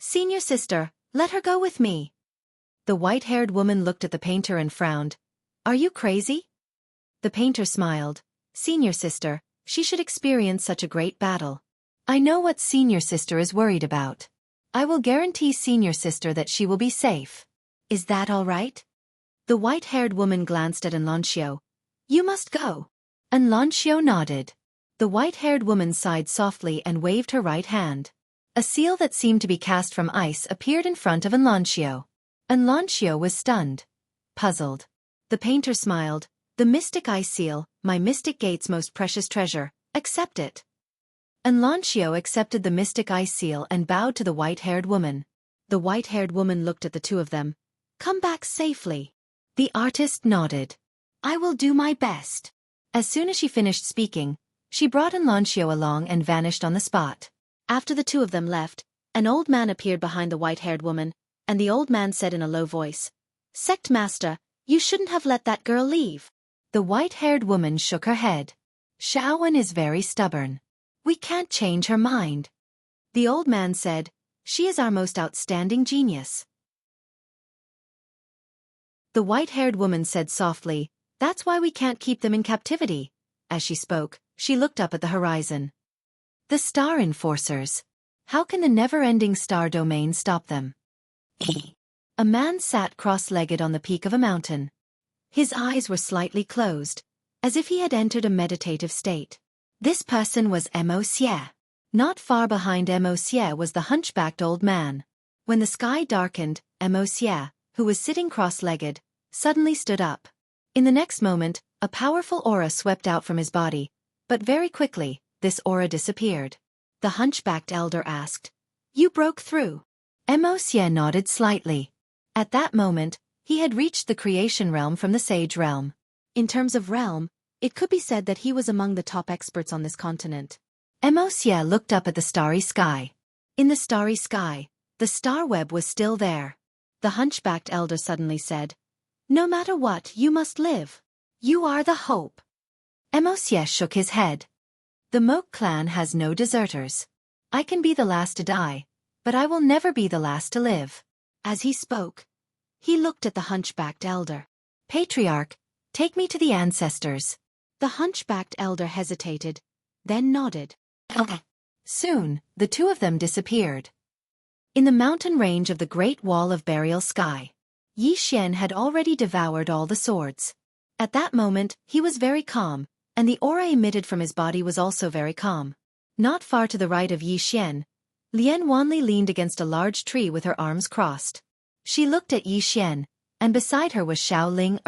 [SPEAKER 1] Senior sister, let her go with me. The white-haired woman looked at the painter and frowned. Are you crazy? The painter smiled. Senior sister, she should experience such a great battle. I know what senior sister is worried about. I will guarantee senior sister that she will be safe. Is that all right? The white-haired woman glanced at Enlancio. You must go. Enlancio nodded. The white-haired woman sighed softly and waved her right hand. A seal that seemed to be cast from ice appeared in front of Enlancio. Enlancio was stunned. Puzzled. The painter smiled. The Mystic Ice Seal, my Mystic Gate's most precious treasure, accept it. Enlancio accepted the Mystic Ice Seal and bowed to the white-haired woman. The white-haired woman looked at the two of them. Come back safely. The artist nodded. I will do my best. As soon as she finished speaking, she brought Enlancio along and vanished on the spot. After the two of them left, an old man appeared behind the white-haired woman, and the old man said in a low voice, Sect Master, you shouldn't have let that girl leave. The white-haired woman shook her head. Shaowen is very stubborn. We can't change her mind. The old man said, She is our most outstanding genius. The white-haired woman said softly, That's why we can't keep them in captivity. As she spoke, she looked up at the horizon. The Star Enforcers. How can the never-ending star domain stop them? A man sat cross-legged on the peak of a mountain. His eyes were slightly closed, as if he had entered a meditative state. This person was Xie. Not far behind Xie was the hunchbacked old man. When the sky darkened, Xie, who was sitting cross-legged, suddenly stood up. In the next moment, a powerful aura swept out from his body, but very quickly, this aura disappeared. The hunchbacked elder asked, You broke through? Xie nodded slightly. At that moment, He had reached the creation realm from the sage realm. In terms of realm, it could be said that he was among the top experts on this continent. Xie looked up at the starry sky. In the starry sky, the star web was still there. The hunchbacked elder suddenly said, "No matter what, you must live. You are the hope." Xie shook his head. "The Moke clan has no deserters. I can be the last to die, but I will never be the last to live." As he spoke, he looked at the hunchbacked elder. "Patriarch, take me to the ancestors." The hunchbacked elder hesitated, then nodded. Soon, the two of them disappeared. In the mountain range of the Great Wall of Burial Sky, Yi Xian had already devoured all the swords. At that moment, he was very calm, and the aura emitted from his body was also very calm. Not far to the right of Yi Xian, Lian Wanli leaned against a large tree with her arms crossed. She looked at Yi Xian, and beside her was Xiao Ling.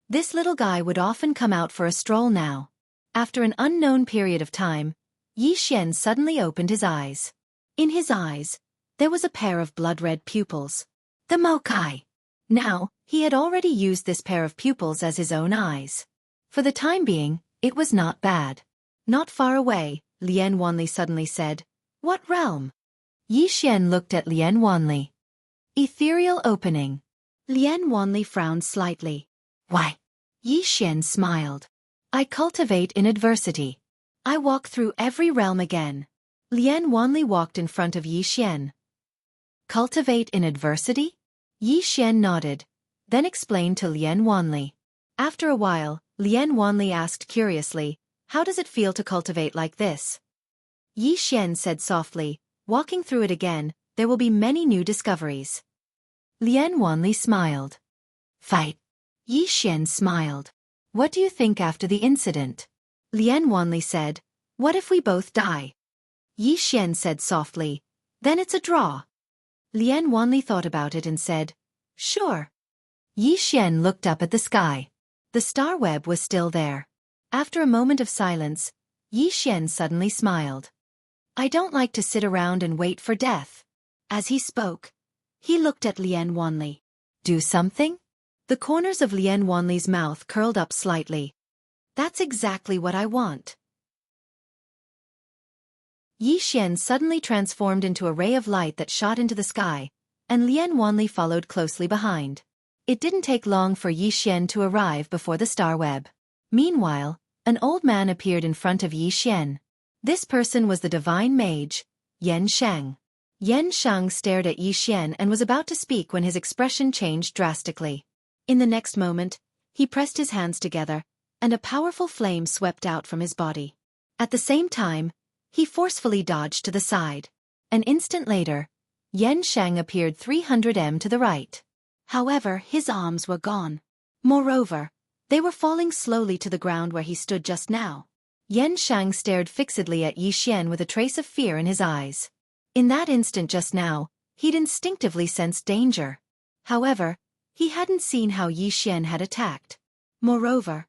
[SPEAKER 1] This little guy would often come out for a stroll now. After an unknown period of time, Yi Xian suddenly opened his eyes. In his eyes, there was a pair of blood-red pupils. The Mokai. Now, he had already used this pair of pupils as his own eyes. For the time being, it was not bad. Not far away, Lian Wanli suddenly said, "What realm?" Yi Xian looked at Lian Wanli. "Ethereal opening." Lian Wanli frowned slightly. "Why?" Yi Xian smiled. "I cultivate in adversity. I walk through every realm again." Lian Wanli walked in front of Yi Xian. "Cultivate in adversity?" Yi Xian nodded, then explained to Lian Wanli. After a while, Lian Wanli asked curiously, "How does it feel to cultivate like this?" Yi Xian said softly, "Walking through it again, there will be many new discoveries." Lian Wanli smiled. "Fight." Yi Xian smiled. "What do you think after the incident?" Lian Wanli said, "What if we both die?" Yi Xian said softly, "Then it's a draw." Lian Wanli thought about it and said, "Sure." Yi Xian looked up at the sky. The star web was still there. After a moment of silence, Yi Xian suddenly smiled. "I don't like to sit around and wait for death." As he spoke, he looked at Lian Wanli. "Do something?" The corners of Lian Wanli's mouth curled up slightly. "That's exactly what I want." Yi Xian suddenly transformed into a ray of light that shot into the sky, and Lian Wanli followed closely behind. It didn't take long for Yi Xian to arrive before the star web. Meanwhile, an old man appeared in front of Yi Xian. This person was the divine mage, Yan Shang. Yan Shang stared at Yi Xian and was about to speak when his expression changed drastically. In the next moment, he pressed his hands together, and a powerful flame swept out from his body. At the same time, he forcefully dodged to the side. An instant later, Yan Shang appeared 300 m to the right. However, his arms were gone. Moreover, they were falling slowly to the ground where he stood just now. Yan Shang stared fixedly at Yi Xian with a trace of fear in his eyes. In that instant just now, he'd instinctively sensed danger. However, he hadn't seen how Yi Xian had attacked. Moreover,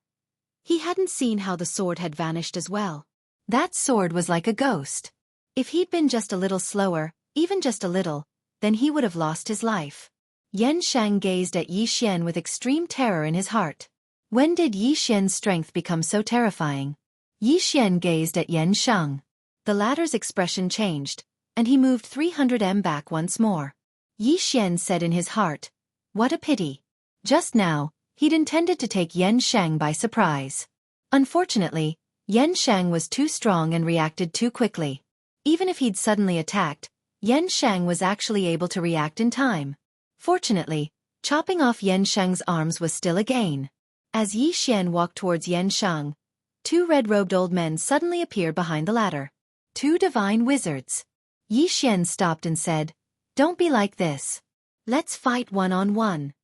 [SPEAKER 1] he hadn't seen how the sword had vanished as well. That sword was like a ghost. If he'd been just a little slower, even just a little, then he would have lost his life. Yan Shang gazed at Yi Xian with extreme terror in his heart. When did Yi Xian's strength become so terrifying? Yi Xian gazed at Yan Shang. The latter's expression changed, and he moved 300 m back once more. Yi Xian said in his heart, "What a pity." Just now, he'd intended to take Yan Shang by surprise. Unfortunately, Yan Shang was too strong and reacted too quickly. Even if he'd suddenly attacked, Yan Shang was actually able to react in time. Fortunately, chopping off Yan Shang's arms was still a gain. As Yi Xian walked towards Yan Shang, two red-robed old men suddenly appeared behind the ladder. Two divine wizards. Yi Xian stopped and said, "Don't be like this. Let's fight one-on-one."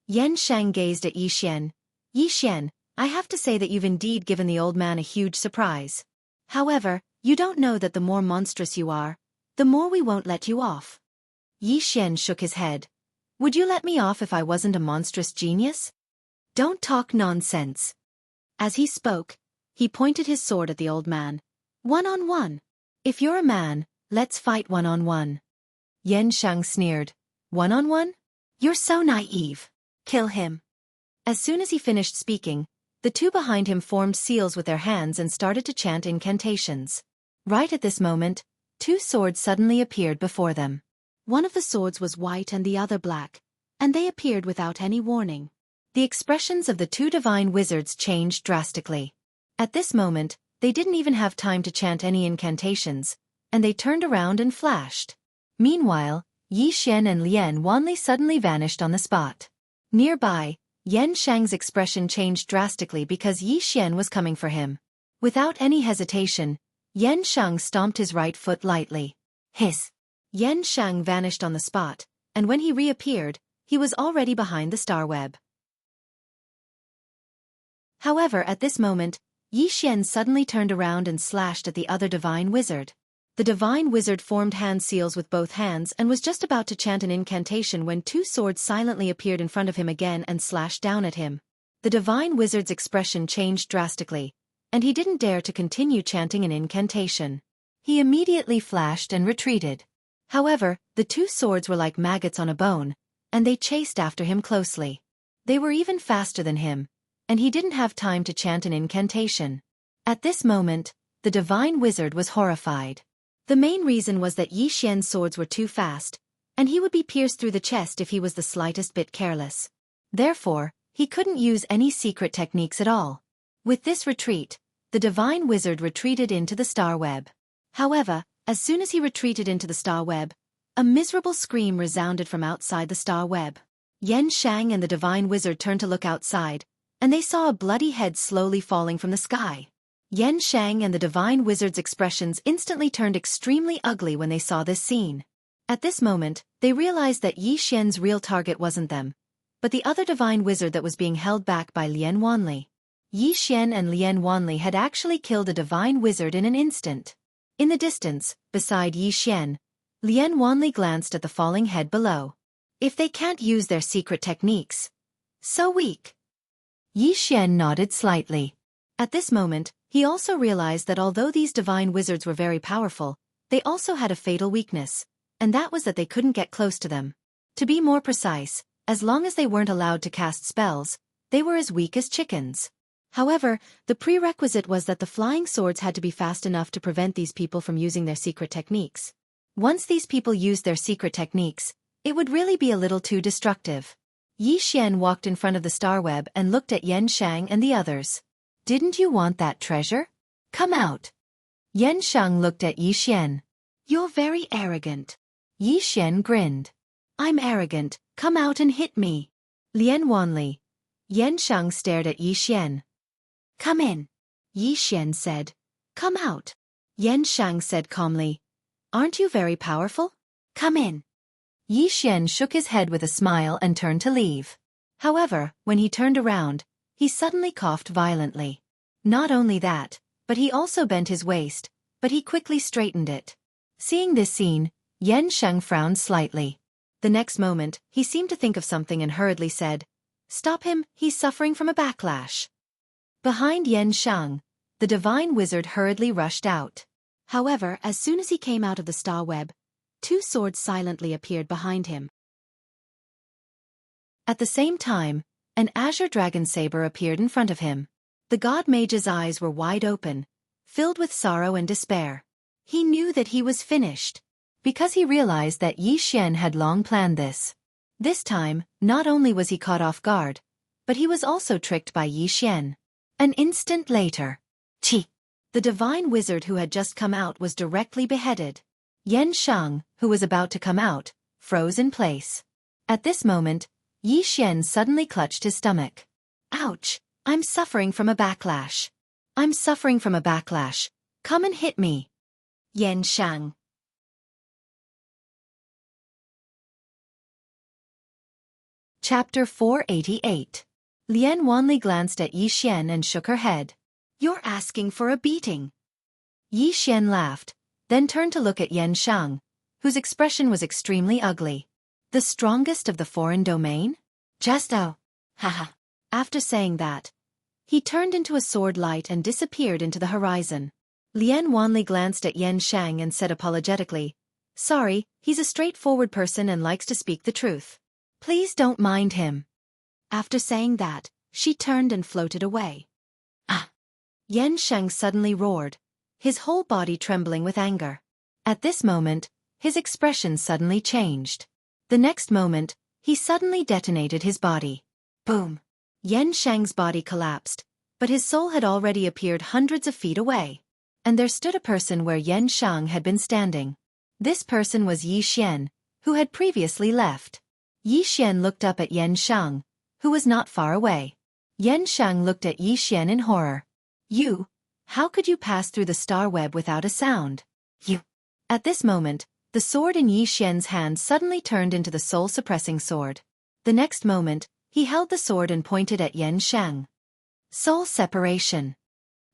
[SPEAKER 1] Yan Shang gazed at Yi Xian. "Yi Xian, I have to say that you've indeed given the old man a huge surprise. However, you don't know that the more monstrous you are, the more we won't let you off." Yi Xian shook his head. "Would you let me off if I wasn't a monstrous genius? Don't talk nonsense." As he spoke, he pointed his sword at the old man. "One-on-one. If you're a man, let's fight one-on-one." Yan Shang sneered. "One-on-one? You're so naive. Kill him. As soon as he finished speaking, the two behind him formed seals with their hands and started to chant incantations. Right at this moment, two swords suddenly appeared before them. One of the swords was white and the other black, and they appeared without any warning. The expressions of the two divine wizards changed drastically. At this moment, they didn't even have time to chant any incantations, and they turned around and flashed. Meanwhile, Yi Xian and Lian Wanli suddenly vanished on the spot. Nearby, Yan Shang's expression changed drastically because Yi Xian was coming for him. Without any hesitation, Yan Shang stomped his right foot lightly. Hiss! Yan Shang vanished on the spot, and when he reappeared, he was already behind the star web. However, at this moment, Yi Xian suddenly turned around and slashed at the other divine wizard. The divine wizard formed hand seals with both hands and was just about to chant an incantation when two swords silently appeared in front of him again and slashed down at him. The divine wizard's expression changed drastically, and he didn't dare to continue chanting an incantation. He immediately flashed and retreated. However, the two swords were like maggots on a bone, and they chased after him closely. They were even faster than him, and he didn't have time to chant an incantation. At this moment, the divine wizard was horrified. The main reason was that Yi Xian's swords were too fast, and he would be pierced through the chest if he was the slightest bit careless. Therefore, he couldn't use any secret techniques at all. With this retreat, the divine wizard retreated into the star web. However, as soon as he retreated into the star web, a miserable scream resounded from outside the star web. Yan Shang and the divine wizard turned to look outside, and they saw a bloody head slowly falling from the sky. Yan Shang and the divine wizard's expressions instantly turned extremely ugly when they saw this scene. At this moment, they realized that Yi Xian's real target wasn't them, but the other divine wizard that was being held back by Lian Wanli. Yi Xian and Lian Wanli had actually killed a divine wizard in an instant. In the distance, beside Yi Xian, Lian Wanli glanced at the falling head below. If they can't use their secret techniques, so weak. Yi Xian nodded slightly. At this moment, he also realized that although these divine wizards were very powerful, they also had a fatal weakness, and that was that they couldn't get close to them. To be more precise, as long as they weren't allowed to cast spells, they were as weak as chickens. However, the prerequisite was that the flying swords had to be fast enough to prevent these people from using their secret techniques. Once these people used their secret techniques, it would really be a little too destructive. Yi Xian walked in front of the star web and looked at Yan Shang and the others. Didn't you want that treasure? Come out. Yan Shang looked at Yi Xian. You're very arrogant. Yi Xian grinned. I'm arrogant, come out and hit me. Lian Wanli. Yan Shang stared at Yi Xian. Come in. Yi Xian said. Come out. Yan Shang said calmly. Aren't you very powerful? Come in. Yi Xian shook his head with a smile and turned to leave. However, when he turned around, he suddenly coughed violently. Not only that, but he also bent his waist, but he quickly straightened it. Seeing this scene, Yan Shang frowned slightly. The next moment, he seemed to think of something and hurriedly said, Stop him, he's suffering from a backlash. Behind Yan Shang, the divine wizard hurriedly rushed out. However, as soon as he came out of the star web, two swords silently appeared behind him. At the same time, an azure dragon saber appeared in front of him. The god mage's eyes were wide open, filled with sorrow and despair. He knew that he was finished, because he realized that Yi Xian had long planned this. This time, not only was he caught off guard, but he was also tricked by Yi Xian. An instant later, Qi, the divine wizard who had just come out, was directly beheaded. Yan Shang, who was about to come out, froze in place. At this moment, Yi Xian suddenly clutched his stomach. Ouch! I'm suffering from a backlash. I'm suffering from a backlash. Come and hit me. Yan Shang. Chapter 488. Lian Wanli glanced at Yi Xian and shook her head. You're asking for a beating. Yi Xian laughed, then turned to look at Yan Shang, whose expression was extremely ugly. The strongest of the foreign domain? Just oh. Haha. After saying that, he turned into a sword light and disappeared into the horizon. Lian Wanli glanced at Yan Shang and said apologetically, Sorry, he's a straightforward person and likes to speak the truth. Please don't mind him. After saying that, she turned and floated away. Ah! Yan Sheng suddenly roared, his whole body trembling with anger. At this moment, his expression suddenly changed. The next moment, he suddenly detonated his body. Boom! Yan Sheng's body collapsed, but his soul had already appeared hundreds of feet away. And there stood a person where Yan Sheng had been standing. This person was Yi Xian, who had previously left. Yi Xian looked up at Yan Sheng, who was not far away. Yan Sheng looked at Yi Xian in horror. You? How could you pass through the star web without a sound? You. At this moment, the sword in Yi Xian's hand suddenly turned into the soul-suppressing sword. The next moment, he held the sword and pointed at Yan Sheng. Soul separation.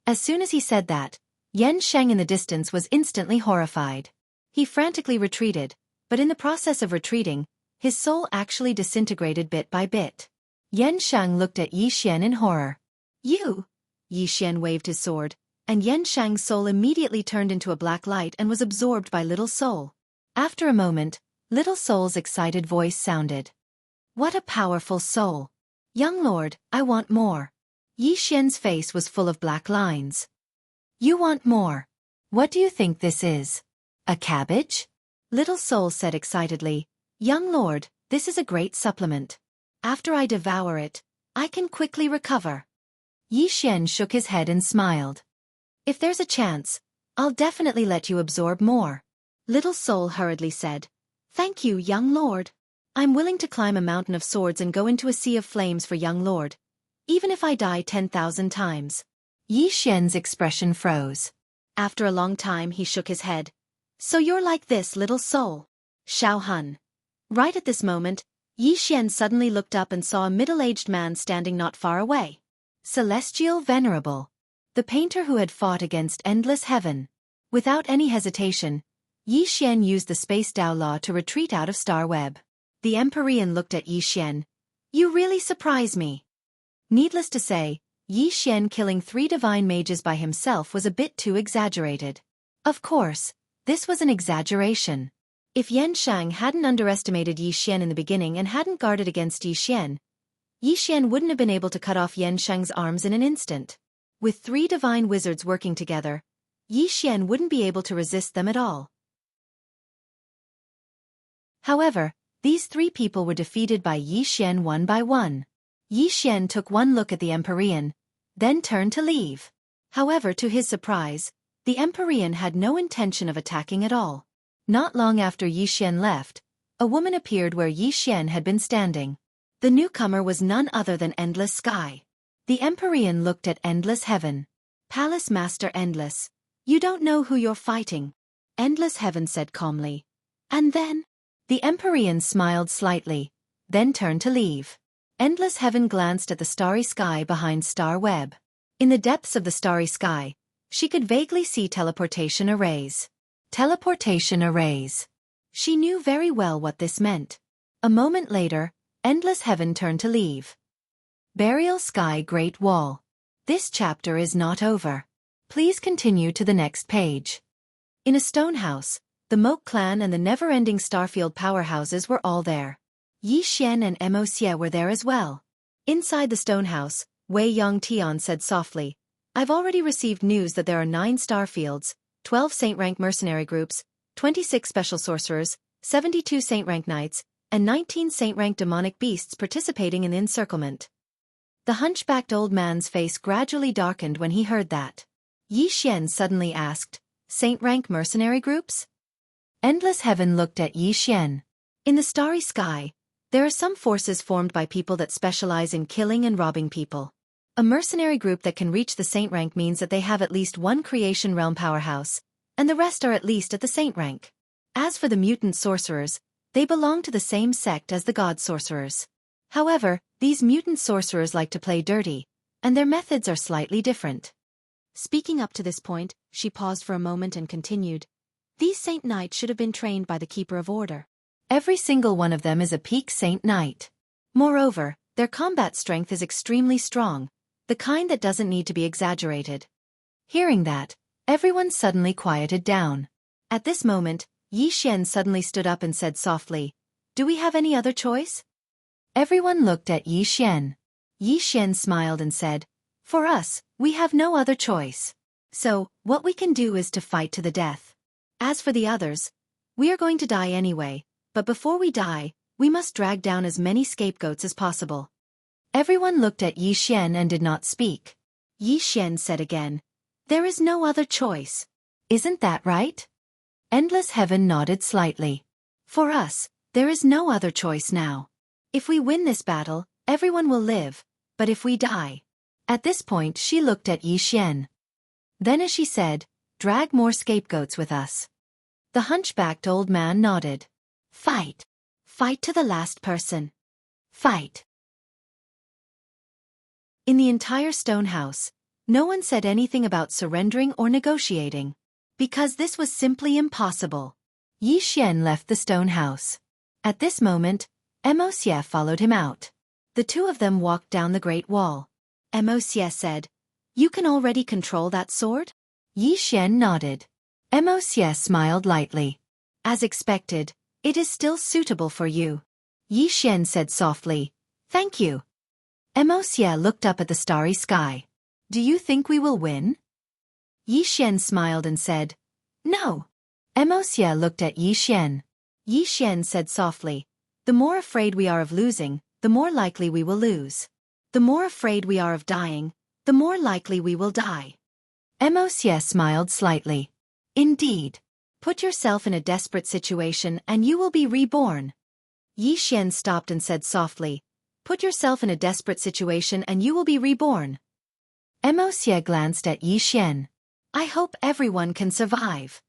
[SPEAKER 1] As soon as he said that, Yan Sheng in the distance was instantly horrified. He frantically retreated, but in the process of retreating, his soul actually disintegrated bit by bit. Yan Sheng looked at Yi Xian in horror. You! Yi Xian waved his sword, and Yan Sheng's soul immediately turned into a black light and was absorbed by Little Soul. After a moment, Little Soul's excited voice sounded. What a powerful soul! Young lord, I want more. Yi Xian's face was full of black lines. You want more? What do you think this is? A cabbage? Little Soul said excitedly, Young lord, this is a great supplement. After I devour it, I can quickly recover. Yi Xian shook his head and smiled. If there's a chance, I'll definitely let you absorb more. Little Soul hurriedly said, Thank you, young lord. I'm willing to climb a mountain of swords and go into a sea of flames for young lord, even if I die 10,000 times. Yi Xian's expression froze. After a long time he shook his head. So you're like this, Little Soul. Xiao Hun. Right at this moment, Yi Xian suddenly looked up and saw a middle-aged man standing not far away. Celestial Venerable. The painter who had fought against endless heaven. Without any hesitation, Yi Xian used the Space Dao Law to retreat out of Star Web. The Empyrean looked at Yi Xian. You really surprise me. Needless to say, Yi Xian killing 3 divine mages by himself was a bit too exaggerated. Of course, this was an exaggeration. If Yan Sheng hadn't underestimated Yi Xian in the beginning and hadn't guarded against Yi Xian wouldn't have been able to cut off Yan Sheng's arms in an instant. With 3 divine wizards working together, Yi Xian wouldn't be able to resist them at all. However, these 3 people were defeated by Yi Xian one by one. Yi Xian took one look at the Empyrean, then turned to leave. However, to his surprise, the Empyrean had no intention of attacking at all. Not long after Yi Xian left, a woman appeared where Yi Xian had been standing. The newcomer was none other than Endless Sky. The Empyrean looked at Endless Heaven. Palace Master Endless, you don't know who you're fighting. Endless Heaven said calmly. And then? The Empyrean smiled slightly, then turned to leave. Endless Heaven glanced at the starry sky behind Star Web. In the depths of the starry sky, she could vaguely see teleportation arrays. Teleportation arrays. She knew very well what this meant. A moment later, Endless Heaven turned to leave. Burial Sky Great Wall. This chapter is not over. Please continue to the next page. In a stone house, the Moke clan and the never-ending Starfield powerhouses were all there. Yi Xian and Mo Xie were there as well. Inside the stone house, Wei Yongtian said softly, I've already received news that there are 9 Starfields, 12 Saint-rank mercenary groups, 26 special sorcerers, 72 Saint-rank knights, and 19 Saint-rank demonic beasts participating in the encirclement. The hunchbacked old man's face gradually darkened when he heard that. Yi Xian suddenly asked, Saint-rank mercenary groups? Endless Heaven looked at Yi Xian. In the starry sky, there are some forces formed by people that specialize in killing and robbing people. A mercenary group that can reach the saint rank means that they have at least one creation realm powerhouse, and the rest are at least at the saint rank. As for the mutant sorcerers, they belong to the same sect as the god sorcerers. However, these mutant sorcerers like to play dirty, and their methods are slightly different. Speaking up to this point, she paused for a moment and continued, These saint knights should have been trained by the Keeper of Order. Every single one of them is a peak saint knight. Moreover, their combat strength is extremely strong, the kind that doesn't need to be exaggerated. Hearing that, everyone suddenly quieted down. At this moment, Yi Xian suddenly stood up and said softly, Do we have any other choice? Everyone looked at Yi Xian. Yi Xian smiled and said, "For us, we have no other choice. So, what we can do is to fight to the death. As for the others, we are going to die anyway, but before we die, we must drag down as many scapegoats as possible." Everyone looked at Yi Xian and did not speak. Yi Xian said again, "There is no other choice. Isn't that right?" Endless Heaven nodded slightly. "For us, there is no other choice now. If we win this battle, everyone will live, but if we die..." At this point she looked at Yi Xian. Then as she said, "Drag more scapegoats with us." The hunchbacked old man nodded. "Fight. Fight to the last person. Fight." In the entire stone house, no one said anything about surrendering or negotiating, because this was simply impossible. Yi Xian left the stone house. At this moment, Xie followed him out. The two of them walked down the Great Wall. Xie said, "You can already control that sword?" Yi Xian nodded. Xie smiled lightly. "As expected, it is still suitable for you." Yi Xian said softly, "Thank you." Xie looked up at the starry sky. "Do you think we will win?" Yi Xian smiled and said, "No." Xie looked at Yi Xian. Yi Xian said softly, "The more afraid we are of losing, the more likely we will lose. The more afraid we are of dying, the more likely we will die." Xie smiled slightly. "Indeed. Put yourself in a desperate situation and you will be reborn." Yi Xian stopped and said softly, "Put yourself in a desperate situation and you will be reborn." Xie glanced at Yi Xian. "I hope everyone can survive."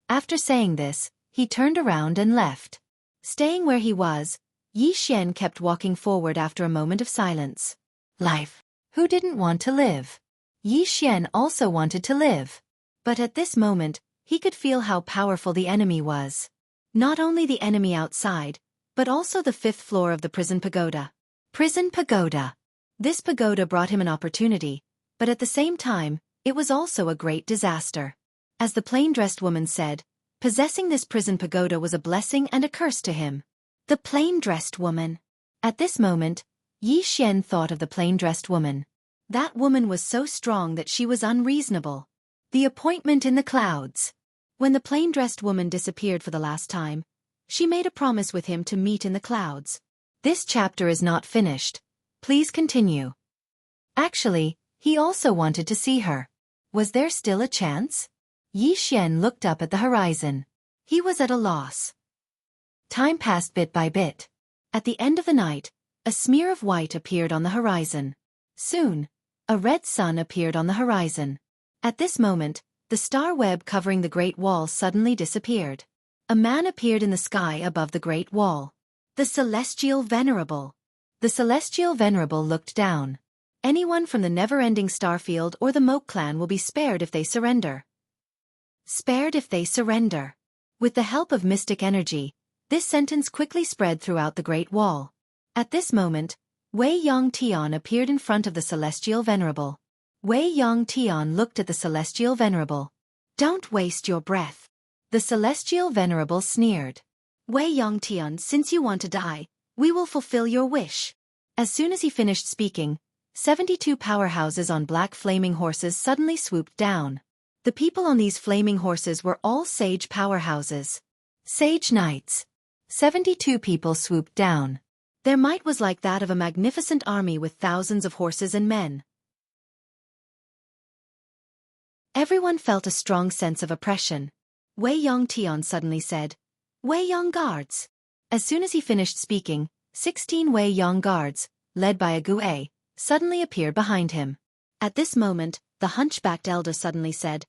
[SPEAKER 1] After saying this, he turned around and left. Staying where he was, Yi Xian kept walking forward after a moment of silence. Life. Who didn't want to live? Yi Xian also wanted to live. But at this moment, he could feel how powerful the enemy was. Not only the enemy outside, but also the 5th floor of the prison pagoda. Prison pagoda. This pagoda brought him an opportunity, but at the same time, it was also a great disaster. As the plain-dressed woman said, possessing this prison pagoda was a blessing and a curse to him. The plain-dressed woman. At this moment, Yi Xian thought of the plain-dressed woman. That woman was so strong that she was unreasonable. The appointment in the clouds. When the plain-dressed woman disappeared for the last time, she made a promise with him to meet in the clouds. This chapter is not finished. Please continue. Actually, he also wanted to see her. Was there still a chance? Yi Xian looked up at the horizon. He was at a loss. Time passed bit by bit. At the end of the night, a smear of white appeared on the horizon. Soon, a red sun appeared on the horizon. At this moment, the star web covering the Great Wall suddenly disappeared. A man appeared in the sky above the Great Wall. The Celestial Venerable. The Celestial Venerable looked down. Anyone from the never-ending Starfield or the Moke clan will be spared if they surrender. Spared if they surrender. With the help of mystic energy, this sentence quickly spread throughout the Great Wall. At this moment, Wei Yong Tian appeared in front of the Celestial Venerable. Wei Yong Tian looked at the Celestial Venerable. "Don't waste your breath." The Celestial Venerable sneered. "Wei Yong Tian, since you want to die, we will fulfill your wish." As soon as he finished speaking, 72 powerhouses on black flaming horses suddenly swooped down. The people on these flaming horses were all sage powerhouses. Sage knights. 72 people swooped down. Their might was like that of a magnificent army with thousands of horses and men. Everyone felt a strong sense of oppression. Wei Yong Tian suddenly said, "Wei Yong Guards." As soon as he finished speaking, 16 Wei Yong Guards, led by a Gue, suddenly appeared behind him. At this moment, the hunchbacked elder suddenly said,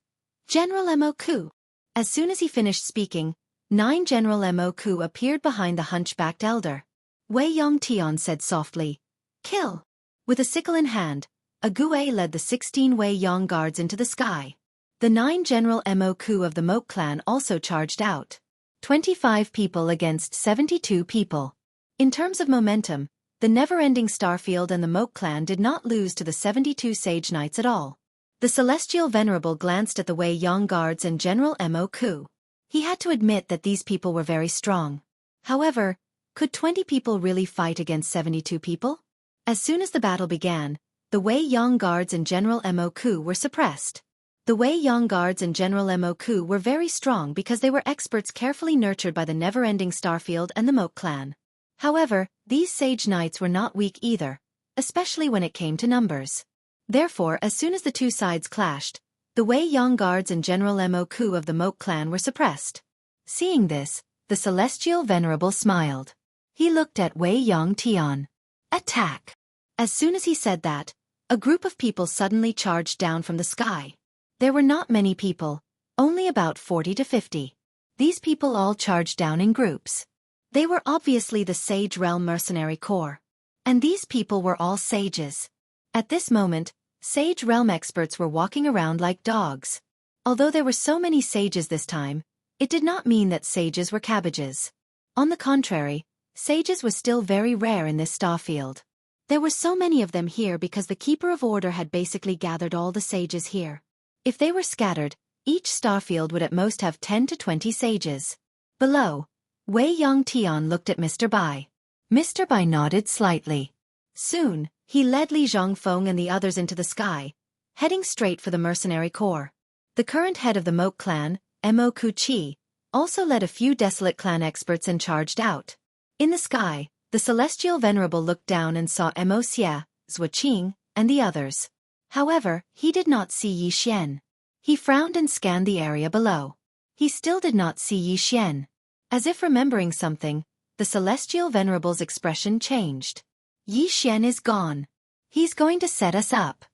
[SPEAKER 1] "General Mo Ku." As soon as he finished speaking, 9 General Mo Ku appeared behind the hunchbacked elder. Wei Yong Tian said softly, "Kill." With a sickle in hand, a Gue led the 16 Wei Yong Guards into the sky. The 9 General Mo Ku of the Moke clan also charged out. 25 people against 72 people. In terms of momentum, the never-ending Starfield and the Moke clan did not lose to the 72 Sage Knights at all. The Celestial Venerable glanced at the Wei Yong Guards and General Mo Ku. He had to admit that these people were very strong. However, Could 20 people really fight against 72 people? As soon as the battle began, the Wei Yong guards and General Mo Ku were suppressed. The Wei Yong guards and General Mo Ku were very strong because they were experts carefully nurtured by the never-ending Starfield and the Moke clan. However, these sage knights were not weak either, especially when it came to numbers. Therefore, as soon as the two sides clashed, the Wei Yong guards and General Mo Ku of the Moke clan were suppressed. Seeing this, the Celestial Venerable smiled. He looked at Wei Yong Tian. Attack! As soon as he said that, a group of people suddenly charged down from the sky. There were not many people, only about 40 to 50. These people all charged down in groups. They were obviously the Sage Realm Mercenary Corps. And these people were all sages. At this moment, Sage Realm experts were walking around like dogs. Although there were so many sages this time, it did not mean that sages were cabbages. On the contrary, sages was still very rare in this starfield. There were so many of them here because the Keeper of Order had basically gathered all the sages here. If they were scattered, each starfield would at most have 10 to 20 sages. Below, Wei Yong Tian looked at Mr. Bai. Mr. Bai nodded slightly. Soon, he led Li Zhongfeng and the others into the sky, heading straight for the mercenary corps. The current head of the Moke clan, Mo Ku Chi, also led a few Desolate clan experts and charged out. In the sky, the Celestial Venerable looked down and saw Mo Xie, Xueqi, and the others. However, he did not see Yi Xian. He frowned and scanned the area below. He still did not see Yi Xian. As if remembering something, the Celestial Venerable's expression changed. Yi Xian is gone. He's going to set us up.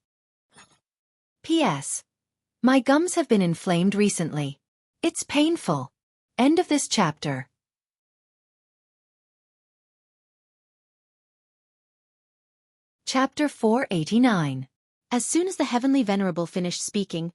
[SPEAKER 1] P.S. My gums have been inflamed recently. It's painful. End of this chapter. Chapter 489. As soon as the Heavenly Venerable finished speaking,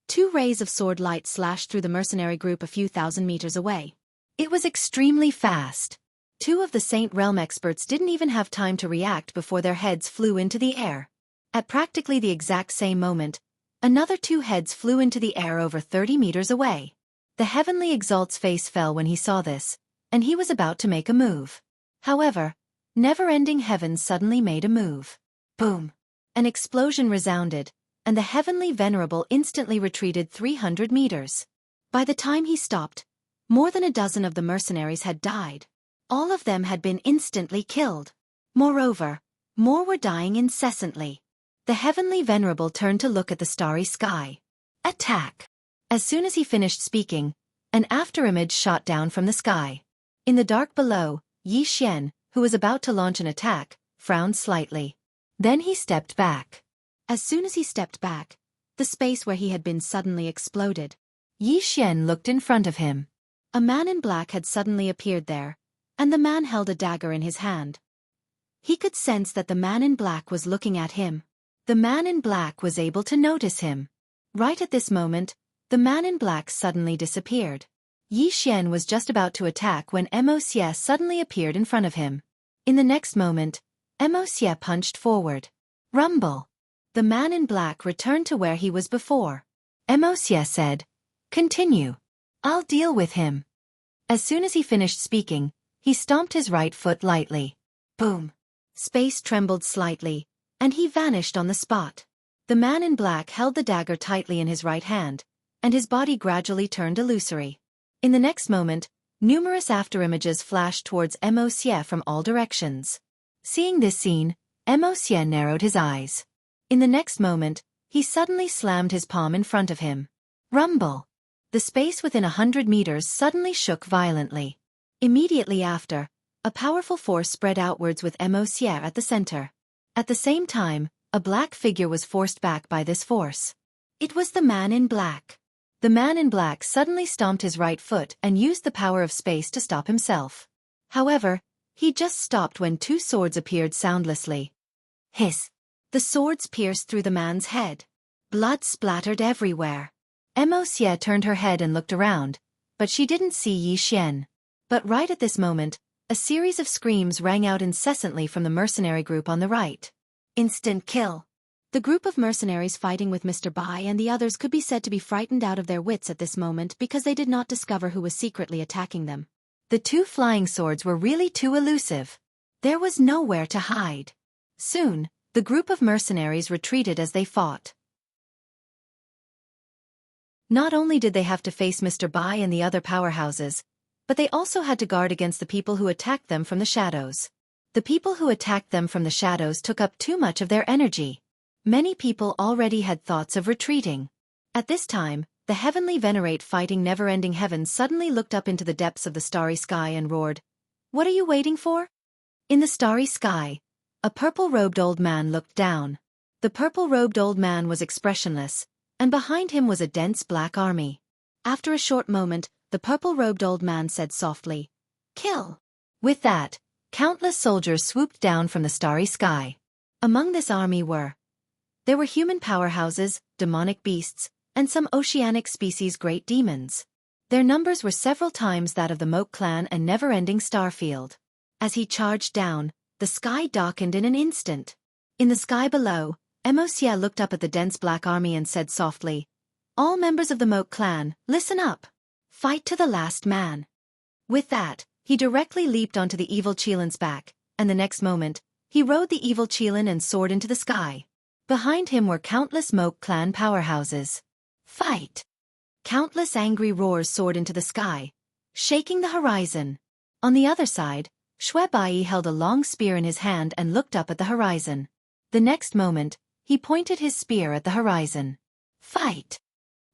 [SPEAKER 1] two rays of sword light slashed through the mercenary group a few thousand meters away. It was extremely fast. Two of the Saint Realm experts didn't even have time to react before their heads flew into the air. At practically the exact same moment, another two heads flew into the air over 30 meters away. The Heavenly Exalt's face fell when he saw this, and he was about to make a move. However, Never-Ending Heaven suddenly made a move. Boom! An explosion resounded, and the Heavenly Venerable instantly retreated 300 meters. By the time he stopped, more than a dozen of the mercenaries had died. All of them had been instantly killed. Moreover, more were dying incessantly. The Heavenly Venerable turned to look at the starry sky. Attack! As soon as he finished speaking, an afterimage shot down from the sky. In the dark below, Yi Xian, who was about to launch an attack, frowned slightly. Then he stepped back. As soon as he stepped back, the space where he had been suddenly exploded. Yi Xian looked in front of him. A man in black had suddenly appeared there, and the man held a dagger in his hand. He could sense that the man in black was looking at him. The man in black was able to notice him. Right at this moment, the man in black suddenly disappeared. Yi Xian was just about to attack when Mo Xie suddenly appeared in front of him. In the next moment, Mo Xie punched forward. Rumble! The man in black returned to where he was before. Mo Xie said, "Continue. I'll deal with him." As soon as he finished speaking, he stomped his right foot lightly. Boom! Space trembled slightly, and he vanished on the spot. The man in black held the dagger tightly in his right hand, and his body gradually turned illusory. In the next moment, numerous afterimages flashed towards Mo Xie from all directions. Seeing this scene, Mo Xie narrowed his eyes. In the next moment, he suddenly slammed his palm in front of him. Rumble! The space within 100 meters suddenly shook violently. Immediately after, a powerful force spread outwards with Mo Xie at the center. At the same time, a black figure was forced back by this force. It was the man in black. The man in black suddenly stomped his right foot and used the power of space to stop himself. However, he just stopped when two swords appeared soundlessly. Hiss! The swords pierced through the man's head. Blood splattered everywhere. Mo Xie turned her head and looked around, but she didn't see Yi Xian. But right at this moment, a series of screams rang out incessantly from the mercenary group on the right. Instant kill. The group of mercenaries fighting with Mr. Bai and the others could be said to be frightened out of their wits at this moment because they did not discover who was secretly attacking them. The two flying swords were really too elusive. There was nowhere to hide. Soon, the group of mercenaries retreated as they fought. Not only did they have to face Mr. Bai and the other powerhouses, but they also had to guard against the people who attacked them from the shadows. The people who attacked them from the shadows took up too much of their energy. Many people already had thoughts of retreating. At this time, the heavenly venerate fighting never-ending heavens suddenly looked up into the depths of the starry sky and roared, "What are you waiting for?" In the starry sky, a purple-robed old man looked down. The purple-robed old man was expressionless, and behind him was a dense black army. After a short moment, the purple-robed old man said softly, "Kill." With that, countless soldiers swooped down from the starry sky. Among this army there were human powerhouses, demonic beasts, and some oceanic species great demons. Their numbers were several times that of the Moke clan and never-ending Starfield. As he charged down, the sky darkened in an instant. In the sky below, Emosia looked up at the dense black army and said softly, "All members of the Moke clan, listen up. Fight to the last man." With that, he directly leaped onto the evil Cheelan's back, and the next moment, he rode the evil Cheelan and soared into the sky. Behind him were countless Moke clan powerhouses. Fight! Countless angry roars soared into the sky, shaking the horizon. On the other side, Xueqi held a long spear in his hand and looked up at the horizon. The next moment, he pointed his spear at the horizon. Fight!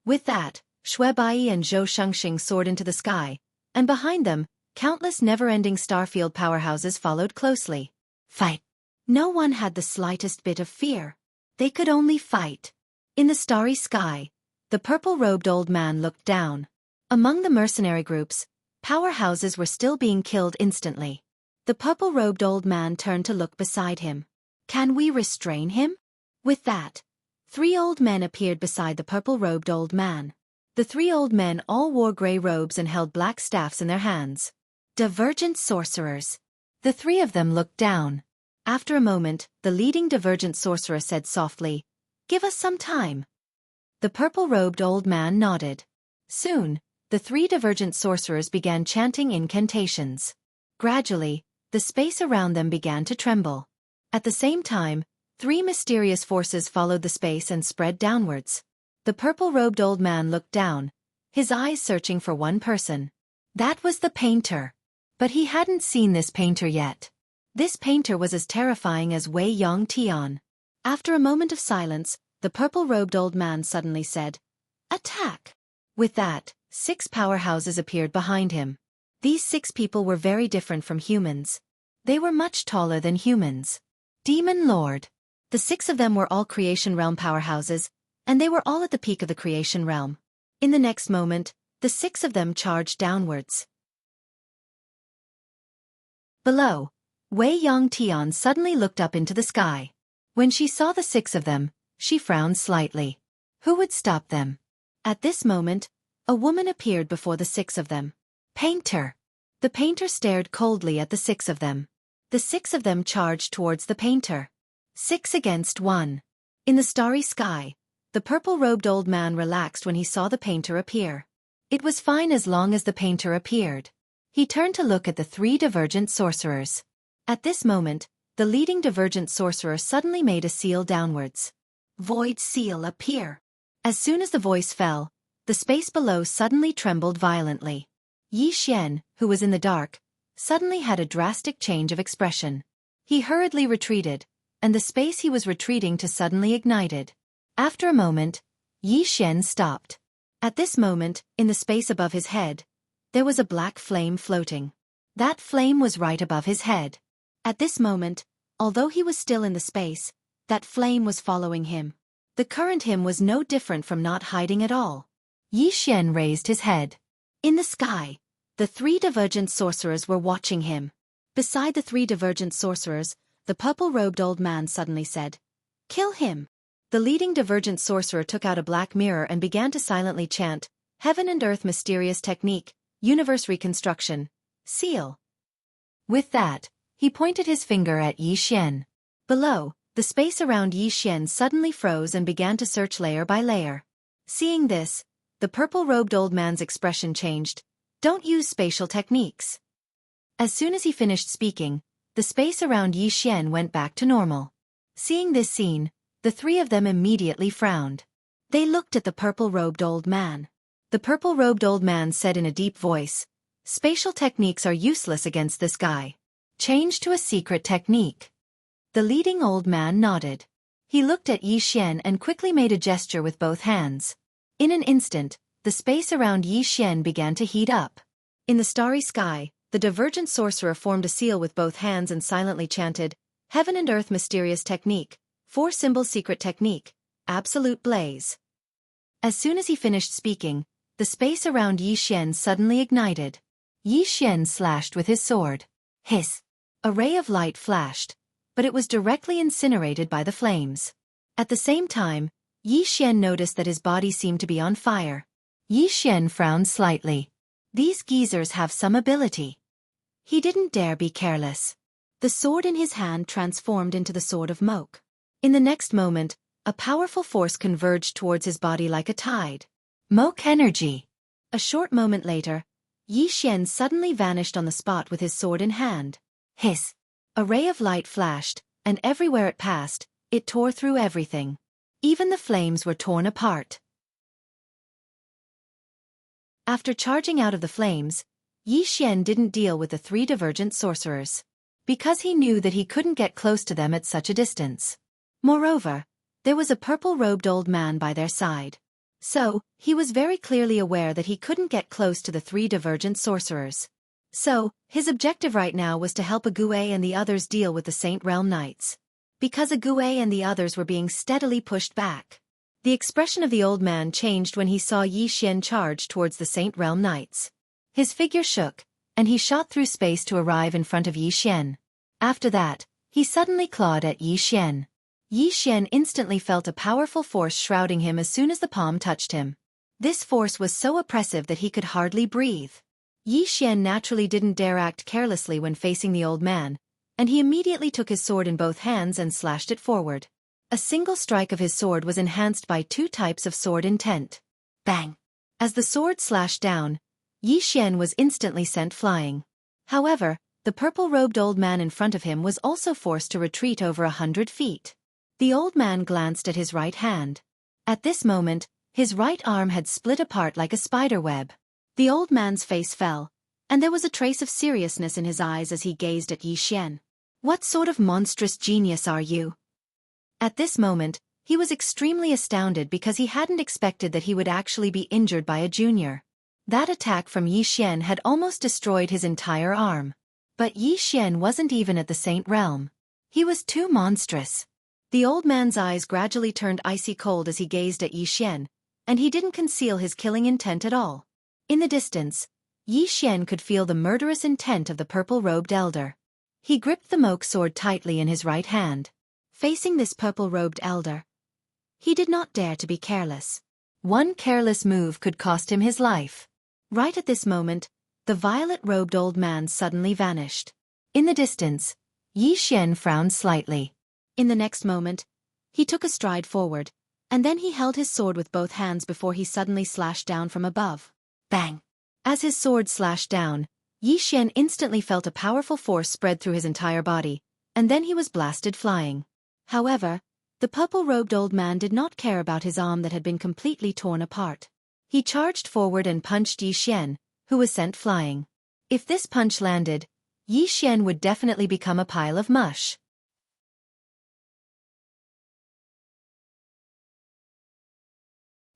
[SPEAKER 1] With that, Xueqi and Zhou Shengxing soared into the sky, and behind them, countless never-ending Starfield powerhouses followed closely. Fight! No one had the slightest bit of fear. They could only fight. In the starry sky, the purple-robed old man looked down. Among the mercenary groups, powerhouses were still being killed instantly. The purple-robed old man turned to look beside him. "Can we restrain him?" With that, 3 old men appeared beside the purple-robed old man. The 3 old men all wore gray robes and held black staffs in their hands. Divergent sorcerers. The 3 of them looked down. After a moment, the leading divergent sorcerer said softly, "Give us some time." The purple-robed old man nodded. Soon, the 3 divergent sorcerers began chanting incantations. Gradually, the space around them began to tremble. At the same time, 3 mysterious forces followed the space and spread downwards. The purple-robed old man looked down, his eyes searching for one person. That was the painter. But he hadn't seen this painter yet. This painter was as terrifying as Wei Yong Tian. After a moment of silence, the purple-robed old man suddenly said, "Attack!" With that, 6 powerhouses appeared behind him. These 6 people were very different from humans. They were much taller than humans. Demon Lord. The 6 of them were all Creation Realm powerhouses, and they were all at the peak of the Creation Realm. In the next moment, the 6 of them charged downwards. Below, Wei Yong Tian suddenly looked up into the sky. When she saw the 6 of them, she frowned slightly. Who would stop them? At this moment, a woman appeared before the 6 of them. Painter. The painter stared coldly at the 6 of them. The 6 of them charged towards the painter. 6 against 1. In the starry sky, the purple-robed old man relaxed when he saw the painter appear. It was fine as long as the painter appeared. He turned to look at the 3 divergent sorcerers. At this moment, the leading divergent sorcerer suddenly made a seal downwards. Void seal appear. As soon as the voice fell, the space below suddenly trembled violently. Yi Xian, who was in the dark, suddenly had a drastic change of expression. He hurriedly retreated, and the space he was retreating to suddenly ignited. After a moment, Yi Xian stopped. At this moment, in the space above his head, there was a black flame floating. That flame was right above his head. At this moment, although he was still in the space, that flame was following him. The current him was no different from not hiding at all. Yi Xian raised his head. In the sky, the 3 divergent sorcerers were watching him. Beside the 3 divergent sorcerers, the purple-robed old man suddenly said, "Kill him." The leading divergent sorcerer took out a black mirror and began to silently chant, "Heaven and Earth Mysterious Technique, Universe Reconstruction, Seal." With that, he pointed his finger at Yi Xian. Below, the space around Yi Xian suddenly froze and began to search layer by layer. Seeing this, the purple-robed old man's expression changed. "Don't use spatial techniques. As soon as he finished speaking, the space around Yi Xian went back to normal. Seeing this scene, the three of them immediately frowned. They looked at the purple-robed old man. The purple-robed old man said in a deep voice, "Spatial techniques are useless against this guy. Change to a secret technique." The leading old man nodded. He looked at Yi Xian and quickly made a gesture with both hands. In an instant, the space around Yi Xian began to heat up. In the starry sky, the divergent sorcerer formed a seal with both hands and silently chanted, "Heaven and Earth Mysterious Technique, 4-symbol secret technique, absolute blaze." As soon as he finished speaking, the space around Yi Xian suddenly ignited. Yi Xian slashed with his sword. Hiss! A ray of light flashed, but it was directly incinerated by the flames. At the same time, Yi Xian noticed that his body seemed to be on fire. Yi Xian frowned slightly. These geezers have some ability. He didn't dare be careless. The sword in his hand transformed into the sword of Moke. In the next moment, a powerful force converged towards his body like a tide. Moke energy. A short moment later, Yi Xian suddenly vanished on the spot with his sword in hand. Hiss! A ray of light flashed, and everywhere it passed, it tore through everything. Even the flames were torn apart. After charging out of the flames, Yi Xian didn't deal with the three divergent sorcerers, because he knew that he couldn't get close to them at such a distance. Moreover, there was a purple-robed old man by their side. So, he was very clearly aware that he couldn't get close to the three divergent sorcerers. So, his objective right now was to help Ague and the others deal with the Saint Realm Knights. Because Ague and the others were being steadily pushed back. The expression of the old man changed when he saw Yi Xian charge towards the Saint Realm Knights. His figure shook, and he shot through space to arrive in front of Yi Xian. After that, he suddenly clawed at Yi Xian. Yi Xian instantly felt a powerful force shrouding him as soon as the palm touched him. This force was so oppressive that he could hardly breathe. Yi Xian naturally didn't dare act carelessly when facing the old man, and he immediately took his sword in both hands and slashed it forward. A single strike of his sword was enhanced by 2 types of sword intent. Bang! As the sword slashed down, Yi Xian was instantly sent flying. However, the purple-robed old man in front of him was also forced to retreat over 100 feet. The old man glanced at his right hand. At this moment, his right arm had split apart like a spider web. The old man's face fell, and there was a trace of seriousness in his eyes as he gazed at Yi Xian. "What sort of monstrous genius are you?" At this moment, he was extremely astounded because he hadn't expected that he would actually be injured by a junior. That attack from Yi Xian had almost destroyed his entire arm. But Yi Xian wasn't even at the Saint Realm. He was too monstrous. The old man's eyes gradually turned icy cold as he gazed at Yi Xian, and he didn't conceal his killing intent at all. In the distance, Yi Xian could feel the murderous intent of the purple-robed elder. He gripped the Moke sword tightly in his right hand. Facing this purple-robed elder, he did not dare to be careless. One careless move could cost him his life. Right at this moment, the violet-robed old man suddenly vanished. In the distance, Yi Xian frowned slightly. In the next moment, he took a stride forward, and then he held his sword with both hands before he suddenly slashed down from above. Bang! As his sword slashed down, Yi Xian instantly felt a powerful force spread through his entire body, and then he was blasted flying. However, the purple-robed old man did not care about his arm that had been completely torn apart. He charged forward and punched Yi Xian, who was sent flying. If this punch landed, Yi Xian would definitely become a pile of mush.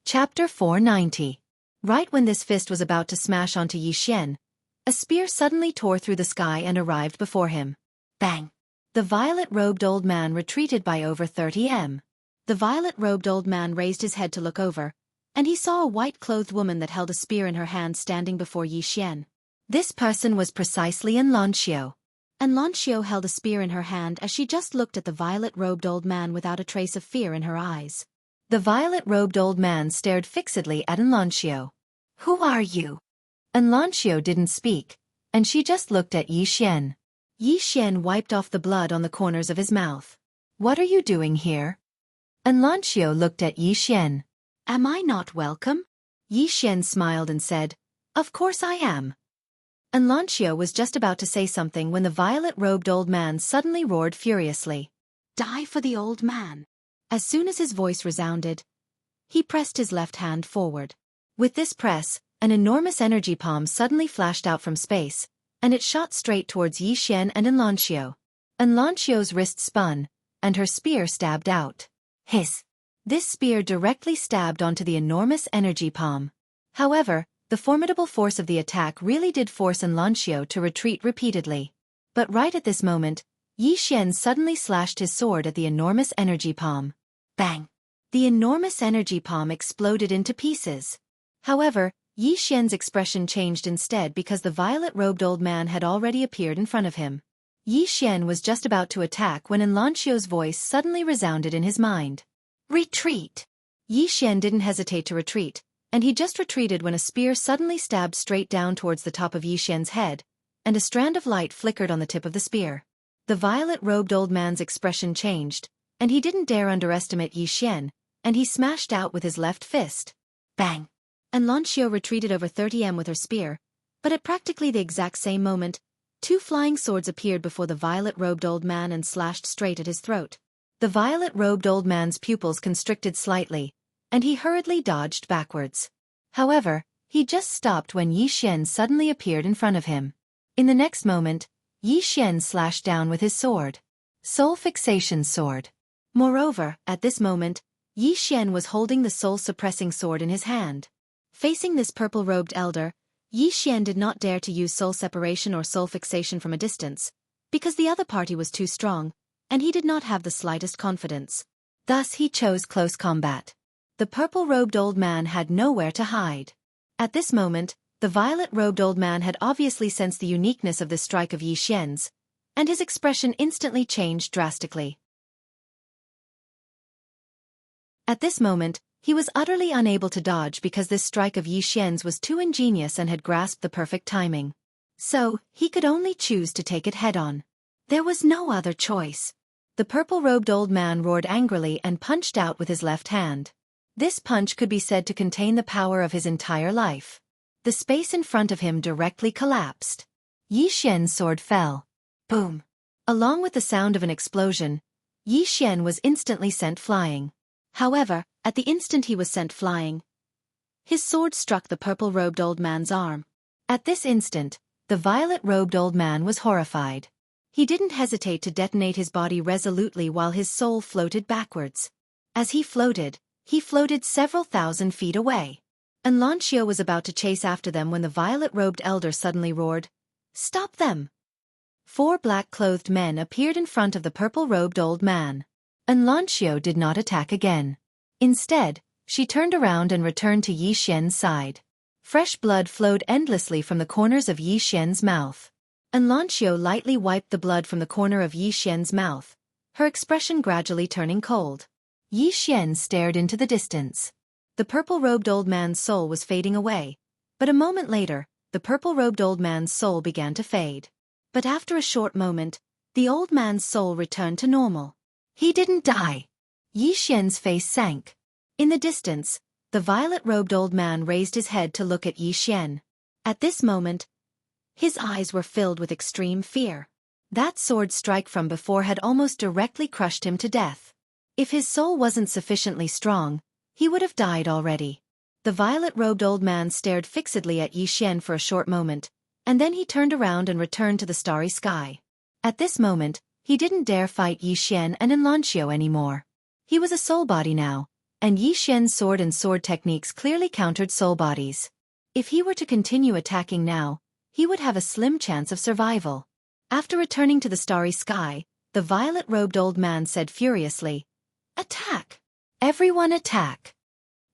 [SPEAKER 1] Chapter 490. Right when this fist was about to smash onto Yi Xian, a spear suddenly tore through the sky and arrived before him. Bang! The violet-robed old man retreated by over 30 m. The violet-robed old man raised his head to look over, and he saw a white-clothed woman that held a spear in her hand standing before Yi Xian. This person was precisely Enlancio. Enlancio held a spear in her hand as she just looked at the violet-robed old man without a trace of fear in her eyes. The violet-robed old man stared fixedly at Enlancio. "Who are you?" Enlancio didn't speak, and she just looked at Yi Xian. Yi Xian wiped off the blood on the corners of his mouth. "What are you doing here?" Enlancio looked at Yi Xian. "Am I not welcome?" Yi Xian smiled and said, "Of course I am." And Lancio was just about to say something when the violet-robed old man suddenly roared furiously. Die for the old man. As soon as his voice resounded, he pressed his left hand forward. With this press, an enormous energy palm suddenly flashed out from space, and it shot straight towards Yi Xian and Enlancio. Enlancio's wrist spun, and her spear stabbed out. Hiss! This spear directly stabbed onto the enormous energy palm. However, the formidable force of the attack really did force Enlancio to retreat repeatedly. But right at this moment, Yi Xian suddenly slashed his sword at the enormous energy palm. Bang! The enormous energy palm exploded into pieces. However, Yi Xian's expression changed instead because the violet-robed old man had already appeared in front of him. Yi Xian was just about to attack when Enlancio's voice suddenly resounded in his mind. Retreat! Yi Xian didn't hesitate to retreat, and he just retreated when a spear suddenly stabbed straight down towards the top of Yi Xian's head, and a strand of light flickered on the tip of the spear. The violet-robed old man's expression changed, and he didn't dare underestimate Yi Xian, and he smashed out with his left fist. Bang! Enlancio retreated over 30 m with her spear, but at practically the exact same moment, two flying swords appeared before the violet-robed old man and slashed straight at his throat. The violet-robed old man's pupils constricted slightly, and he hurriedly dodged backwards. However, he just stopped when Yi Xian suddenly appeared in front of him. In the next moment, Yi Xian slashed down with his sword. Soul Fixation Sword. Moreover, at this moment, Yi Xian was holding the soul-suppressing sword in his hand. Facing this purple-robed elder, Yi Xian did not dare to use soul separation or soul fixation from a distance, because the other party was too strong, and he did not have the slightest confidence. Thus he chose close combat. The purple-robed old man had nowhere to hide. At this moment, the violet-robed old man had obviously sensed the uniqueness of this strike of Yi Xian's, and his expression instantly changed drastically. At this moment, he was utterly unable to dodge because this strike of Yi Xian's was too ingenious and had grasped the perfect timing. So, he could only choose to take it head-on. There was no other choice. The purple-robed old man roared angrily and punched out with his left hand. This punch could be said to contain the power of his entire life. The space in front of him directly collapsed. Yi Xian's sword fell. Boom! Along with the sound of an explosion, Yi Xian was instantly sent flying. However, at the instant he was sent flying, his sword struck the purple-robed old man's arm. At this instant, the violet-robed old man was horrified. He didn't hesitate to detonate his body resolutely while his soul floated backwards. As he floated several thousand feet away. Enlancio was about to chase after them when the violet-robed elder suddenly roared, "Stop them!" 4 black-clothed men appeared in front of the purple-robed old man. Enlancio did not attack again. Instead, she turned around and returned to Yi Xian's side. Fresh blood flowed endlessly from the corners of Yi Xian's mouth. Enlancio lightly wiped the blood from the corner of Yi Xian's mouth, her expression gradually turning cold. Yi Xian stared into the distance. The purple-robed old man's soul was fading away, but a moment later, the purple-robed old man's soul began to fade. But after a short moment, the old man's soul returned to normal. He didn't die. Yi Xian's face sank. In the distance, the violet-robed old man raised his head to look at Yi Xian. At this moment, his eyes were filled with extreme fear. That sword strike from before had almost directly crushed him to death. If his soul wasn't sufficiently strong, he would have died already. The violet-robed old man stared fixedly at Yi Xian for a short moment, and then he turned around and returned to the starry sky. At this moment, he didn't dare fight Yi Xian and Enlancio anymore. He was a soul body now, and Yi Xian's sword and sword techniques clearly countered soul bodies. If he were to continue attacking now, he would have a slim chance of survival. After returning to the starry sky, the violet-robed old man said furiously, "Attack! Everyone attack!"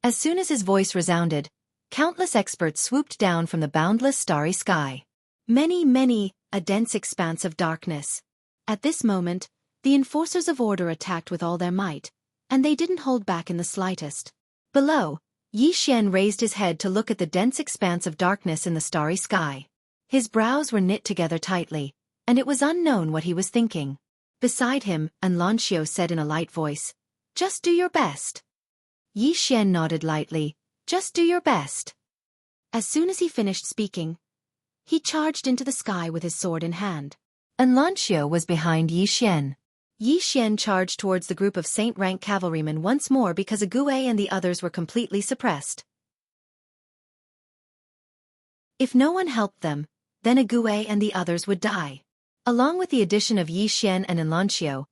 [SPEAKER 1] As soon as his voice resounded, countless experts swooped down from the boundless starry sky. A dense expanse of darkness. At this moment, the enforcers of order attacked with all their might, and they didn't hold back in the slightest. Below, Yi Xian raised his head to look at the dense expanse of darkness in the starry sky. His brows were knit together tightly, and it was unknown what he was thinking. Beside him, Enlancio said in a light voice, "Just do your best." Yi Xian nodded lightly, "Just do your best." As soon as he finished speaking, He charged into the sky with his sword in hand. Enlancio was behind Yi Xian. Yi Xian charged towards the group of saint-rank cavalrymen once more because Ague and the others were completely suppressed. If no one helped them, then Ague and the others would die. Along with the addition of Yi Xian and Enlancio,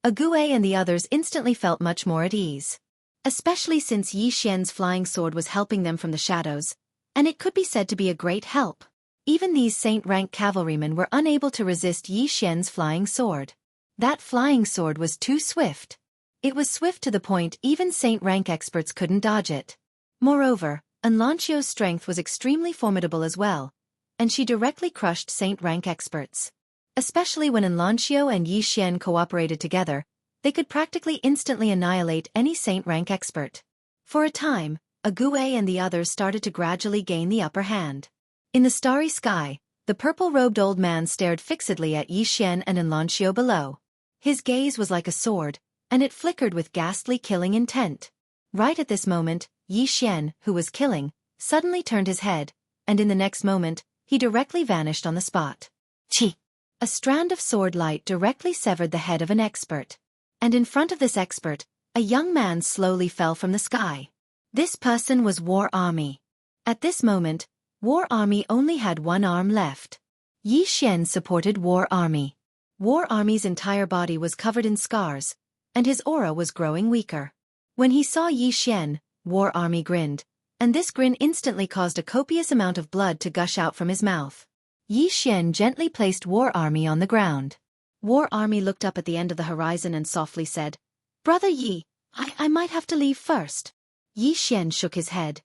[SPEAKER 1] Ague and the others instantly felt much more at ease. Especially since Yi Xian's flying sword was helping them from the shadows, and it could be said to be a great help. Even these saint-rank cavalrymen were unable to resist Yi Xian's flying sword. That flying sword was too swift. It was swift to the point even saint-rank experts couldn't dodge it. Moreover, Enlancio's strength was extremely formidable as well, and she directly crushed saint-rank experts. Especially when Enlancio and Yi Xian cooperated together, they could practically instantly annihilate any saint-rank expert. For a time, Ague and the others started to gradually gain the upper hand. In the starry sky, the purple-robed old man stared fixedly at Yi Xian and Enlancio below. His gaze was like a sword, and it flickered with ghastly killing intent. Right at this moment, Yi Xian, who was killing, suddenly turned his head, and in the next moment, he directly vanished on the spot. Chi! A strand of sword light directly severed the head of an expert. And in front of this expert, a young man slowly fell from the sky. This person was War Army. At this moment, War Army only had one arm left. Yi Xian supported War Army. War Army's entire body was covered in scars, and his aura was growing weaker. When he saw Yi Xian, War Army grinned, and this grin instantly caused a copious amount of blood to gush out from his mouth. Yi Xian gently placed War Army on the ground. War Army looked up at the end of the horizon and softly said, "Brother Yi, I might have to leave first." Yi Xian shook his head.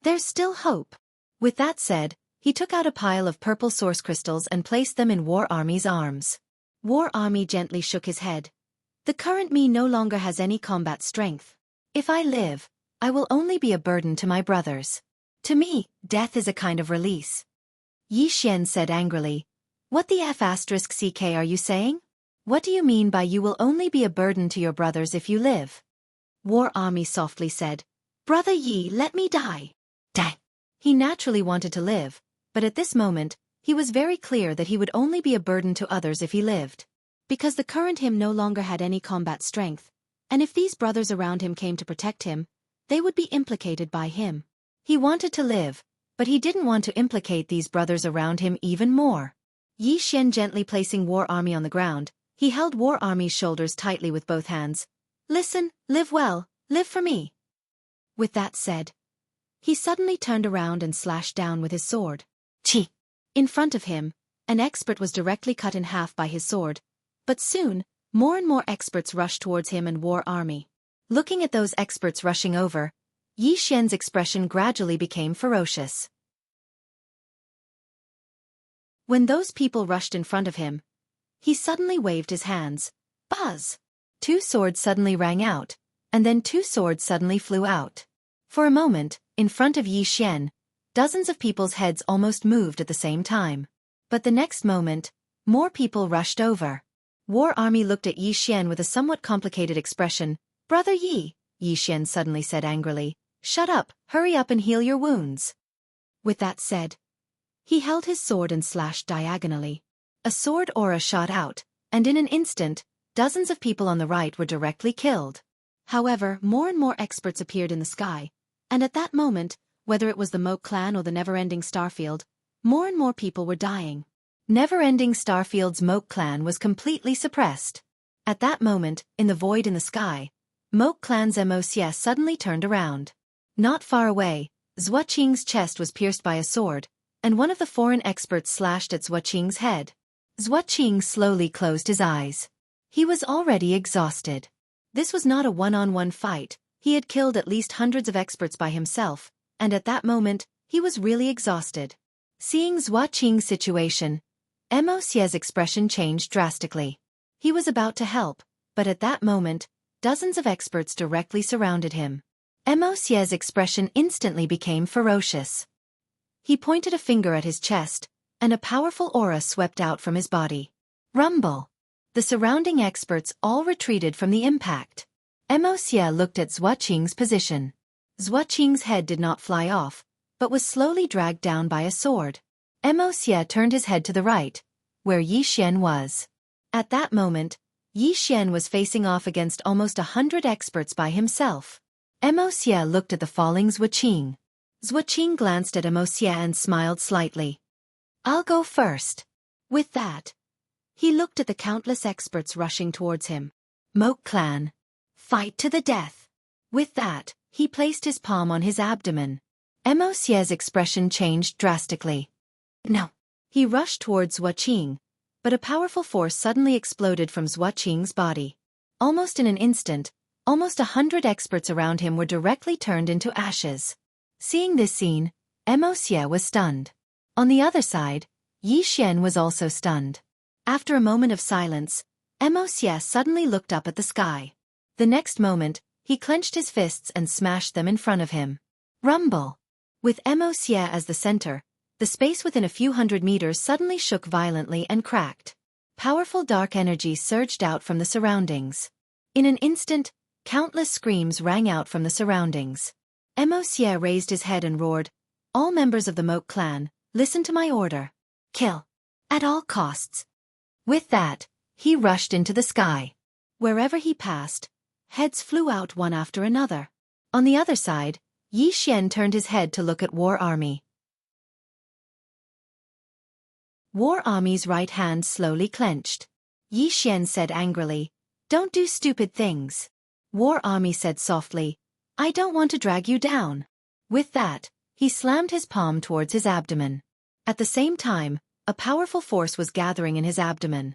[SPEAKER 1] "There's still hope." With that said, he took out a pile of purple source crystals and placed them in War Army's arms. War Army gently shook his head. "The current me no longer has any combat strength. If I live, I will only be a burden to my brothers. To me, death is a kind of release." Yi Xian said angrily, "What the F***ck are you saying? What do you mean by you will only be a burden to your brothers if you live?" War Army softly said, "Brother Yi, let me die." Die. He naturally wanted to live, but at this moment, he was very clear that he would only be a burden to others if he lived. Because the current him no longer had any combat strength, and if these brothers around him came to protect him, they would be implicated by him. He wanted to live, but he didn't want to implicate these brothers around him even more. Yi Xian gently placing War Army on the ground, he held War Army's shoulders tightly with both hands. "Listen, live well, live for me." With that said, he suddenly turned around and slashed down with his sword. Chi! In front of him, an expert was directly cut in half by his sword, but soon, more and more experts rushed towards him and War Army. Looking at those experts rushing over, Yi Xian's expression gradually became ferocious. When those people rushed in front of him, he suddenly waved his hands. Buzz! 2 swords suddenly rang out, and then 2 swords suddenly flew out. For a moment, in front of Yi Xian, dozens of people's heads almost moved at the same time. But the next moment, more people rushed over. War Army looked at Yi Xian with a somewhat complicated expression. "Brother Yi," Yi Xian suddenly said angrily, "shut up, hurry up and heal your wounds." With that said, he held his sword and slashed diagonally. A sword aura shot out, and in an instant, dozens of people on the right were directly killed. However, more and more experts appeared in the sky, and at that moment, whether it was the Moke clan or the never-ending Starfield, more and more people were dying. Never-ending Starfield's Moke clan was completely suppressed. At that moment, in the void in the sky, Moke clan's MOCS suddenly turned around. Not far away, Xueqi's chest was pierced by a sword, and one of the foreign experts slashed at Xueqi's head. Xueqi slowly closed his eyes. He was already exhausted. This was not a one-on-one fight, he had killed at least hundreds of experts by himself, and at that moment, he was really exhausted. Seeing Xueqi's situation, MOC's expression changed drastically. He was about to help, but at that moment, dozens of experts directly surrounded him. MOC's expression instantly became ferocious. He pointed a finger at his chest, and a powerful aura swept out from his body. Rumble! The surrounding experts all retreated from the impact. MOC looked at Xueqi's position. Xueqi's head did not fly off, but was slowly dragged down by a sword. Mo Xie turned his head to the right, where Yi Xian was. At that moment, Yi Xian was facing off against almost 100 experts by himself. Mo Xie looked at the falling Xueqi. Xueqi glanced at Mo Xie and smiled slightly. "I'll go first." With that, he looked at the countless experts rushing towards him. Moke clan. Fight to the death. With that, he placed his palm on his abdomen. Mo Xie's expression changed drastically. No. He rushed towards Xueqi, but a powerful force suddenly exploded from Xueqing's body. Almost in an instant, almost 100 experts around him were directly turned into ashes. Seeing this scene, Mo Xie was stunned. On the other side, Yi Xian was also stunned. After a moment of silence, Mo Xie suddenly looked up at the sky. The next moment, he clenched his fists and smashed them in front of him. Rumble! With Mo Xie as the center, the space within a few hundred meters suddenly shook violently and cracked. Powerful dark energy surged out from the surroundings. In an instant, countless screams rang out from the surroundings. Mo Xie raised his head and roared, "All members of the Moke clan, listen to my order. Kill. At all costs." With that, he rushed into the sky. Wherever he passed, heads flew out one after another. On the other side, Yi Xian turned his head to look at War Army. War Army's right hand slowly clenched. Yi Xian said angrily, "Don't do stupid things." War Army said softly, "I don't want to drag you down." With that, he slammed his palm towards his abdomen. At the same time, a powerful force was gathering in his abdomen.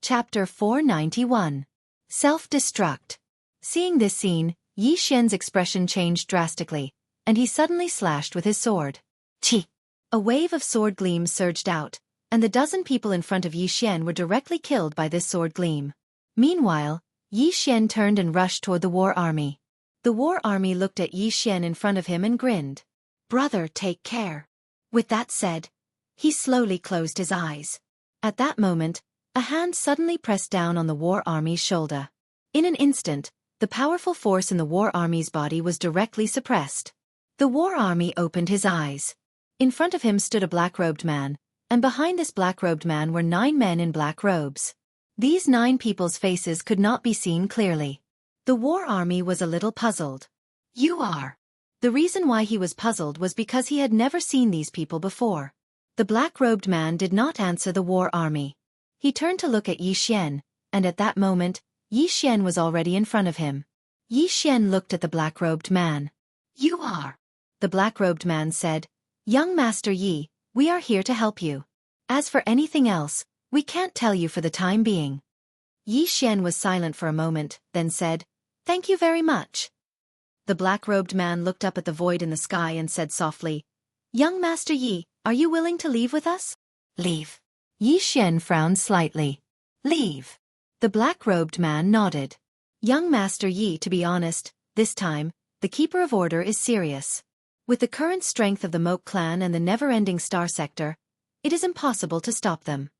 [SPEAKER 1] Chapter 491. Self-Destruct. Seeing this scene, Yi Xian's expression changed drastically, and he suddenly slashed with his sword. Chi! A wave of sword gleams surged out, and the dozen people in front of Yi Xian were directly killed by this sword gleam. Meanwhile, Yi Xian turned and rushed toward the War Army. The War Army looked at Yi Xian in front of him and grinned. "Brother, take care." With that said, he slowly closed his eyes. At that moment, a hand suddenly pressed down on the War Army's shoulder. In an instant, the powerful force in the War Army's body was directly suppressed. The War Army opened his eyes. In front of him stood a black-robed man, and behind this black-robed man were 9 men in black robes. These 9 people's faces could not be seen clearly. The War Army was a little puzzled. "You are." The reason why he was puzzled was because he had never seen these people before. The black-robed man did not answer the War Army. He turned to look at Yi Xian, and at that moment, Yi Xian was already in front of him. Yi Xian looked at the black-robed man. "You are." The black-robed man said, "Young Master Yi, we are here to help you. As for anything else, we can't tell you for the time being." Yi Xian was silent for a moment, then said, "Thank you very much." The black-robed man looked up at the void in the sky and said softly, "Young Master Yi, are you willing to leave with us?" "Leave." Yi Xian frowned slightly. "Leave." The black-robed man nodded. "Young Master Yi, to be honest, this time, the Keeper of Order is serious. With the current strength of the Moke clan and the never-ending Star Sector, it is impossible to stop them."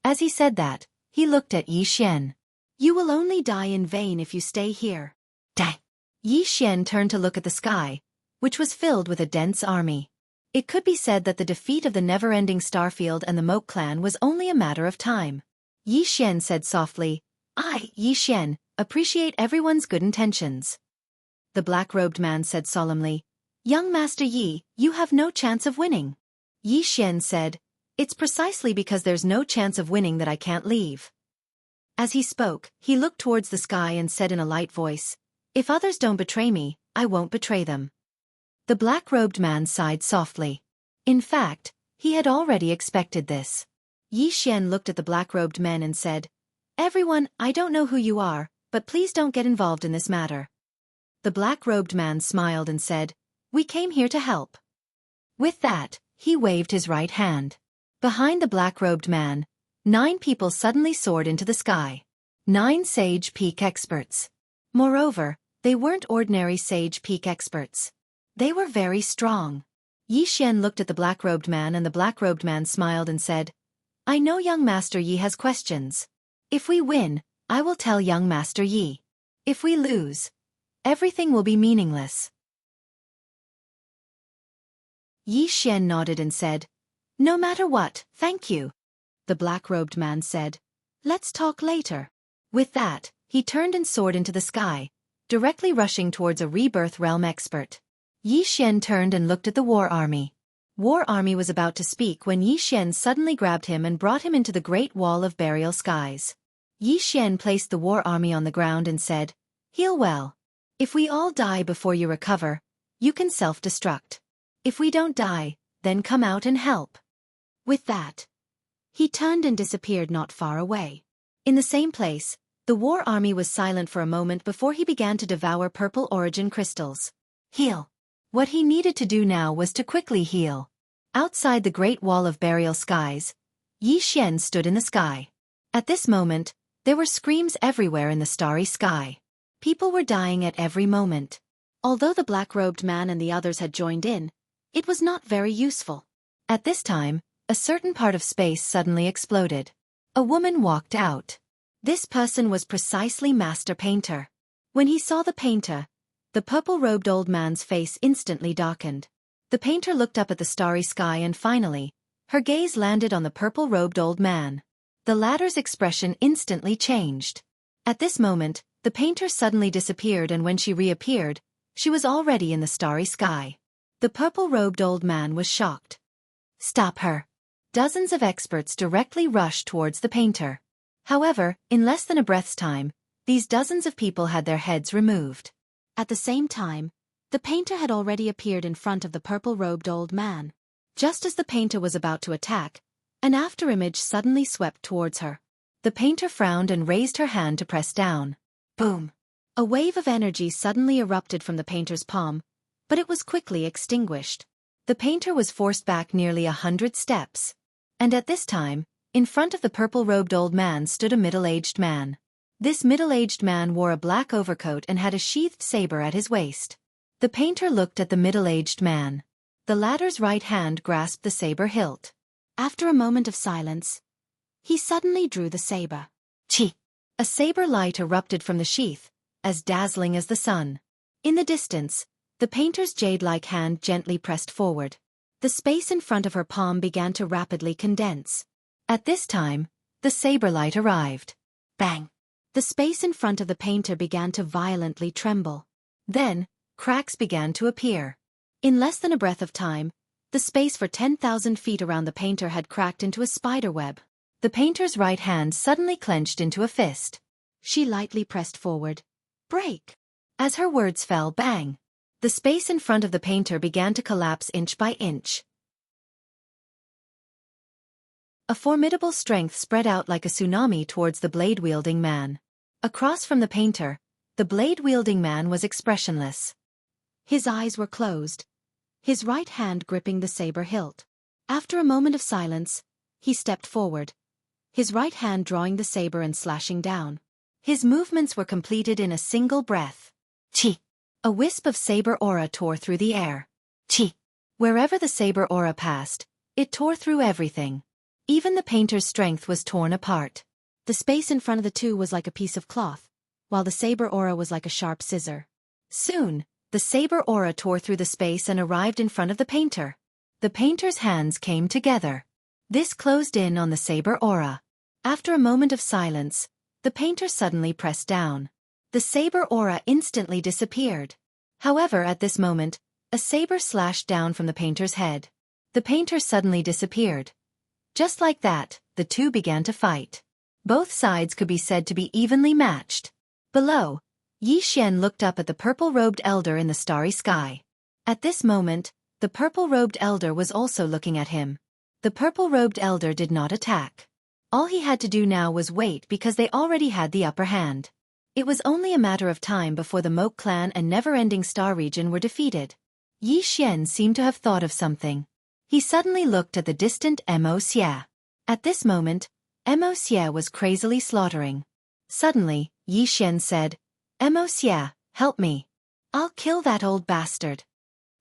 [SPEAKER 1] As he said that, he looked at Yi Xian. "You will only die in vain if you stay here." Die. Yi Xian turned to look at the sky, which was filled with a dense army. It could be said that the defeat of the never-ending Starfield and the Moke clan was only a matter of time. Yi Xian said softly, "I, Yi Xian, appreciate everyone's good intentions." The black-robed man said solemnly, "Young Master Yi, you have no chance of winning." Yi Xian said, "It's precisely because there's no chance of winning that I can't leave." As he spoke, he looked towards the sky and said in a light voice, "If others don't betray me, I won't betray them." The black-robed man sighed softly. In fact, he had already expected this. Yi Xian looked at the black-robed men and said, "Everyone, I don't know who you are, but please don't get involved in this matter." The black-robed man smiled and said, "We came here to help." With that, he waved his right hand. Behind the black-robed man, 9 people suddenly soared into the sky. 9 Sage Peak experts. Moreover, they weren't ordinary Sage Peak experts. They were very strong. Yi Xian looked at the black-robed man and the black-robed man smiled and said, "I know young Master Yi has questions. If we win, I will tell young Master Yi. If we lose, everything will be meaningless. Yi Xian nodded and said, "No matter what, thank you." The black-robed man said, "Let's talk later." With that, he turned and soared into the sky, directly rushing towards a rebirth realm expert. Yi Xian turned and looked at the war army. War army was about to speak when Yi Xian suddenly grabbed him and brought him into the great wall of burial skies. Yi Xian placed the war army on the ground and said, "Heal well. If we all die before you recover, you can self-destruct. If we don't die, then come out and help." With that, he turned and disappeared not far away. In the same place, the war army was silent for a moment before he began to devour purple origin crystals. Heal. What he needed to do now was to quickly heal. Outside the great wall of burial skies, Yi Xian stood in the sky. At this moment, there were screams everywhere in the starry sky. People were dying at every moment. Although the black-robed man and the others had joined in, it was not very useful. At this time, a certain part of space suddenly exploded. A woman walked out. This person was precisely Master Painter. When he saw the painter, the purple-robed old man's face instantly darkened. The painter looked up at the starry sky and finally, her gaze landed on the purple-robed old man. The latter's expression instantly changed. At this moment, the painter suddenly disappeared, and when she reappeared, she was already in the starry sky. The purple-robed old man was shocked. "Stop her." Dozens of experts directly rushed towards the painter. However, in less than a breath's time, these dozens of people had their heads removed. At the same time, the painter had already appeared in front of the purple-robed old man. Just as the painter was about to attack, an afterimage suddenly swept towards her. The painter frowned and raised her hand to press down. Boom! A wave of energy suddenly erupted from the painter's palm, but it was quickly extinguished. The painter was forced back nearly 100 steps. And at this time, in front of the purple-robed old man stood a middle-aged man. This middle-aged man wore a black overcoat and had a sheathed saber at his waist. The painter looked at the middle-aged man. The latter's right hand grasped the saber hilt. After a moment of silence, he suddenly drew the saber. Chi! A saber light erupted from the sheath, as dazzling as the sun. In the distance, the painter's jade-like hand gently pressed forward. The space in front of her palm began to rapidly condense. At this time, the saber light arrived. Bang! The space in front of the painter began to violently tremble. Then, cracks began to appear. In less than a breath of time, the space for 10,000 feet around the painter had cracked into a spiderweb. The painter's right hand suddenly clenched into a fist. She lightly pressed forward. Break! As her words fell, bang! The space in front of the painter began to collapse inch by inch. A formidable strength spread out like a tsunami towards the blade-wielding man. Across from the painter, the blade-wielding man was expressionless. His eyes were closed, his right hand gripping the saber hilt. After a moment of silence, he stepped forward, his right hand drawing the saber and slashing down. His movements were completed in a single breath. Chi! A wisp of saber aura tore through the air. Chi! Wherever the saber aura passed, it tore through everything. Even the painter's strength was torn apart. The space in front of the two was like a piece of cloth, while the saber aura was like a sharp scissor. Soon, the saber aura tore through the space and arrived in front of the painter. The painter's hands came together. This closed in on the saber aura. After a moment of silence, the painter suddenly pressed down. The saber aura instantly disappeared. However, at this moment, a saber slashed down from the painter's head. The painter suddenly disappeared. Just like that, the two began to fight. Both sides could be said to be evenly matched. Below, Yi Xian looked up at the purple-robed elder in the starry sky. At this moment, the purple-robed elder was also looking at him. The purple-robed elder did not attack. All he had to do now was wait because they already had the upper hand. It was only a matter of time before the Moke clan and Never-Ending Star region were defeated. Yi Xian seemed to have thought of something. He suddenly looked at the distant Mo Xie. At this moment, Mo Xie was crazily slaughtering. Suddenly, Yi Xian said, Mo Xie, help me. I'll kill that old bastard.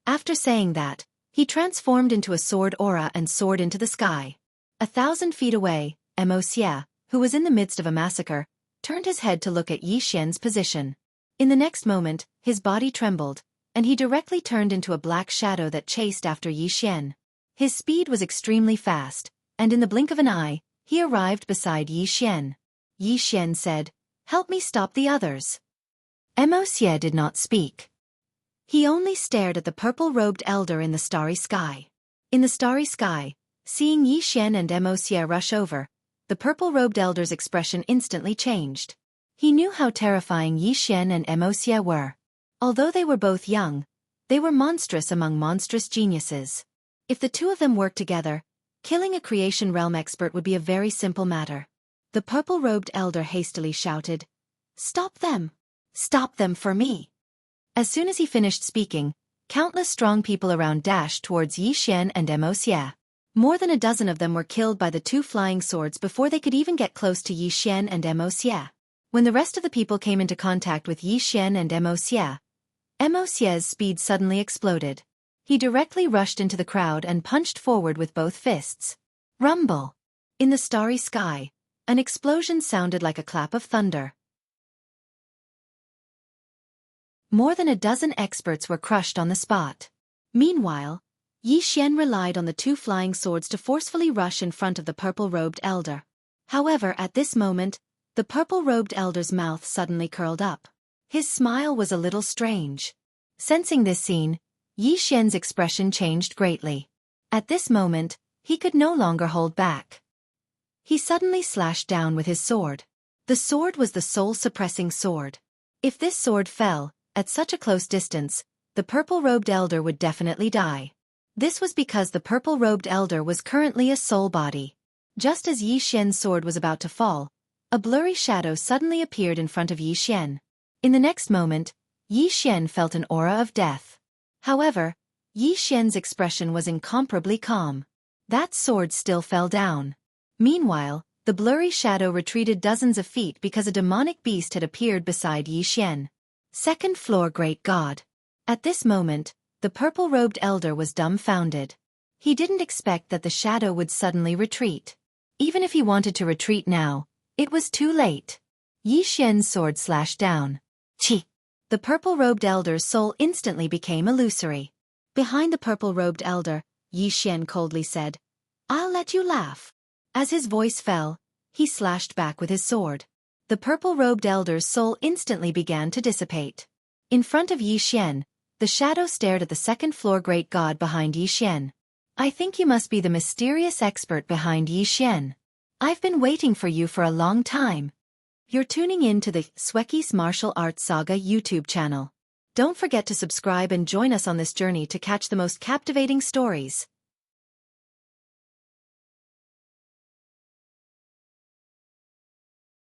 [SPEAKER 1] After saying that, he transformed into a sword aura and soared into the sky. 1,000 feet away, Mo Xie, who was in the midst of a massacre, turned his head to look at Yi Xian's position. In the next moment, his body trembled, and he directly turned into a black shadow that chased after Yi Xian. His speed was extremely fast, and in the blink of an eye, he arrived beside Yi Xian. Yi Xian said, "Help me stop the others." Xie did not speak. He only stared at the purple-robed elder in the starry sky. In the starry sky, seeing Yi Xian and Xie rush over, the purple-robed elder's expression instantly changed. He knew how terrifying Yi Xian and Xie were. Although they were both young, they were monstrous among monstrous geniuses. If the two of them worked together, killing a creation realm expert would be a very simple matter. The purple-robed elder hastily shouted, "Stop them! Stop them for me!" As soon as he finished speaking, countless strong people around dashed towards Yi Xian and Xie. More than a dozen of them were killed by the two flying swords before they could even get close to Yi Xian and Xie. When the rest of the people came into contact with Yi Xian and Xie's speed suddenly exploded. He directly rushed into the crowd and punched forward with both fists. Rumble! In the starry sky, an explosion sounded like a clap of thunder. More than a dozen experts were crushed on the spot. Meanwhile, Yi Xian relied on the two flying swords to forcefully rush in front of the purple-robed elder. However, at this moment, the purple-robed elder's mouth suddenly curled up. His smile was a little strange. Sensing this scene, Yi Xian's expression changed greatly. At this moment, he could no longer hold back. He suddenly slashed down with his sword. The sword was the soul-suppressing sword. If this sword fell, at such a close distance, the purple-robed elder would definitely die. This was because the purple-robed elder was currently a soul body. Just as Yi Xian's sword was about to fall, a blurry shadow suddenly appeared in front of Yi Xian. In the next moment, Yi Xian felt an aura of death. However, Yi Xian's expression was incomparably calm. That sword still fell down. Meanwhile, the blurry shadow retreated dozens of feet because a demonic beast had appeared beside Yi Xian. Second floor Great God. At this moment, the purple-robed elder was dumbfounded. He didn't expect that the shadow would suddenly retreat. Even if he wanted to retreat now, it was too late. Yi Xian's sword slashed down. Chi! The purple-robed elder's soul instantly became illusory. Behind the purple-robed elder, Yi Xian coldly said, "I'll let you laugh." As his voice fell, he slashed back with his sword. The purple-robed elder's soul instantly began to dissipate. In front of Yi Xian, the shadow stared at the second-floor Great God behind Yi Xian. "I think you must be the mysterious expert behind Yi Xian. I've been waiting for you for a long time." You're tuning in to the Xueqi's Martial Arts Saga YouTube channel. Don't forget to subscribe and join us on this journey to catch the most captivating stories.